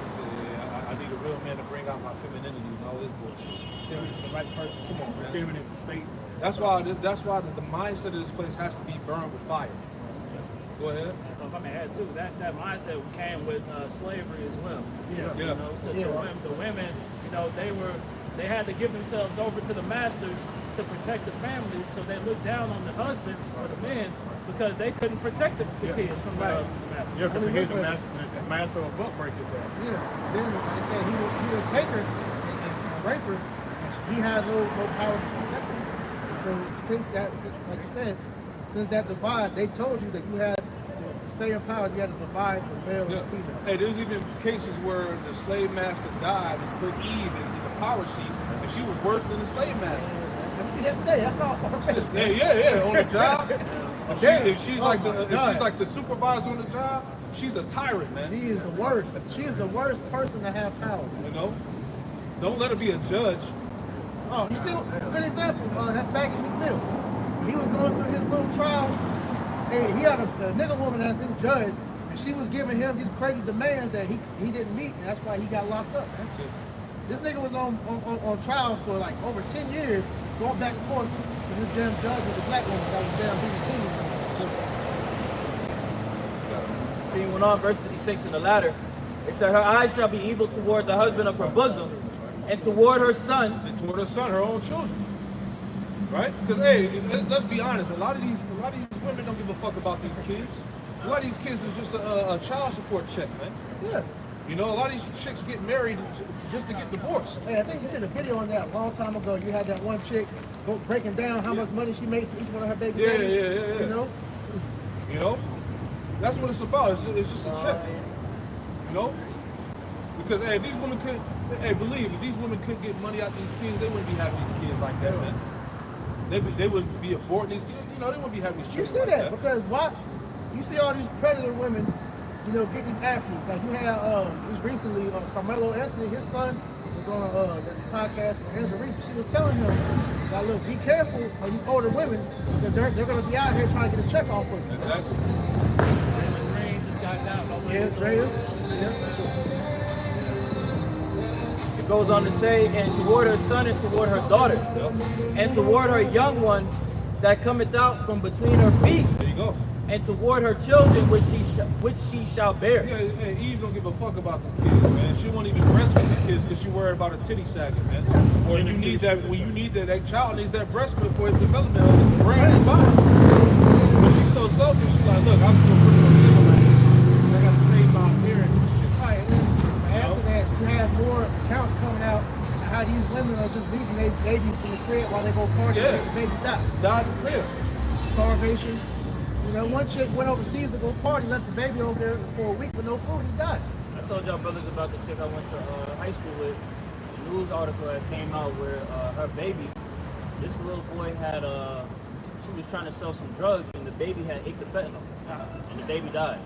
Yeah, I need a real man to bring out my femininity and all this bullshit. Feminine to the right person. Come on, man. Feminine to Satan. That's why the mindset of this place has to be burned with fire. Go ahead. If I may add too, that mindset came with slavery as well. Yeah. You know, the women, you know, they had to give themselves over to the masters to protect the families, so they looked down on the husbands or the men because they couldn't protect the kids from the masters. Yeah, because he's the master of buck breakers. Yeah. Then like I said, he would take her and rape her. And he had no power to protect her. So since like you said, since that divide, they told you that you had to stay in power. You had to divide the male and the female. Hey, there's even cases where the slave master died and put Eve in the power seat, and she was worse than the slave master. Let me see that today. That's not far. Yeah, on the job. If she's like the supervisor on the job, she's a tyrant, man. She is the worst. She is the worst person to have power. You know, don't let her be a judge. Oh, you see, good example. That faggot Meek Mill. He was going through his little trial, and he had a nigga woman as his judge, and she was giving him these crazy demands that he didn't meet, and that's why he got locked up. Man. This nigga was on trial for like over 10 years, going back and forth. His damn judge was a black woman that was damn beating demons. See, he went on, verse 56 in the latter. It said, her eyes shall be evil toward the husband of her bosom, and toward her son. And toward her son, her own children. Right? Because hey, let's be honest, a lot of these women don't give a fuck about these kids. A lot of these kids is just a child support check, man. Yeah. You know, a lot of these chicks get married just to get divorced. Hey, I think you did a video on that a long time ago. You had that one chick breaking down how much money she makes for each one of her baby daddies. Yeah. You know? That's what it's about. It's just a check. You know? Because hey, these women could believe if these women could get money out of these kids, they wouldn't be having these kids like that, man. They would be aborting these kids. You know, they wouldn't be having these You children. see that because why? You see all these predator women, you know, get these athletes. Like you had just recently, Carmelo Anthony, his son was on the podcast with Angela Reese. She was telling him, like, look, be careful of these older women because they're going to be out here trying to get a check off of you. Exactly. Jalen Green just got down. Yeah, Drea. Yeah. It goes on to say, and toward her son and toward her daughter, and toward her young one that cometh out from between her feet, There you go. and toward her children which she shall bear. Yeah, hey, Eve don't give a fuck about the kids, man. She won't even breastfeed the kids because she worried about a titty sagging, man. Or you need that when you need that child needs that breast milk for his development of his brain and body. But she's so selfish, she's like, look, I'm just gonna put it on single man. I gotta save my appearance and shit. Right, and then after that, you have more accounts coming out how these women are just leaving their babies in the crib while they go party and the baby die. Died in the crib. Starvation. You know, one chick went overseas to go party, left the baby over there for a week with no food, he died. I told y'all brothers about the chick I went to high school with. The news article that came out where her baby, this little boy had, she was trying to sell some drugs and the baby had ate the fentanyl. And the baby died.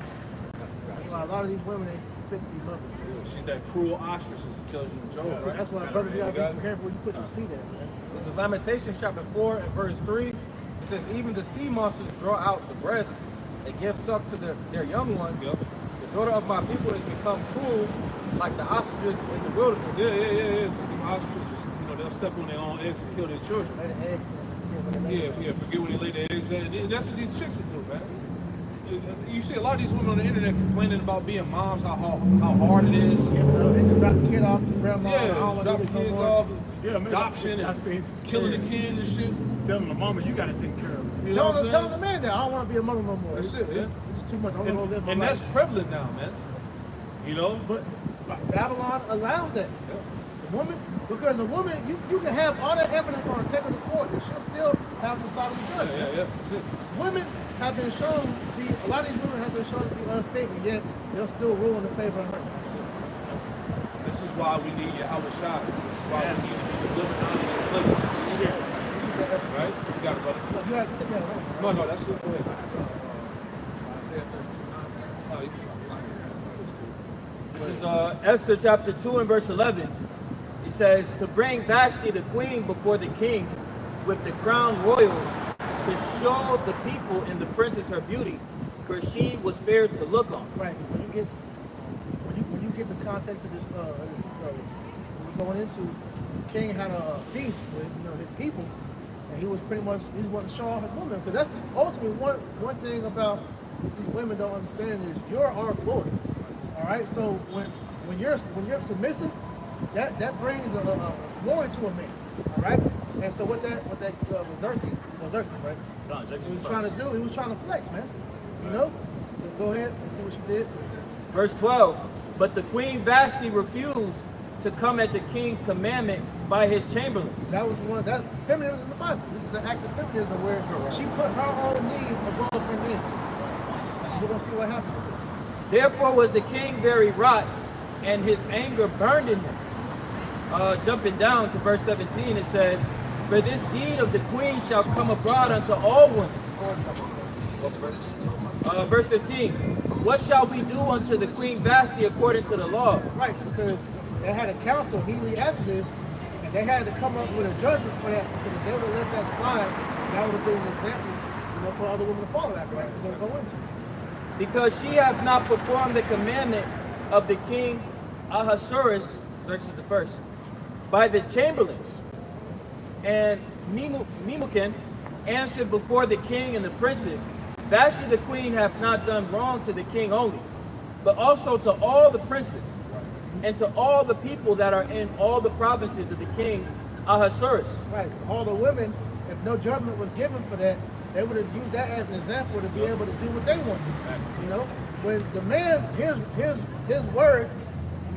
You know, a lot of these women ain't fit to be mothers. Yeah, she's that cruel ostrich, as it tells you in Job, right? That's why brothers gotta be careful when you put your seed in, man. This is Lamentations chapter 4 and verse 3. It says, even the sea monsters draw out the breast and give suck to their young ones. Yep. The daughter of my people has become cruel like the ostriches in the wilderness. Yeah. Because the ostriches, you know, they'll step on their own eggs and kill their children. Lay the egg, Forget where they lay their eggs at. And that's what these chicks will do, man. You see a lot of these women on the internet complaining about being moms, how hard it is. You know, they just drop the kid off, his grandma, Yeah, drop the kids off, man, adoption, I seen and killing the kid and shit. Telling the mama, you gotta take care of it. You know what I'm Tell saying? the man that I don't want to be a mother no more. That's it, yeah. This is too much. I want to live my And life. that's prevalent now, man. You know? But Babylon allows that. The woman, because the woman, you can have all that evidence on her, take her to court, and she'll still have the side of the judge. Yeah. That's it. Women have been shown to be, a lot of these women have been shown to be unfit, and yet they'll still rule in the favor of her. That's it. This is why we need Yahweh Shai. This is why we need to be living out in this place. Right? You got it, brother. You have to take that away. No, that's it. Go ahead. Oh, you can try this. It's cool. This is Esther chapter 2 and verse 11. It says, to bring Vashti the queen before the king with the crown royal, to show the people and the princess her beauty, for she was fair to look on. Right. When you get the context of this, when you're going into, the king had a feast with his people, and he wanted to show off his women, because that's ultimately one thing about what these women don't understand is you're our glory. All right. So when you're submissive, that brings glory to a man. All right. And so what that was Xerxes, right? No, Xerxes He was first. trying to do. He was trying to flex, man. You know. But go ahead and see what she did. Verse 12. But the queen Vashti refused to come at the king's commandment by his chamberlains. That was one that feminism in the Bible. This is an act of feminism where she put her own needs above her needs. We're gonna see what happens. Therefore was the king very wroth, and his anger burned in him. Jumping down to verse 17, it says, For this deed of the queen shall come abroad unto all women. Verse 15, What shall we do unto the queen Vashti according to the law? Right, because they had a council immediately after this, and they had to come up with a judgment for that, because if they would have let that slide, that would have been an example, for other women to follow after that, they're going to go into. Because she hath not performed the commandment of the king Ahasuerus, Xerxes the first, by the chamberlains. And Memucan answered before the king and the princes, Vashti the queen hath not done wrong to the king only, but also to all the princes, and to all the people that are in all the provinces of the king Ahasuerus. Right, all the women, if no judgment was given for that, they would have used that as an example to be able to do what they wanted. You know, when the man, his word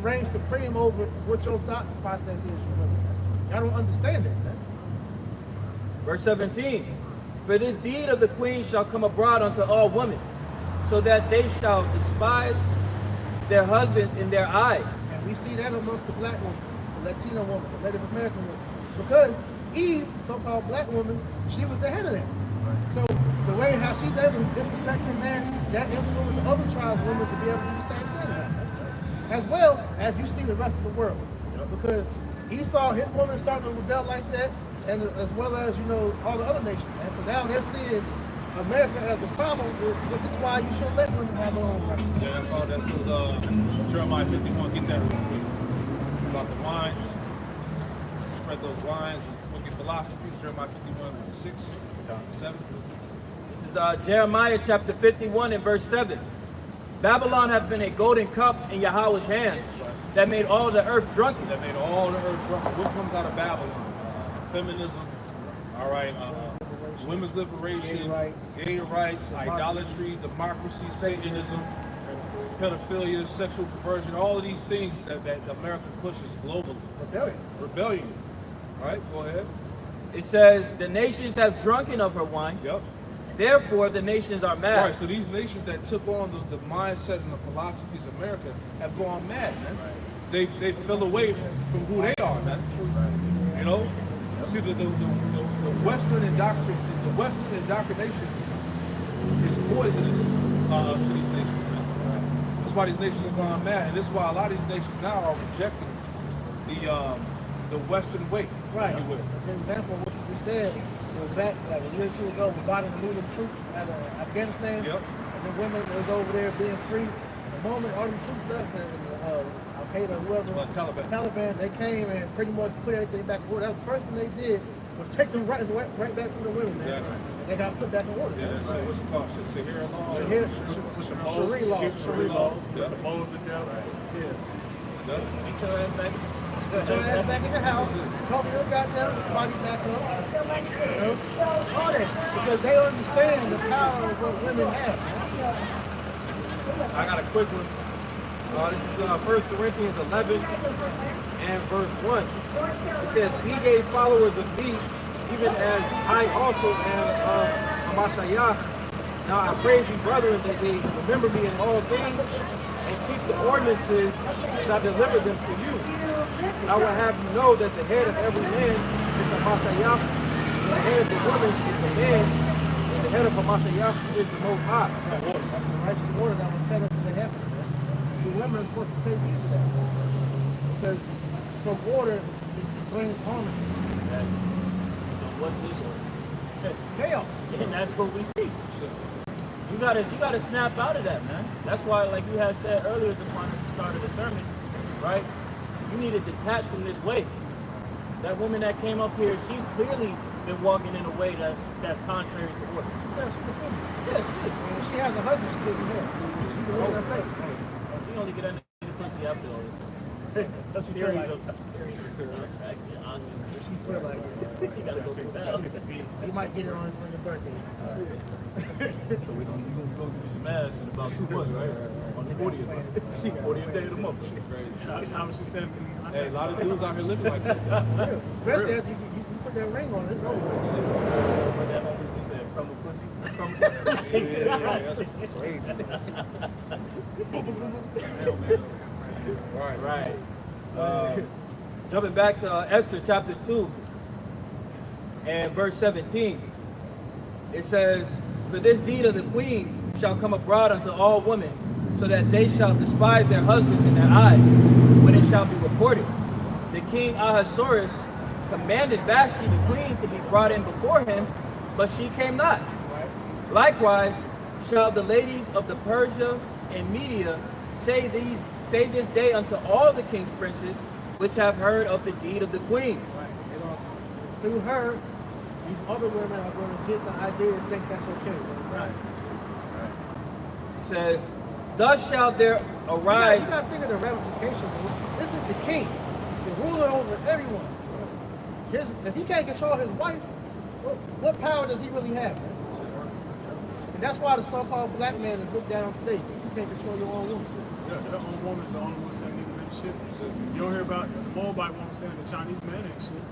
reigns supreme over what your thought process is for women. Y'all don't understand that, man. Verse 17, For this deed of the queen shall come abroad unto all women, so that they shall despise their husbands in their eyes. And we see that amongst the black woman, the Latino woman, the Native American woman. Because Eve, so-called black woman, she was the head of that. So the way how she's able to disrespect him there, that influenced other tribes women to be able to do the same thing. As well as you see the rest of the world. Because Esau, his woman started to rebel like that, and as well as, all the other nations. And so now they're seeing America as the problem, but this is why you should let women have their own rights. Yeah, that's all. That's those Jeremiah 51. Get that real quick. About the wines. Spread those wines and wicked philosophies. Jeremiah 51, 6, 7. This is Jeremiah chapter 51 and verse 7. Babylon hath been a golden cup in Yahweh's hand that made all the earth drunken. That made all the earth drunken. What comes out of Babylon? Feminism. All right. Women's liberation, gay rights, idolatry, democracy, Satanism, pedophilia, sexual perversion, all of these things that America pushes globally. Rebellion. All right, go ahead. It says, The nations have drunken of her wine. Yep. Therefore, the nations are mad. Right, so these nations that took on the mindset and the philosophies of America have gone mad, man. They fell away from who they are, man. You know? See, the Western indoctrination is poisonous to these nations, man. That's why these nations have gone mad, and this is why a lot of these nations now are rejecting the Western way, right. if you will. For example, what you said, back like a year or two ago, we bought in the moving troops out of Afghanistan, Yep. and the women that was over there being free. The moment all the troops left, and Al-Qaeda, whoever, Taliban, they came and pretty much put everything back in order. That was the first thing they did was take them right back from the women, man. Exactly. And they got put back in order. Yeah, that's what's it called? Sharia law? Sharia law. Sharia law. Yeah. The bowls to death. Yeah. Yeah. Get your ass back. Get your ass back in the house. Cover your goddamn body back up. All that. Because they understand the power of what women have. I got a quick one. This is 1 Corinthians 11 and verse 1. It says, Be ye followers of me, even as I also am of Hamashiach. Now I praise you, brethren, that ye remember me in all things, and keep the ordinances as I delivered them to you. And I will have you know that the head of every man is Hamashiach, and the head of the woman is the man, and the head of Hamashiach is the Most High. That's the righteous order that was set up in the heavens. The women are supposed to take heed to that. Because from order, it brings harmony. So what's this one? Chaos. And that's what we see. You gotta snap out of that, man. That's why, like you had said earlier, upon at the start of the sermon, right? You need to detach from this way. That woman that came up here, she's clearly been walking in a way that's contrary to orders. Yeah, she's a woman. Yes, she is. And if she has a husband, she doesn't have. She can hold her face. She only get that nigga pussy after all this. A series of contracts and arguments. She feel like it. You gotta go through that. You might get it on your birthday. So we gonna go give you some ass in about 2 months, right? On the 40th, 40th day of the month. Crazy. How much she standing? Hey, a lot of dudes out here living like that. Especially after you put that ring on, it's over. But that moment you said, crumble pussy. Crumble pussy. That's crazy. Right. Jumping back to Esther chapter 2 and verse 17. It says, "For this deed of the queen shall come abroad unto all women, so that they shall despise their husbands in their eyes, when it shall be reported. The king Ahasuerus commanded Vashti the queen to be brought in before him, but she came not. Likewise shall the ladies of the Persia and Media say this day unto all the king's princes, which have heard of the deed of the queen." Through her, these other women are going to get the idea and think that's okay. Right. It says, "Thus shall there arise." You got to think of the ramifications. This is the king, the ruler over everyone. If he can't control his wife, what power does he really have? Man? And that's why the so-called black man is looked down on today. You can't control your own woman. Yeah, their own woman is the only one saying niggas ain't shit. You don't hear about the Moabite woman saying the Chinese man ain't shit.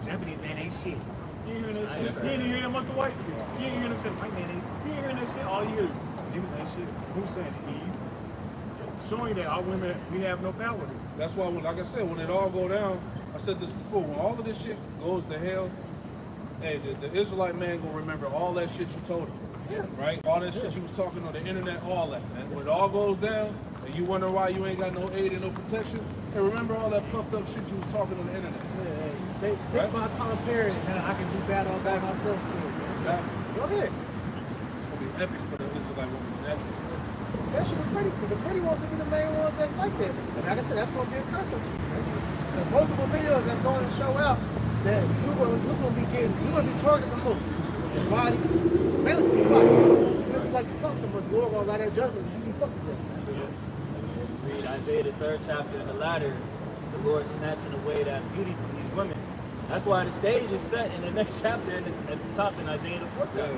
Japanese man ain't shit. You ain't hearing that shit. You ain't hearing that much the white people. You ain't hearing them say white man ain't. You ain't hearing that shit. All you hear is niggas ain't shit. Who's saying it? Eve. Showing that our women, we have no power here. That's why, like I said, when it all go down, I said this before, when all of this shit goes to hell, hey, the Israelite man gonna remember all that shit you told him. Yeah. Right? All that shit you was talking on the internet, all that, man. When it all goes down, and you wonder why you ain't got no aid and no protection, hey, remember all that puffed up shit you was talking on the internet. Stick Right? by Tom Perry, and I can do bad all by myself. Exactly. Go ahead. It's gonna be epic for the Israelite woman. Epic. Especially the pretty, because the pretty ones to be the main ones that's like that. And like I said, that's going to be a conflict. There's multiple videos that's going to show out that you're going to be targeted the most. Your body, mainly for your body. It's like the fuck so much, Lord will allow that judgment. You be fucked with that. Read Isaiah the 3rd chapter and the latter, the Lord snatching away that beauty from these women. That's why the stage is set in the next chapter and it's at the top in Isaiah the 4th chapter.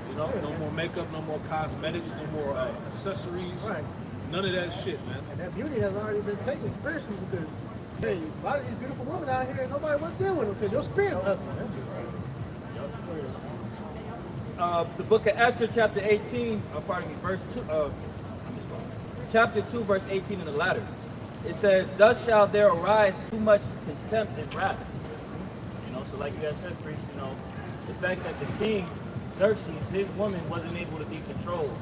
You know, no more makeup, no more cosmetics, no more accessories. Right. None of that shit, man. And that beauty has already been taken spiritually because, hey, a lot of these beautiful women out here, nobody wants to deal with them because your spirit's ugly. The book of Esther, chapter 18, verse 2, chapter 2, verse 18 in the latter. It says, "Thus shall there arise too much contempt and wrath." You know, so like you guys said, priest, you know, the fact that the king, Xerxes, his woman wasn't able to be controlled,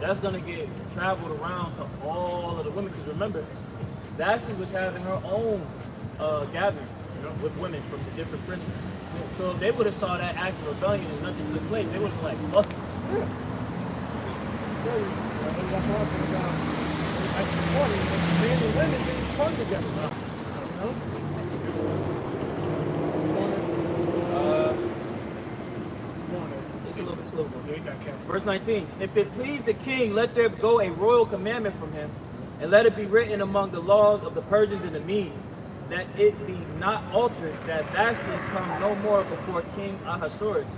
that's going to get traveled around to all of the women. Because remember, Vashti was having her own gathering with women from the different princes. So if they would have saw that act of rebellion and nothing took place, they would have been like, fuck it. Men and women didn't come together. It's a little bit. Verse 19. "If it please the king, let there go a royal commandment from him, and let it be written among the laws of the Persians and the Medes, that it be not altered, that Vashti come no more before King Ahasuerus,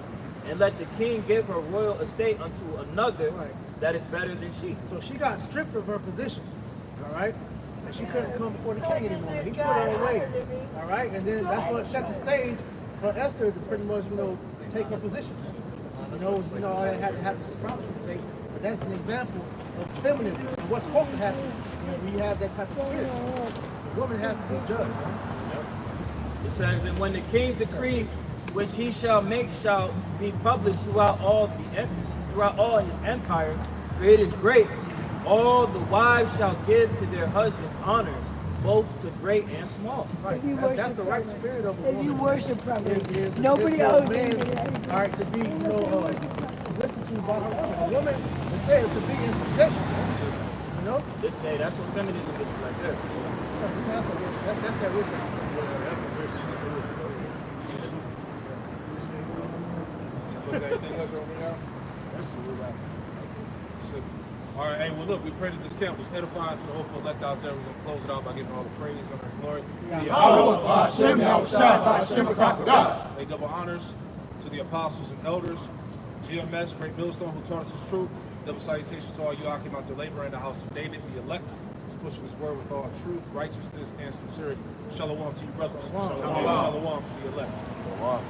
and let the king give her royal estate unto another that is better than she." So she got stripped of her position, all right? And she couldn't come before the king anymore. He put her away, all right? And then that's what set the stage for Esther to pretty much, take her position. All that had to happen for prophecy's sake, but that's an example of feminism and what's supposed to happen when you have that type of spirit. The woman has to be judged, right? It says, "And when the king's decree which he shall make shall be published throughout all his empire, for it is great, all the wives shall give to their husbands honor, both to great and small." Right. If you That's worship the right properly. spirit of a If woman. you worship properly, Is nobody for a owes man, anybody anything. all right, to be, listened to by her woman. A woman, it says, to be in subjection. This day, that's what feminism is right there. That's that wisdom. Anything else over now? That's it. All right, hey, well, look, we pray that this camp was edifying to the hopeful elect out there. We're going to close it out by giving all the praise, honor, and glory to the Hey, double honors to the apostles and elders, GMS, Great Millstone, who taught us his truth. Double salutations to all you who came out to labor in the house of David, the elect, who's pushing his word with all truth, righteousness, and sincerity. Shalom to you, brothers. Shalom to the elect. Shalom.